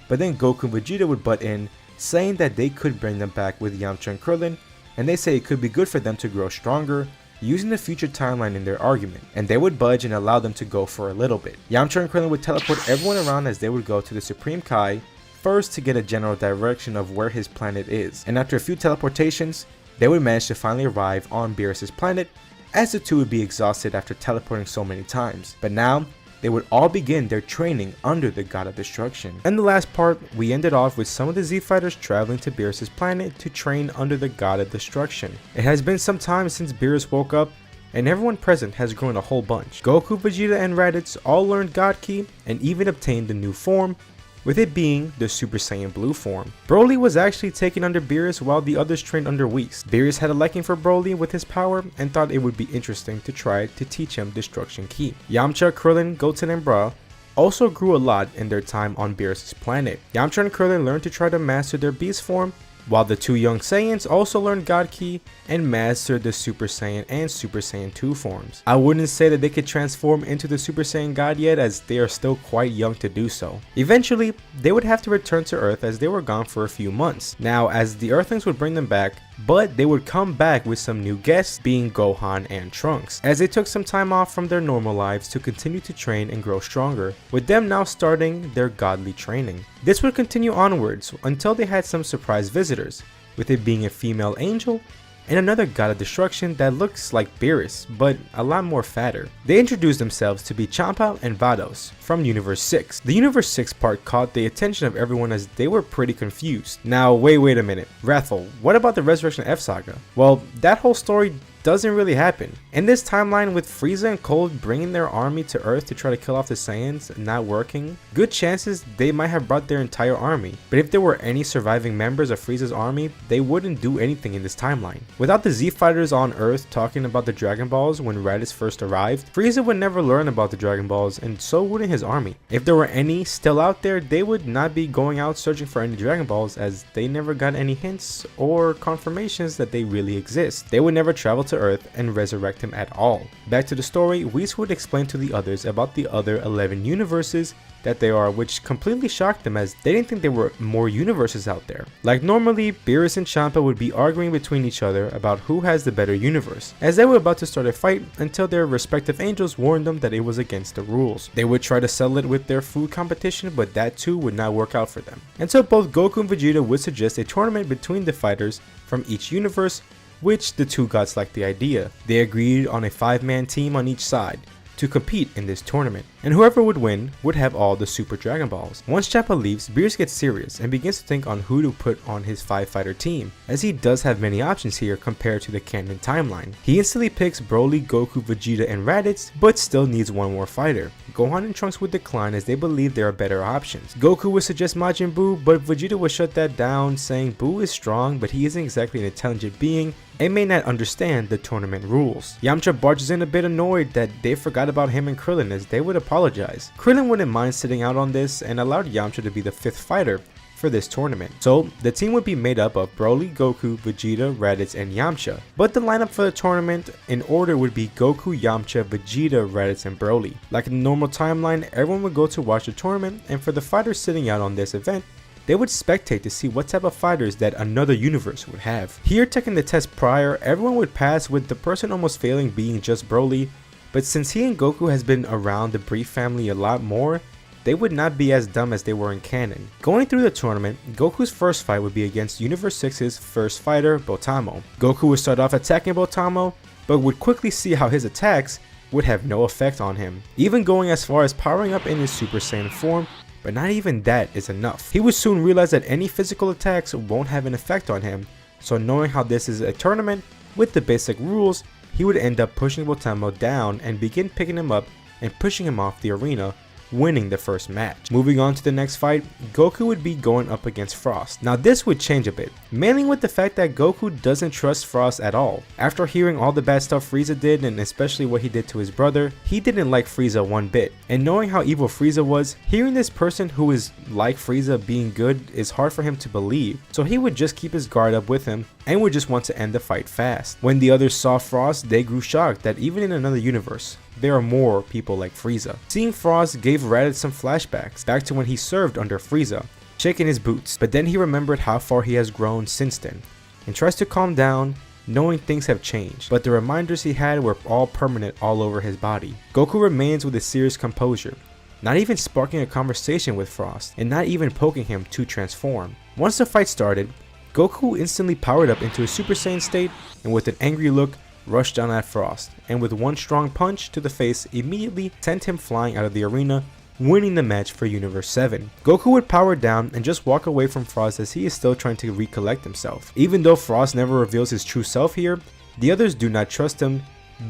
But then Goku and Vegeta would butt in, saying that they could bring them back with Yamcha and Krillin, and they say it could be good for them to grow stronger, using the future timeline in their argument, and they would budge and allow them to go for a little bit. Yamcha and Krillin would teleport everyone around as they would go to the Supreme Kai, first to get a general direction of where his planet is, and after a few teleportations, they would manage to finally arrive on Beerus' planet, as the two would be exhausted after teleporting so many times. But now, they would all begin their training under the God of Destruction. And the last part, we ended off with some of the Z Fighters traveling to Beerus' planet to train under the God of Destruction. It has been some time since Beerus woke up, and everyone present has grown a whole bunch. Goku, Vegeta, and Raditz all learned God Ki and even obtained a new form, with it being the Super Saiyan Blue form. Broly was actually taken under Beerus while the others trained under Whis. Beerus had a liking for Broly with his power and thought it would be interesting to try to teach him Destruction Ki. Yamcha, Krillin, Goten, and Bra also grew a lot in their time on Beerus' planet. Yamcha and Krillin learned to try to master their beast form, while the two young Saiyans also learned God Ki and mastered the Super Saiyan and Super Saiyan 2 forms. I wouldn't say that they could transform into the Super Saiyan God yet, as they are still quite young to do so. Eventually, they would have to return to Earth as they were gone for a few months. Now, as the Earthlings would bring them back, but they would come back with some new guests, being Gohan and Trunks, as they took some time off from their normal lives to continue to train and grow stronger, with them now starting their godly training. This would continue onwards until they had some surprise visitors, with it being a female angel and another God of Destruction that looks like Beerus, but a lot more fatter. They introduced themselves to be Champa and Vados from Universe 6. The Universe 6 part caught the attention of everyone as they were pretty confused. Now wait a minute, Wrathful, what about the Resurrection F Saga? Well, that whole story doesn't really happen. In this timeline, with Frieza and Cold bringing their army to Earth to try to kill off the Saiyans not working, good chances they might have brought their entire army. But if there were any surviving members of Frieza's army, they wouldn't do anything in this timeline. Without the Z Fighters on Earth talking about the Dragon Balls when Raditz first arrived, Frieza would never learn about the Dragon Balls, and so wouldn't his army. If there were any still out there, they would not be going out searching for any Dragon Balls, as they never got any hints or confirmations that they really exist. They would never travel to Earth and resurrect him at all. Back to the story, Whis would explain to the others about the other 11 universes that they are, which completely shocked them as they didn't think there were more universes out there. Like normally, Beerus and Champa would be arguing between each other about who has the better universe, as they were about to start a fight until their respective angels warned them that it was against the rules. They would try to settle it with their food competition, but that too would not work out for them. And so both Goku and Vegeta would suggest a tournament between the fighters from each universe, which the two gods liked the idea. They agreed on a 5-man team on each side to compete in this tournament, and whoever would win would have all the Super Dragon Balls. Once Champa leaves, Beerus gets serious and begins to think on who to put on his 5-fighter team, as he does have many options here compared to the canon timeline. He instantly picks Broly, Goku, Vegeta, and Raditz, but still needs one more fighter. Gohan and Trunks would decline as they believe there are better options. Goku would suggest Majin Buu, but Vegeta would shut that down, saying Buu is strong, but he isn't exactly an intelligent being and may not understand the tournament rules. Yamcha barges in a bit annoyed that they forgot about him and Krillin, as they would apologize. Krillin wouldn't mind sitting out on this and allowed Yamcha to be the 5th fighter for this tournament. So the team would be made up of Broly, Goku, Vegeta, Raditz, and Yamcha. But the lineup for the tournament in order would be Goku, Yamcha, Vegeta, Raditz, and Broly. Like in the normal timeline, everyone would go to watch the tournament, and for the fighters sitting out on this event, they would spectate to see what type of fighters that another universe would have. Here, taking the test prior, everyone would pass, with the person almost failing being just Broly, but since he and Goku has been around the Brief family a lot more, they would not be as dumb as they were in canon. Going through the tournament, Goku's first fight would be against Universe 6's first fighter, Botamo. Goku would start off attacking Botamo, but would quickly see how his attacks would have no effect on him, even going as far as powering up in his Super Saiyan form, but not even that is enough. He would soon realize that any physical attacks won't have an effect on him, so knowing how this is a tournament with the basic rules, he would end up pushing Botamo down and begin picking him up and pushing him off the arena, winning the first match. Moving on to the next fight, Goku would be going up against Frost. Now this would change a bit, mainly with the fact that Goku doesn't trust Frost at all. After hearing all the bad stuff Frieza did, and especially what he did to his brother, he didn't like Frieza one bit. And knowing how evil Frieza was, hearing this person who is like Frieza being good is hard for him to believe, so he would just keep his guard up with him and would just want to end the fight fast. When the others saw Frost, they grew shocked that even in another universe, there are more people like Frieza. Seeing Frost gave Raditz some flashbacks back to when he served under Frieza, shaking his boots, but then he remembered how far he has grown since then, and tries to calm down, knowing things have changed, but the reminders he had were all permanent all over his body. Goku remains with a serious composure, not even sparking a conversation with Frost, and not even poking him to transform. Once the fight started, Goku instantly powered up into a Super Saiyan state, and with an angry look, rushed down at Frost, and with one strong punch to the face immediately sent him flying out of the arena, winning the match for Universe 7. Goku would power down and just walk away from Frost as he is still trying to recollect himself. Even though Frost never reveals his true self here, the others do not trust him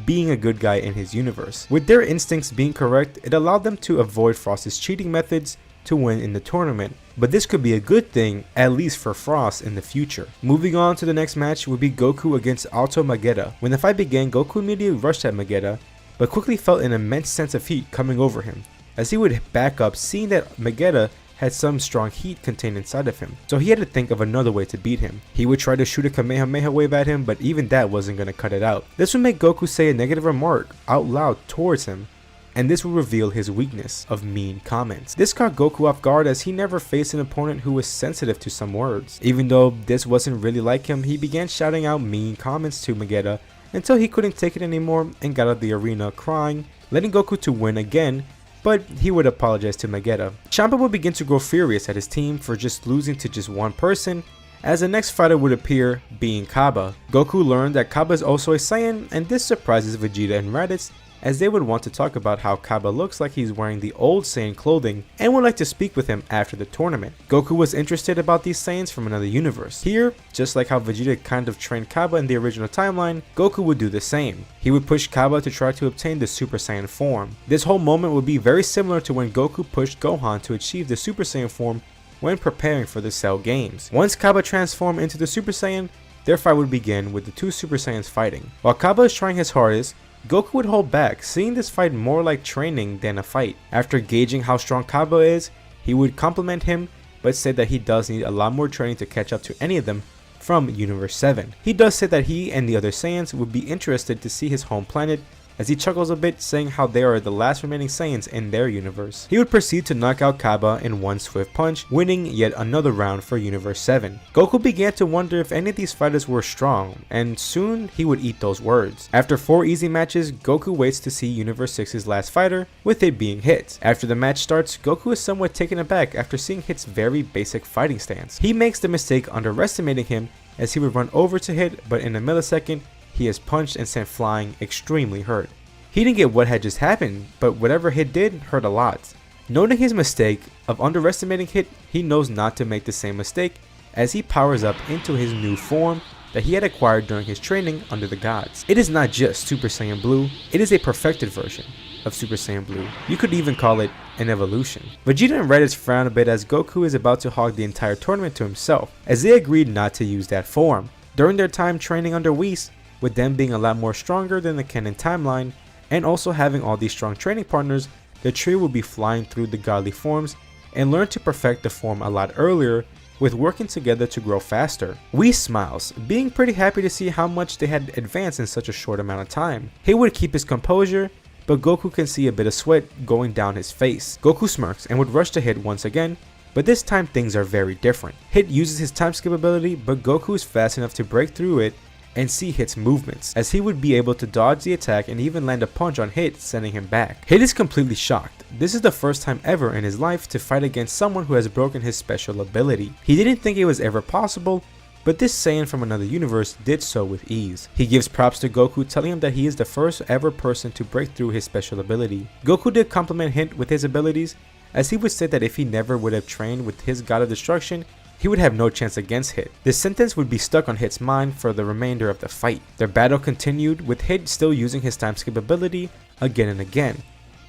being a good guy in his universe. With their instincts being correct, it allowed them to avoid Frost's cheating methods to win in the tournament, but this could be a good thing, at least for Frost in the future. Moving on to the next match would be Goku against Alto Vegeta. When the fight began, Goku immediately rushed at Vegeta, but quickly felt an immense sense of heat coming over him, as he would back up, seeing that Vegeta had some strong heat contained inside of him, so he had to think of another way to beat him. He would try to shoot a Kamehameha wave at him, but even that wasn't going to cut it out. This would make Goku say a negative remark out loud towards him, and this would reveal his weakness of mean comments. This caught Goku off guard as he never faced an opponent who was sensitive to some words. Even though this wasn't really like him, he began shouting out mean comments to Vegeta until he couldn't take it anymore and got out of the arena crying, letting Goku to win again, but he would apologize to Vegeta. Champa would begin to grow furious at his team for just losing to just one person, as the next fighter would appear, being Kaba. Goku learned that Kaba is also a Saiyan, and this surprises Vegeta and Raditz, as they would want to talk about how Kaba looks like he's wearing the old Saiyan clothing and would like to speak with him after the tournament. Goku was interested about these Saiyans from another universe. Here, just like how Vegeta kind of trained Kaba in the original timeline, Goku would do the same. He would push Kaba to try to obtain the Super Saiyan form. This whole moment would be very similar to when Goku pushed Gohan to achieve the Super Saiyan form when preparing for the Cell games. Once Kaba transformed into the Super Saiyan, their fight would begin with the two Super Saiyans fighting. While Kaba is trying his hardest, Goku would hold back, seeing this fight more like training than a fight. After gauging how strong Kaba is, he would compliment him, but said that he does need a lot more training to catch up to any of them from Universe 7. He does say that he and the other Saiyans would be interested to see his home planet, as he chuckles a bit, saying how they are the last remaining Saiyans in their universe. He would proceed to knock out Kaba in one swift punch, winning yet another round for Universe 7. Goku began to wonder if any of these fighters were strong, and soon he would eat those words. After 4 easy matches, Goku waits to see Universe 6's last fighter, with it being Hit. After the match starts, Goku is somewhat taken aback after seeing Hit's very basic fighting stance. He makes the mistake underestimating him, as he would run over to Hit, but in a millisecond, he is punched and sent flying, extremely hurt. He didn't get what had just happened, but whatever Hit did hurt a lot. Noting his mistake of underestimating Hit, he knows not to make the same mistake as he powers up into his new form that he had acquired during his training under the gods. It is not just Super Saiyan Blue, it is a perfected version of Super Saiyan Blue. You could even call it an evolution. Vegeta and Raditz frown a bit as Goku is about to hog the entire tournament to himself, as they agreed not to use that form. During their time training under Whis, with them being a lot more stronger than the canon timeline, and also having all these strong training partners, the trio will be flying through the godly forms and learn to perfect the form a lot earlier, with working together to grow faster. Whis smiles, being pretty happy to see how much they had advanced in such a short amount of time. He would keep his composure, but Goku can see a bit of sweat going down his face. Goku smirks and would rush to Hit once again, but this time things are very different. Hit uses his time skip ability, but Goku is fast enough to break through it and see Hit's movements, as he would be able to dodge the attack and even land a punch on Hit, sending him back. Hit is completely shocked. This is the first time ever in his life to fight against someone who has broken his special ability. He didn't think it was ever possible, but this Saiyan from another universe did so with ease. He gives props to Goku, telling him that he is the first ever person to break through his special ability. Goku did compliment Hit with his abilities, as he would say that if he never would have trained with his God of Destruction, he would have no chance against Hit. This sentence would be stuck on Hit's mind for the remainder of the fight. Their battle continued, with Hit still using his time skip ability again and again,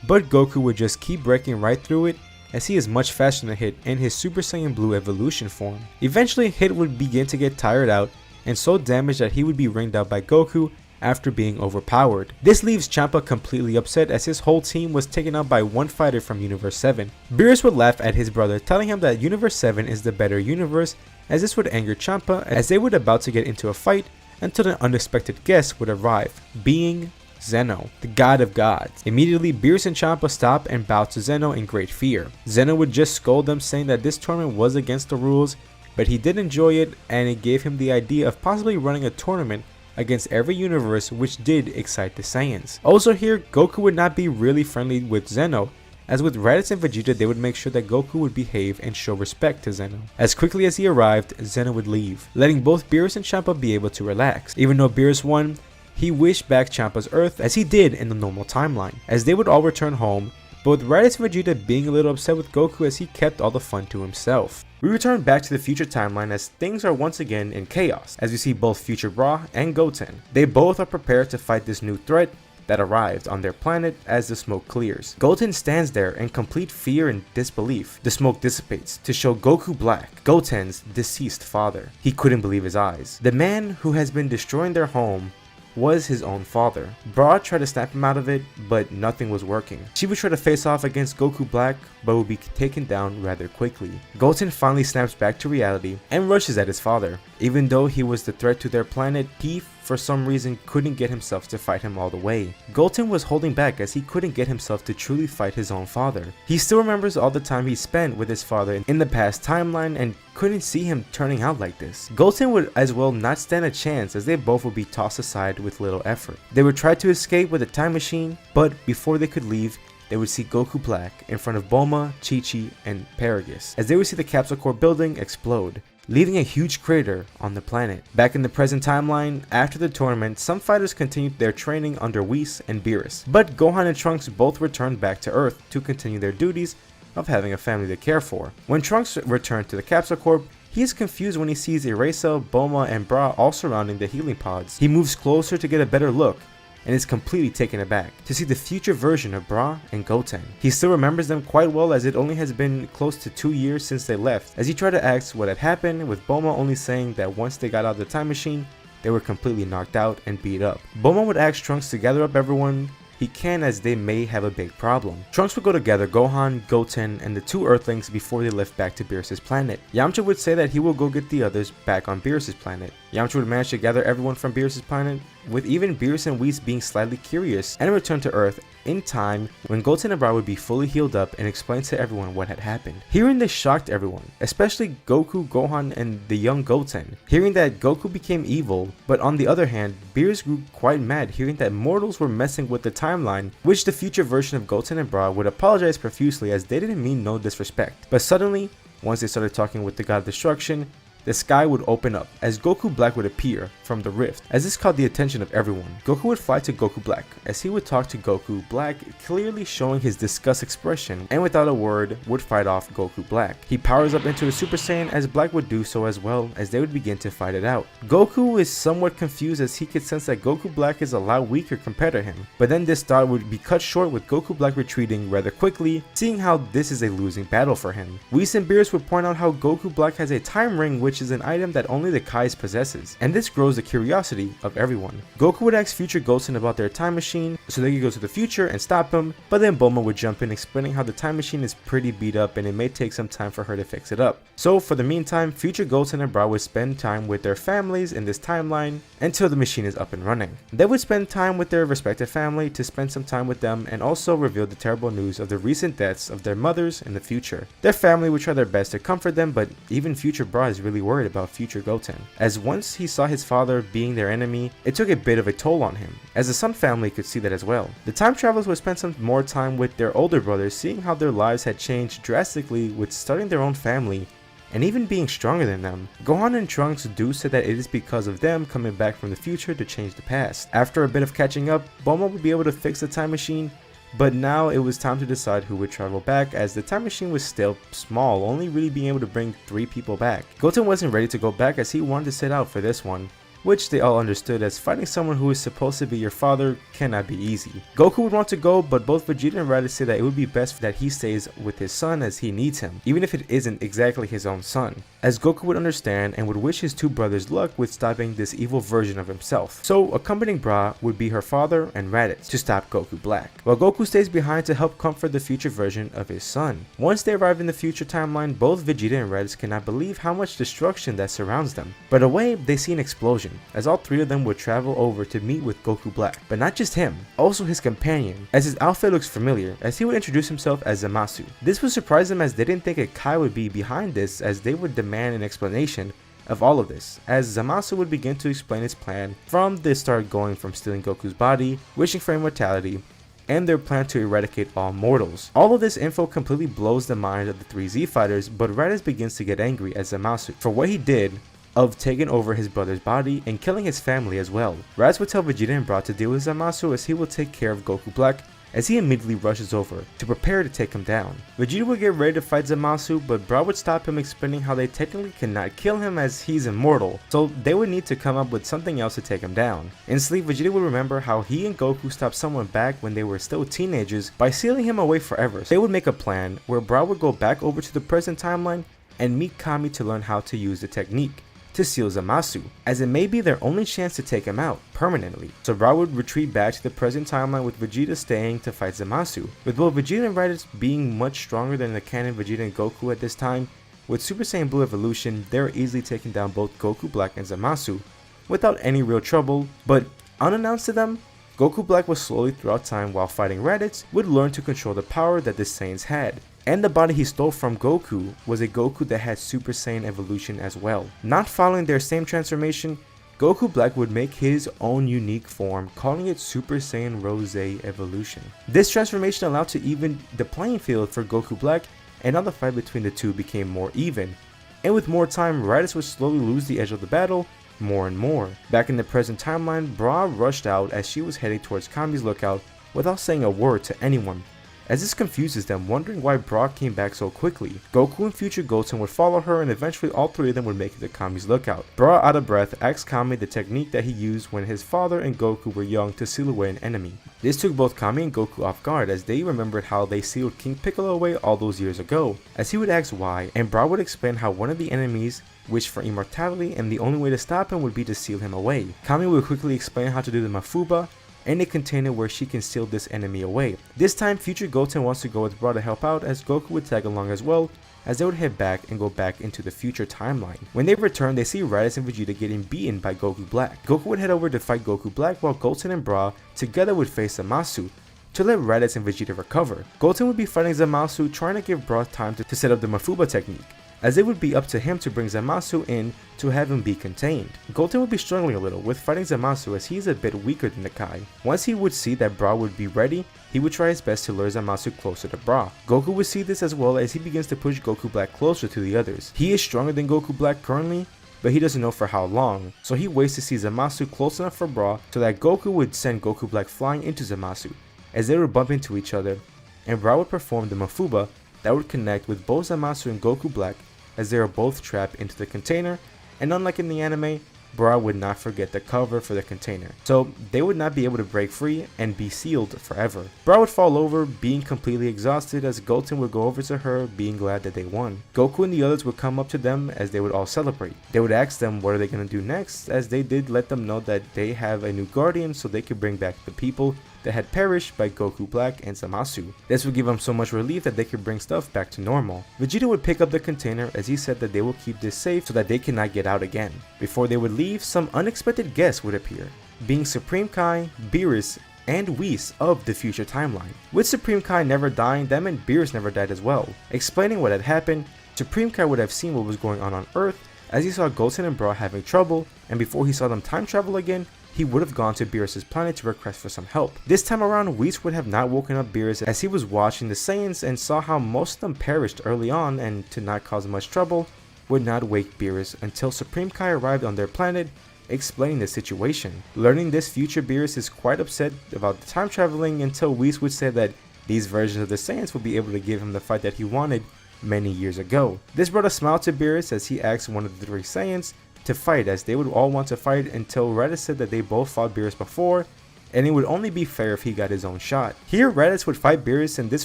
but Goku would just keep breaking right through it, as he is much faster than Hit in his Super Saiyan Blue evolution form. Eventually, Hit would begin to get tired out and so damaged that he would be ringed out by Goku after being overpowered. This leaves Champa completely upset, as his whole team was taken out by one fighter from Universe 7. Beerus would laugh at his brother, telling him that Universe 7 is the better universe, as this would anger Champa, as they would about to get into a fight until an unexpected guest would arrive, being Zeno, the god of gods. Immediately, Beerus and Champa stop and bow to Zeno in great fear. Zeno would just scold them, saying that this tournament was against the rules, but he did enjoy it, and it gave him the idea of possibly running a tournament against every universe, which did excite the Saiyans. Also here, Goku would not be really friendly with Zeno, as with Raditz and Vegeta they would make sure that Goku would behave and show respect to Zeno. As quickly as he arrived, Zeno would leave, letting both Beerus and Champa be able to relax. Even though Beerus won, he wished back Champa's Earth, as he did in the normal timeline, as they would all return home, but with Raditz and Vegeta being a little upset with Goku as he kept all the fun to himself. We return back to the future timeline as things are once again in chaos, as we see both future Bra and Goten. They both are prepared to fight this new threat that arrived on their planet as the smoke clears. Goten stands there in complete fear and disbelief. The smoke dissipates to show Goku Black, Goten's deceased father. He couldn't believe his eyes. The man who has been destroying their home was his own father. Bra tried to snap him out of it, but nothing was working. She would try to face off against Goku Black, but would be taken down rather quickly. Goten finally snaps back to reality and rushes at his father. Even though he was the threat to their planet, he for some reason couldn't get himself to fight him all the way. Goten was holding back as he couldn't get himself to truly fight his own father. He still remembers all the time he spent with his father in the past timeline and couldn't see him turning out like this. Goten would as well not stand a chance, as they both would be tossed aside with little effort. They would try to escape with a time machine, but before they could leave, they would see Goku Black in front of Bulma, Chi-Chi, and Paragus, as they would see the Capsule Corp building explode, leaving a huge crater on the planet. Back in the present timeline, after the tournament, some fighters continued their training under Whis and Beerus, but Gohan and Trunks both returned back to Earth to continue their duties of having a family to care for. When Trunks returned to the Capsule Corp, he is confused when he sees Erasel, Bulma, and Bra all surrounding the healing pods. He moves closer to get a better look, and is completely taken aback to see the future version of Bra and Goten. He still remembers them quite well, as it only has been close to 2 years since they left, as he tried to ask what had happened, with Bulma only saying that once they got out of the time machine, they were completely knocked out and beat up. Bulma would ask Trunks to gather up everyone he can, as they may have a big problem. Trunks would go to gather Gohan, Goten, and the 2 Earthlings before they left back to Beerus' planet. Yamcha would say that he will go get the others back on Beerus' planet. Yamcha would manage to gather everyone from Beerus' planet, with even Beerus and Whis being slightly curious, and return to Earth in time when Goten and Bra would be fully healed up and explain to everyone what had happened. Hearing this shocked everyone, especially Goku, Gohan, and the young Goten, hearing that Goku became evil, but on the other hand, Beerus grew quite mad hearing that mortals were messing with the timeline, which the future version of Goten and Bra would apologize profusely, as they didn't mean no disrespect. But suddenly, once they started talking with the God of Destruction, the sky would open up as Goku Black would appear from the rift, as this caught the attention of everyone. Goku would fly to Goku Black as he would talk to Goku Black, clearly showing his disgust expression, and without a word would fight off Goku Black. He powers up into a Super Saiyan, as Black would do so as well, as they would begin to fight it out. Goku is somewhat confused, as he could sense that Goku Black is a lot weaker compared to him, but then this thought would be cut short with Goku Black retreating rather quickly, seeing how this is a losing battle for him. Whis and Beerus would point out how Goku Black has a time ring, which is an item that only the Kais possesses, and this grows the curiosity of everyone. Goku would ask future Goten about their time machine so they could go to the future and stop him, but then Bulma would jump in, explaining how the time machine is pretty beat up and it may take some time for her to fix it up. So for the meantime, future Goten and Bra would spend time with their families in this timeline until the machine is up and running. They would spend time with their respective family to spend some time with them, and also reveal the terrible news of the recent deaths of their mothers in the future. Their family would try their best to comfort them, but even future Bra is really worried about future Goten, as once he saw his father being their enemy, it took a bit of a toll on him, as the Sun family could see that as well. The time travelers would spend some more time with their older brothers, seeing how their lives had changed drastically with starting their own family and even being stronger than them. Gohan and Trunks do say that it is because of them coming back from the future to change the past. After a bit of catching up, Bulma would be able to fix the time machine, but now it was time to decide who would travel back, as the time machine was still small, only really being able to bring 3 people back. Goten wasn't ready to go back, as he wanted to sit out for this one, which they all understood, as fighting someone who is supposed to be your father cannot be easy. Goku would want to go, but both Vegeta and Raditz say that it would be best that he stays with his son as he needs him, even if it isn't exactly his own son, as Goku would understand and would wish his two brothers luck with stopping this evil version of himself. So accompanying Bra would be her father and Raditz to stop Goku Black, while Goku stays behind to help comfort the future version of his son. Once they arrive in the future timeline, both Vegeta and Raditz cannot believe how much destruction that surrounds them. But away, they see an explosion, as all three of them would travel over to meet with Goku Black. But not just him, also his companion, as his outfit looks familiar, as he would introduce himself as Zamasu. This would surprise them, as they didn't think a Kai would be behind this, as they would demand an explanation of all of this, as Zamasu would begin to explain his plan from the start, going from stealing Goku's body, wishing for immortality, and their plan to eradicate all mortals. All of this info completely blows the mind of the three Z fighters, but Raditz begins to get angry at Zamasu for what he did of taking over his brother's body and killing his family as well. Raditz would tell Vegeta and Bra to deal with Zamasu, as he will take care of Goku Black, as he immediately rushes over to prepare to take him down. Vegeta would get ready to fight Zamasu, but Bra would stop him, explaining how they technically cannot kill him as he's immortal, so they would need to come up with something else to take him down. In sleep, Vegeta would remember how he and Goku stopped someone back when they were still teenagers by sealing him away forever. So they would make a plan where Bra would go back over to the present timeline and meet Kami to learn how to use the technique to seal Zamasu, as it may be their only chance to take him out permanently. So Bra would retreat back to the present timeline, with Vegeta staying to fight Zamasu. With both Vegeta and Raditz being much stronger than the canon Vegeta and Goku at this time, with Super Saiyan Blue evolution, they were easily taking down both Goku Black and Zamasu without any real trouble. But unannounced to them, Goku Black was slowly throughout time, while fighting Raditz, would learn to control the power that the Saiyans had. And the body he stole from Goku was a Goku that had Super Saiyan evolution as well. Not following their same transformation, Goku Black would make his own unique form, calling it Super Saiyan Rose evolution. This transformation allowed to even the playing field for Goku Black, and now the fight between the two became more even. And with more time, Raditz would slowly lose the edge of the battle more and more. Back in the present timeline, Bra rushed out as she was heading towards Kami's lookout without saying a word to anyone, as this confuses them, wondering why Bra came back so quickly. Goku and future Goten would follow her, and eventually all three of them would make it to Kami's lookout. Bra, out of breath, asked Kami the technique that he used when his father and Goku were young to seal away an enemy. This took both Kami and Goku off guard, as they remembered how they sealed King Piccolo away all those years ago, as he would ask why, and Bra would explain how one of the enemies wished for immortality, and the only way to stop him would be to seal him away. Kami would quickly explain how to do the Mafuba and a container where she can seal this enemy away. This time, future Goten wants to go with Bra to help out, as Goku would tag along as well, as they would head back and go back into the future timeline. When they return, they see Raditz and Vegeta getting beaten by Goku Black. Goku would head over to fight Goku Black, while Goten and Bra together would face Zamasu to let Raditz and Vegeta recover. Goten would be fighting Zamasu, trying to give Bra time to set up the Mafuba technique, as it would be up to him to bring Zamasu in to have him be contained. Goten would be struggling a little with fighting Zamasu, as he is a bit weaker than the Kai. Once he would see that Bra would be ready, he would try his best to lure Zamasu closer to Bra. Goku would see this as well, as he begins to push Goku Black closer to the others. He is stronger than Goku Black currently, but he doesn't know for how long, so he waits to see Zamasu close enough for Bra so that Goku would send Goku Black flying into Zamasu, as they would bump into each other, and Bra would perform the Mafuba that would connect with both Zamasu and Goku Black, as they are both trapped into the container, and unlike in the anime, Bra would not forget the cover for the container, so they would not be able to break free and be sealed forever. Bra would fall over, being completely exhausted, as Goten would go over to her, being glad that they won. Goku and the others would come up to them as they would all celebrate. They would ask them what are they going to do next, as they did let them know that they have a new guardian so they could bring back the people that had perished by Goku Black and Zamasu. This would give them so much relief that they could bring stuff back to normal. Vegeta would pick up the container, as he said that they will keep this safe so that they cannot get out again. Before they would leave, some unexpected guests would appear, being Supreme Kai, Beerus, and Whis of the future timeline. With Supreme Kai never dying, that meant Beerus never died as well. Explaining what had happened, Supreme Kai would have seen what was going on Earth, as he saw Goten and Bra having trouble, and before he saw them time travel again, he would have gone to Beerus' planet to request for some help. This time around, Whis would have not woken up Beerus, as he was watching the Saiyans and saw how most of them perished early on, and to not cause much trouble, would not wake Beerus until Supreme Kai arrived on their planet, explaining the situation. Learning this, future Beerus is quite upset about the time traveling, until Whis would say that these versions of the Saiyans would be able to give him the fight that he wanted many years ago. This brought a smile to Beerus, as he asked one of the three Saiyans to fight, as they would all want to fight until Raditz said that they both fought Beerus before, and it would only be fair if he got his own shot. Here Raditz would fight Beerus, and this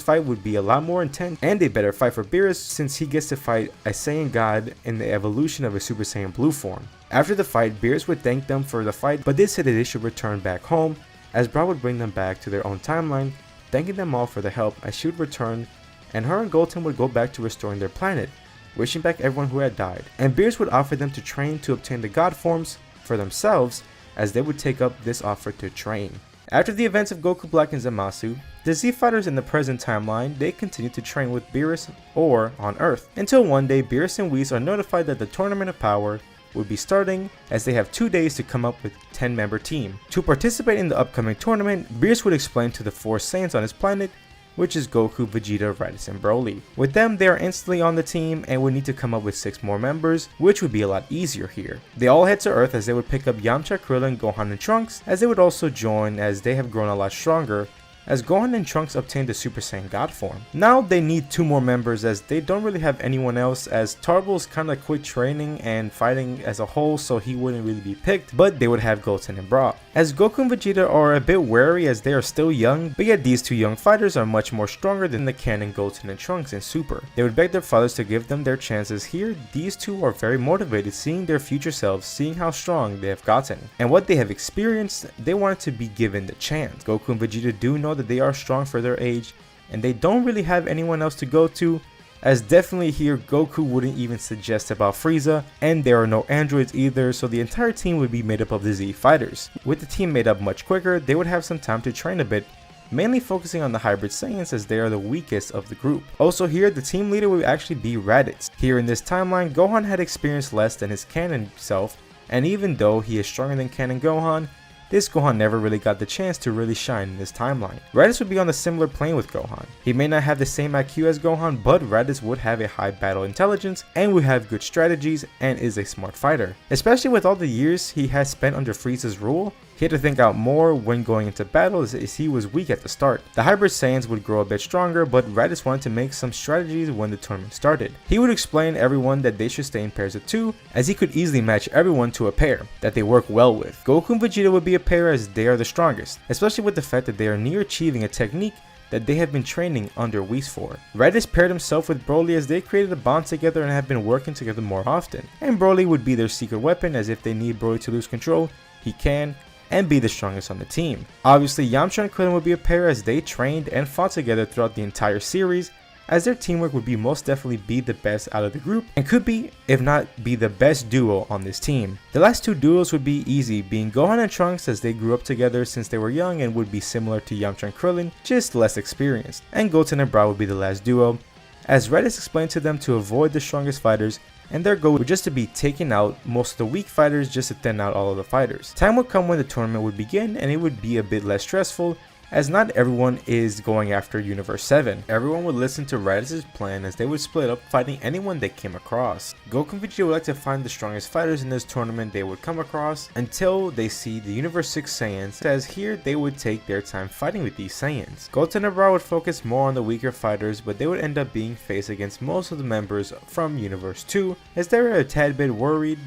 fight would be a lot more intense and a better fight for Beerus since he gets to fight a Saiyan God in the evolution of a Super Saiyan Blue form. After the fight, Beerus would thank them for the fight but did say that they should return back home, as Bra would bring them back to their own timeline, thanking them all for the help as she would return, and her and Goten would go back to restoring their planet, wishing back everyone who had died. And Beerus would offer them to train to obtain the God forms for themselves, as they would take up this offer to train. After the events of Goku Black and Zamasu, the Z fighters in the present timeline, they continue to train with Beerus or on Earth, until one day Beerus and Whis are notified that the Tournament of Power would be starting, as they have 2 days to come up with a 10-member team. To participate in the upcoming tournament, Beerus would explain to the 4 Saiyans on his planet, which is Goku, Vegeta, Raditz, and Broly. With them, they are instantly on the team and would need to come up with 6 more members, which would be a lot easier here. They all head to Earth as they would pick up Yamcha, Krillin, Gohan, and Trunks, as they would also join as they have grown a lot stronger, as Gohan and Trunks obtained the Super Saiyan God form. Now they need 2 more members as they don't really have anyone else, as Tarbal's kinda quit training and fighting as a whole, so he wouldn't really be picked, but they would have Goten and Bra. As Goku and Vegeta are a bit wary as they are still young, but yet these 2 young fighters are much more stronger than the canon Goten and Trunks in Super. They would beg their fathers to give them their chances. Here, these 2 are very motivated, seeing their future selves, seeing how strong they have gotten, and what they have experienced. They wanted to be given the chance. Goku and Vegeta do know that they are strong for their age, and they don't really have anyone else to go to, as definitely here Goku wouldn't even suggest about Frieza, and there are no androids either, so the entire team would be made up of the Z fighters. With the team made up much quicker, they would have some time to train a bit, mainly focusing on the hybrid Saiyans as they are the weakest of the group. Also here, the team leader would actually be Raditz. Here in this timeline, Gohan had experienced less than his canon self, and even though he is stronger than canon Gohan, this Gohan never really got the chance to really shine in this timeline. Raditz would be on a similar plane with Gohan. He may not have the same IQ as Gohan, but Raditz would have a high battle intelligence and would have good strategies and is a smart fighter. Especially with all the years he has spent under Frieza's rule, he had to think out more when going into battle as he was weak at the start. The hybrid Saiyans would grow a bit stronger, but Raditz wanted to make some strategies when the tournament started. He would explain to everyone that they should stay in pairs of 2, as he could easily match everyone to a pair that they work well with. Goku and Vegeta would be a pair as they are the strongest, especially with the fact that they are near achieving a technique that they have been training under Whis for. Raditz paired himself with Broly as they created a bond together and have been working together more often. And Broly would be their secret weapon, as if they need Broly to lose control, he can, and be the strongest on the team. Obviously, Yamcha and Krillin would be a pair as they trained and fought together throughout the entire series, as their teamwork would be most definitely be the best out of the group, and could be, if not be the best duo on this team. The last 2 duos would be easy, being Gohan and Trunks as they grew up together since they were young and would be similar to Yamcha and Krillin, just less experienced. And Goten and Bra would be the last duo, as Raditz explained to them to avoid the strongest fighters, and their goal would just to be taking out most of the weak fighters just to thin out all of the fighters. Time would come when the tournament would begin, and it would be a bit less stressful, as not everyone is going after Universe 7. Everyone would listen to Raditz's plan as they would split up, fighting anyone they came across. Goku and Vegeta would like to find the strongest fighters in this tournament they would come across until they see the Universe 6 Saiyans, as here they would take their time fighting with these Saiyans. Goten and Bra would focus more on the weaker fighters, but they would end up being faced against most of the members from Universe 2, as they were a tad bit worried,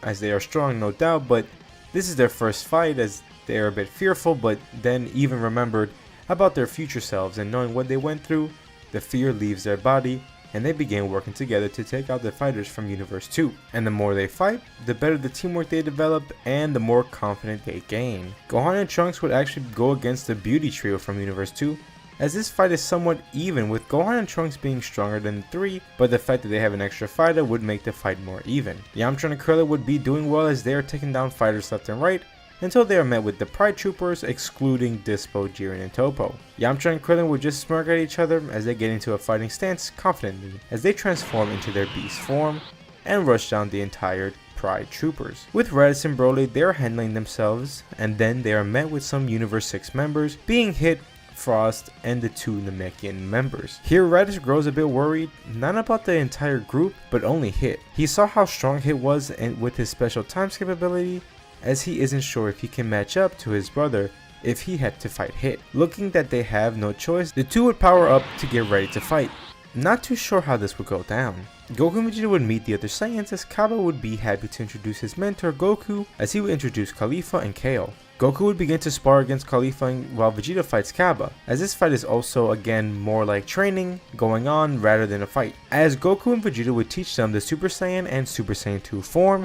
as they are strong no doubt, but this is their first fight, as they are a bit fearful, but then even remembered about their future selves, and knowing what they went through, the fear leaves their body, and they begin working together to take out the fighters from Universe 2. And the more they fight, the better the teamwork they develop, and the more confident they gain. Gohan and Trunks would actually go against the Beauty Trio from Universe 2, as this fight is somewhat even, with Gohan and Trunks being stronger than the 3, but the fact that they have an extra fighter would make the fight more even. Yamcha and Krillin would be doing well as they are taking down fighters left and right, until they are met with the Pride Troopers, excluding Dispo, Jiren, and Topo. Yamcha and Krillin would just smirk at each other as they get into a fighting stance confidently, as they transform into their beast form and rush down the entire Pride Troopers. With Raditz and Broly, they are handling themselves, and then they are met with some Universe 6 members being hit, Frost, and the 2 Namekian members. Here Raditz grows a bit worried, not about the entire group, but only Hit. He saw how strong Hit was and with his special time skip ability, as he isn't sure if he can match up to his brother if he had to fight Hit. Looking that they have no choice, the 2 would power up to get ready to fight. Not too sure how this would go down. Goku and Vegeta would meet the other Saiyans as Kaba would be happy to introduce his mentor Goku, as he would introduce Khalifa and Kale. Goku would begin to spar against Khalifa while Vegeta fights Kaba, as this fight is also again more like training going on rather than a fight, as Goku and Vegeta would teach them the Super Saiyan and Super Saiyan 2 form,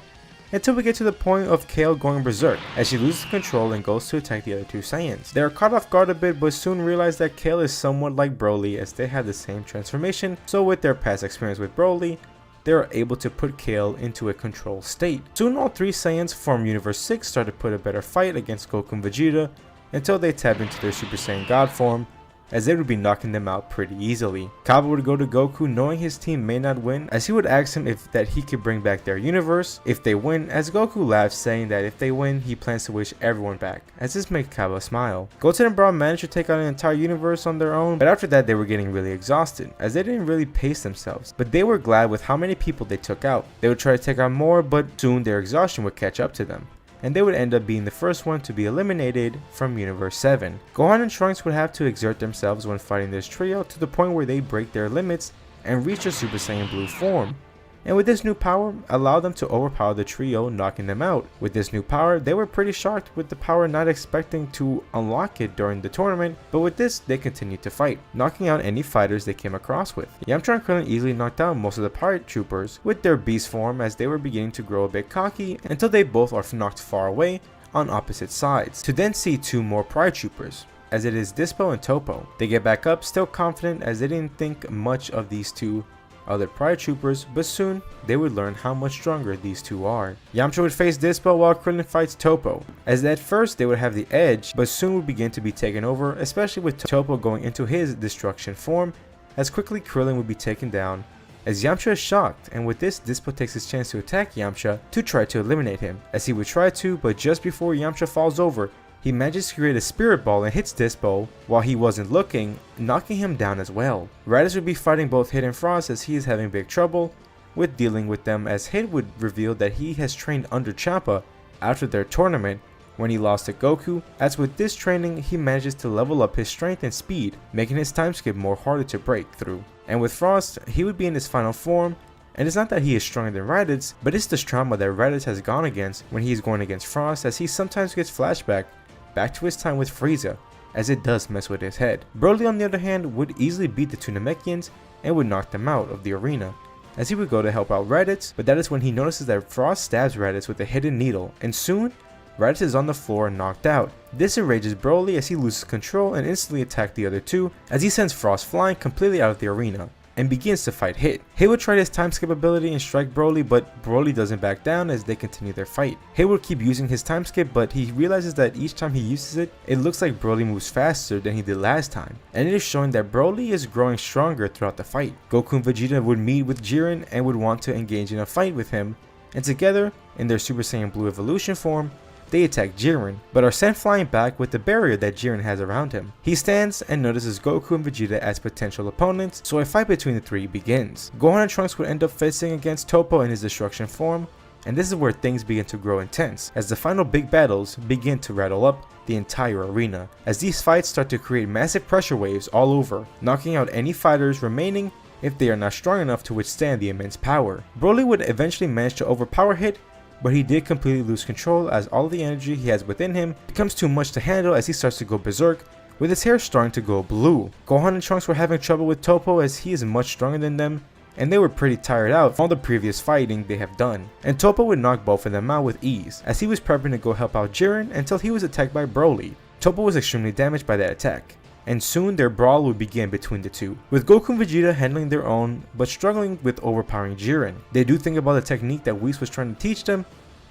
until we get to the point of Kale going berserk as she loses control and goes to attack the other two Saiyans. They are caught off guard a bit, but soon realize that Kale is somewhat like Broly as they have the same transformation, so with their past experience with Broly, they are able to put Kale into a control state. Soon all three Saiyans from Universe 6 start to put a better fight against Goku and Vegeta until they tap into their Super Saiyan God form, as they would be knocking them out pretty easily. Kaba would go to Goku knowing his team may not win, as he would ask him if that he could bring back their universe if they win, as Goku laughs saying that if they win he plans to wish everyone back, as this makes Kaba smile. Goten and Braun managed to take on an entire universe on their own, but after that they were getting really exhausted as they didn't really pace themselves, but they were glad with how many people they took out. They would try to take on more, but soon their exhaustion would catch up to them, and they would end up being the first one to be eliminated from Universe 7. Gohan and Trunks would have to exert themselves when fighting this trio to the point where they break their limits and reach a Super Saiyan Blue form, and with this new power, allow them to overpower the trio, knocking them out. With this new power, they were pretty shocked with the power, not expecting to unlock it during the tournament, but with this, they continued to fight, knocking out any fighters they came across with. Yamcha and Krillin easily knocked out most of the pirate troopers with their beast form as they were beginning to grow a bit cocky until they both are knocked far away on opposite sides, to then see two more pirate troopers, as it is Dispo and Topo. They get back up, still confident as they didn't think much of these two other pirate troopers, but soon they would learn how much stronger these two are. Yamcha would face Dispo while Krillin fights Topo, as at first they would have the edge, but soon would begin to be taken over, especially with Topo going into his destruction form, as quickly Krillin would be taken down, as Yamcha is shocked, and with this Dispo takes his chance to attack Yamcha to try to eliminate him, as he would try to, but just before Yamcha falls over, he manages to create a spirit ball and hits Dispo while he wasn't looking, knocking him down as well. Raditz would be fighting both Hit and Frost as he is having big trouble with dealing with them, as Hit would reveal that he has trained under Champa after their tournament when he lost to Goku, as with this training he manages to level up his strength and speed, making his time skip more harder to break through. And with Frost, he would be in his final form, and it's not that he is stronger than Raditz, but it's the trauma that Raditz has gone against when he is going against Frost, as he sometimes gets flashback back to his time with Frieza, as it does mess with his head. Broly on the other hand would easily beat the two Namekians and would knock them out of the arena, as he would go to help out Raditz, but that is when he notices that Frost stabs Raditz with a hidden needle, and soon Raditz is on the floor and knocked out. This enrages Broly as he loses control and instantly attacks the other two, as he sends Frost flying completely out of the arena and begins to fight Hit. Hit would try his time skip ability and strike Broly, but Broly doesn't back down as they continue their fight. Hit will keep using his time skip, but he realizes that each time he uses it, it looks like Broly moves faster than he did last time, and it is showing that Broly is growing stronger throughout the fight. Goku and Vegeta would meet with Jiren and would want to engage in a fight with him, and together, in their Super Saiyan Blue evolution form, they attack Jiren, but are sent flying back with the barrier that Jiren has around him. He stands and notices Goku and Vegeta as potential opponents, so a fight between the three begins. Gohan and Trunks would end up facing against Topo in his destruction form, and this is where things begin to grow intense, as the final big battles begin to rattle up the entire arena, as these fights start to create massive pressure waves all over, knocking out any fighters remaining if they are not strong enough to withstand the immense power. Broly would eventually manage to overpower Hit, but he did completely lose control as all the energy he has within him becomes too much to handle as he starts to go berserk, with his hair starting to go blue. Gohan and Trunks were having trouble with Topo as he is much stronger than them, and they were pretty tired out from all the previous fighting they have done, and Topo would knock both of them out with ease as he was prepping to go help out Jiren until he was attacked by Broly. Topo was extremely damaged by that attack, and soon their brawl would begin between the two, with Goku and Vegeta handling their own but struggling with overpowering Jiren. They do think about the technique that Whis was trying to teach them,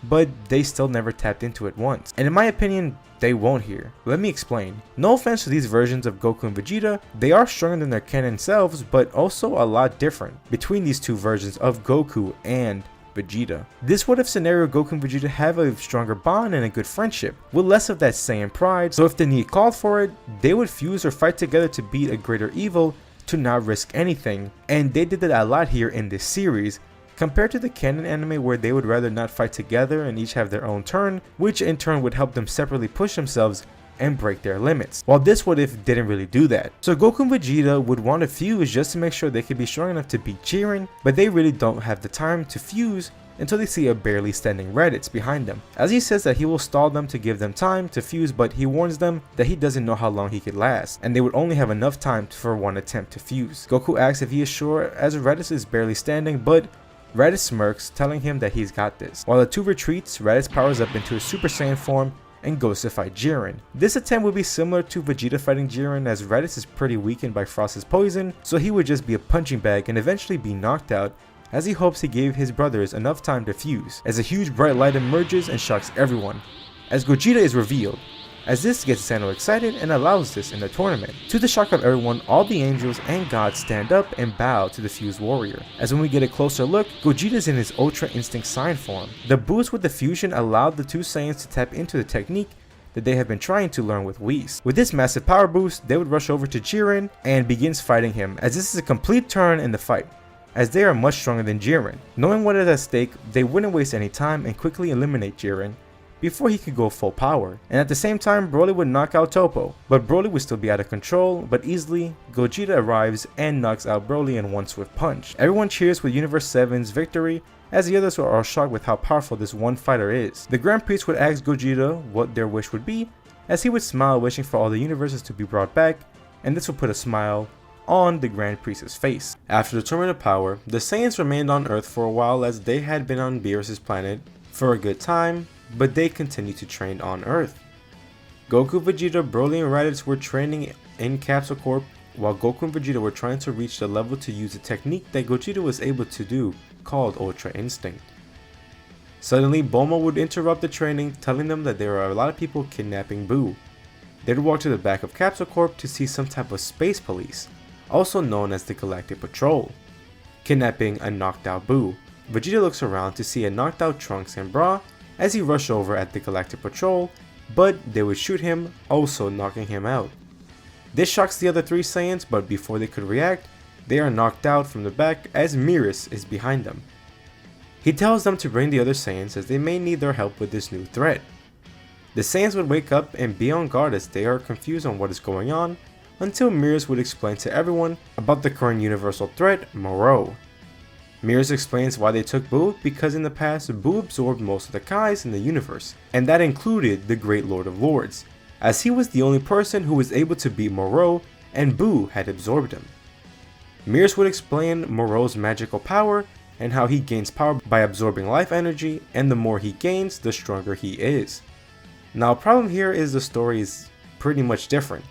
but they still never tapped into it once, and in my opinion they won't here. Let me explain. No offense to these versions of Goku and Vegeta, they are stronger than their canon selves, but also a lot different between these two versions of Goku and Vegeta. This what if scenario, Goku and Vegeta have a stronger bond and a good friendship, with less of that Saiyan pride, so if the need called for it, they would fuse or fight together to beat a greater evil to not risk anything, and they did that a lot here in this series, compared to the canon anime where they would rather not fight together and each have their own turn, which in turn would help them separately push themselves and break their limits, while this what if didn't really do that. So Goku and Vegeta would want to fuse just to make sure they could be strong enough to beat Jiren, but they really don't have the time to fuse until they see a barely standing Raditz behind them, as he says that he will stall them to give them time to fuse, but he warns them that he doesn't know how long he could last, and they would only have enough time for one attempt to fuse. Goku asks if he is sure, as Raditz is barely standing, but Raditz smirks, telling him that he's got this. While the two retreats, Raditz powers up into his Super Saiyan form and goes to fight Jiren. This attempt would be similar to Vegeta fighting Jiren, as Raditz is pretty weakened by Frost's poison, so he would just be a punching bag and eventually be knocked out, as he hopes he gave his brothers enough time to fuse, as a huge bright light emerges and shocks everyone, as Gogeta is revealed, as this gets Sano excited and allows this in the tournament. To the shock of everyone, all the angels and gods stand up and bow to the fused warrior, as when we get a closer look, Gogeta is in his Ultra Instinct Sign form. The boost with the fusion allowed the two Saiyans to tap into the technique that they have been trying to learn with Whis. With this massive power boost, they would rush over to Jiren and begins fighting him, as this is a complete turn in the fight, as they are much stronger than Jiren. Knowing what is at stake, they wouldn't waste any time and quickly eliminate Jiren before he could go full power. And at the same time, Broly would knock out Toppo, but Broly would still be out of control, but easily, Gogeta arrives and knocks out Broly in one swift punch. Everyone cheers with Universe 7's victory, as the others are all shocked with how powerful this one fighter is. The Grand Priest would ask Gogeta what their wish would be, as he would smile, wishing for all the universes to be brought back, and this would put a smile on the Grand Priest's face. After the Tournament of Power, the Saiyans remained on Earth for a while, as they had been on Beerus' planet for a good time, but they continued to train on Earth. Goku, Vegeta, Broly, and Raditz were training in Capsule Corp, while Goku and Vegeta were trying to reach the level to use a technique that Gogeta was able to do, called Ultra Instinct. Suddenly, Bulma would interrupt the training, telling them that there are a lot of people kidnapping Buu. They would walk to the back of Capsule Corp to see some type of space police, also known as the Galactic Patrol, kidnapping a knocked out Buu. Vegeta looks around to see a knocked out Trunks and Bra as he rushed over at the Galactic Patrol, but they would shoot him, also knocking him out. This shocks the other three Saiyans, but before they could react, they are knocked out from the back as Beerus is behind them. He tells them to bring the other Saiyans, as they may need their help with this new threat. The Saiyans would wake up and be on guard, as they are confused on what is going on, until Beerus would explain to everyone about the current universal threat, Moreau. Beerus explains why they took Buu, because in the past, Buu absorbed most of the Kais in the universe, and that included the Great Lord of Lords, as he was the only person who was able to beat Moreau, and Buu had absorbed him. Beerus would explain Moreau's magical power, and how he gains power by absorbing life energy, and the more he gains, the stronger he is. Now, a problem here is the story is pretty much different.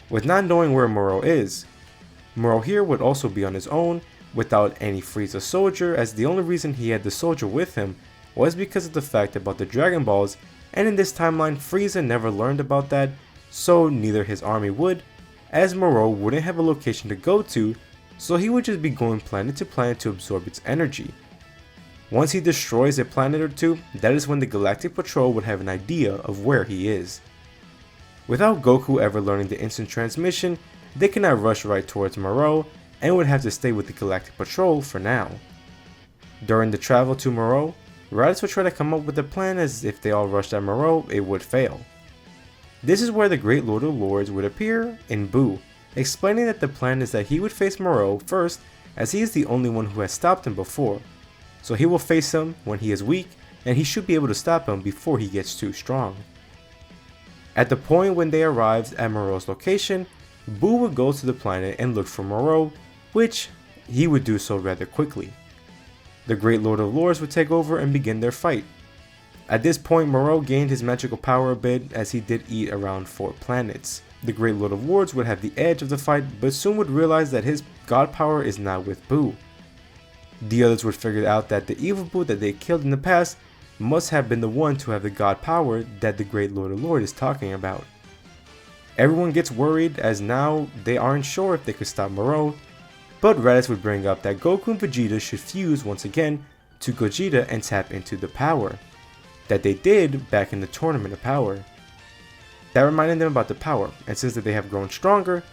With not knowing where Moreau is, Moreau here would also be on his own, without any Frieza soldier, as the only reason he had the soldier with him was because of the fact about the Dragon Balls, and in this timeline Frieza never learned about that, so neither his army would, as Moreau wouldn't have a location to go to, so he would just be going planet to planet to absorb its energy. Once he destroys a planet or two, that is when the Galactic Patrol would have an idea of where he is. Without Goku ever learning the instant transmission, they cannot rush right towards Moreau, and would have to stay with the Galactic Patrol for now. During the travel to Moreau, Raditz would try to come up with a plan, as if they all rushed at Moreau, it would fail. This is where the Great Lord of Lords would appear in Buu, explaining that the plan is that he would face Moreau first, as he is the only one who has stopped him before, so he will face him when he is weak, and he should be able to stop him before he gets too strong. At the point when they arrived at Moreau's location, Buu would go to the planet and look for Moreau, which he would do so rather quickly. The Great Lord of Lords would take over and begin their fight. At this point, Moreau gained his magical power a bit, as he did eat around 4 planets. The Great Lord of Lords would have the edge of the fight, but soon would realize that his god power is not with Buu. The others would figure out that the evil Buu that they killed in the past must have been the one to have the god power that the Great Lord of Lords is talking about. Everyone gets worried, as now they aren't sure if they could stop Moreau, but Raditz would bring up that Goku and Vegeta should fuse once again to Gogeta and tap into the power that they did back in the Tournament of Power. That reminded them about the power, and since that they have grown stronger,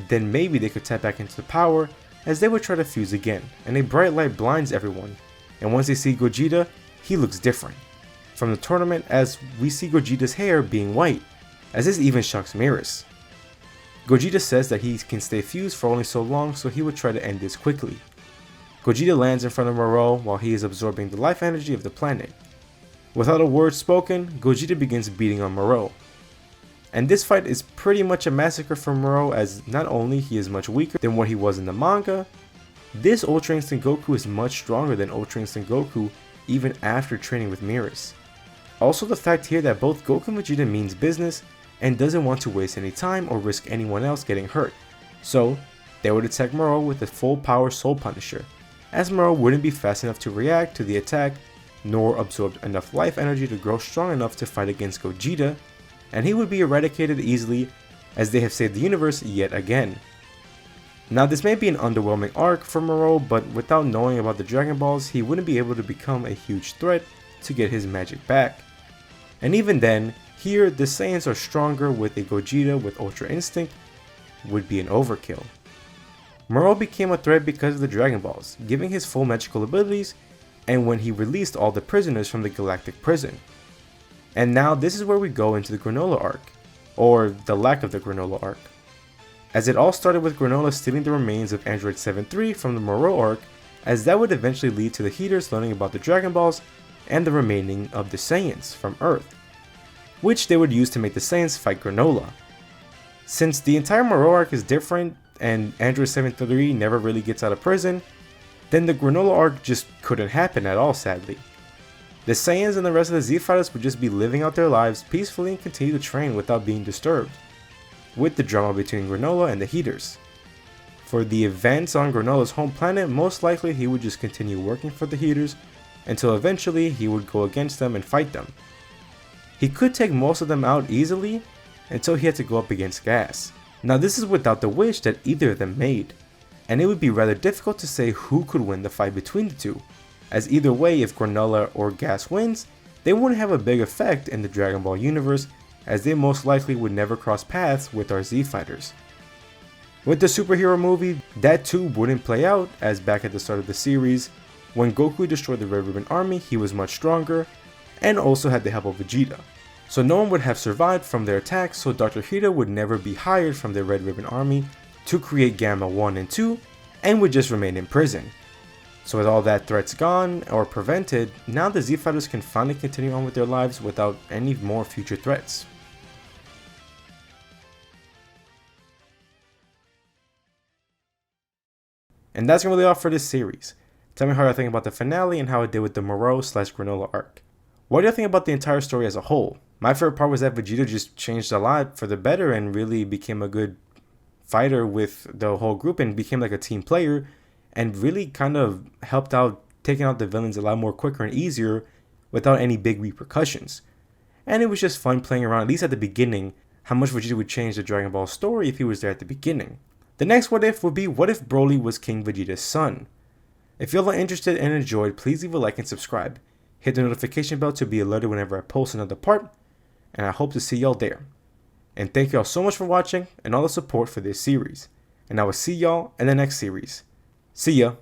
then maybe they could tap back into the power, as they would try to fuse again, and a bright light blinds everyone, and once they see Gogeta, he looks different from the tournament, as we see Gogeta's hair being white. as this even shocks Miras. Gogeta says that he can stay fused for only so long, so he would try to end this quickly. Gogeta lands in front of Moro while he is absorbing the life energy of the planet. Without a word spoken, Gogeta begins beating on Moro. And this fight is pretty much a massacre for Moro, as not only he is much weaker than what he was in the manga, this Ultra Instinct Goku is much stronger than Ultra Instinct Goku even after training with Miras. Also the fact here that both Goku and Vegeta means business and doesn't want to waste any time or risk anyone else getting hurt, so they would attack Moro with the full power Soul Punisher, as Moro wouldn't be fast enough to react to the attack nor absorb enough life energy to grow strong enough to fight against Gogeta, and he would be eradicated easily as they have saved the universe yet again. Now this may be an underwhelming arc for Moro, but without knowing about the Dragon Balls, he wouldn't be able to become a huge threat to get his magic back. And even then, here the Saiyans are stronger, with a Gogeta with Ultra Instinct would be an overkill. Moro became a threat because of the Dragon Balls, giving his full magical abilities, and when he released all the prisoners from the Galactic Prison. And now this is where we go into the Granola arc, or the lack of the Granola arc, as it all started with Granola stealing the remains of Android 7-3 from the Moro arc, as that would eventually lead to the Heaters learning about the Dragon Balls and the remaining of the Saiyans from Earth, which they would use to make the Saiyans fight Granola. Since the entire Moro arc is different and Android 7-3 never really gets out of prison, then the Granola arc just couldn't happen at all, sadly. The Saiyans and the rest of the Z Fighters would just be living out their lives peacefully and continue to train without being disturbed, with the drama between Granola and the Heaters. For the events on Granola's home planet, most likely he would just continue working for the Heaters until eventually he would go against them and fight them. He could take most of them out easily until he had to go up against Gas. Now this is without the wish that either of them made, and it would be rather difficult to say who could win the fight between the two, as either way, if Granola or Gas wins, they wouldn't have a big effect in the Dragon Ball universe, as they most likely would never cross paths with our Z Fighters. With the superhero movie, that too wouldn't play out, as back at the start of the series, when Goku destroyed the Red Ribbon Army, he was much stronger, and also had the help of Vegeta. So no one would have survived from their attacks, so Dr. Hida would never be hired from the Red Ribbon Army to create Gamma 1 and 2, and would just remain in prison. So with all that threats gone or prevented, now the Z Fighters can finally continue on with their lives without any more future threats. And that's really all for this series. Tell me how you think about the finale and how it did with the Moro/Granola arc. What do you think about the entire story as a whole? My favorite part was that Vegeta just changed a lot for the better and really became a good fighter with the whole group and became like a team player, and really kind of helped out taking out the villains a lot more quicker and easier without any big repercussions. And it was just fun playing around, at least at the beginning, how much Vegeta would change the Dragon Ball story if he was there at the beginning. The next what if would be, what if Broly was King Vegeta's son? If y'all are interested and enjoyed, please leave a like and subscribe. Hit the notification bell to be alerted whenever I post another part, and I hope to see y'all there. And thank y'all so much for watching and all the support for this series. And I will see y'all in the next series. See ya.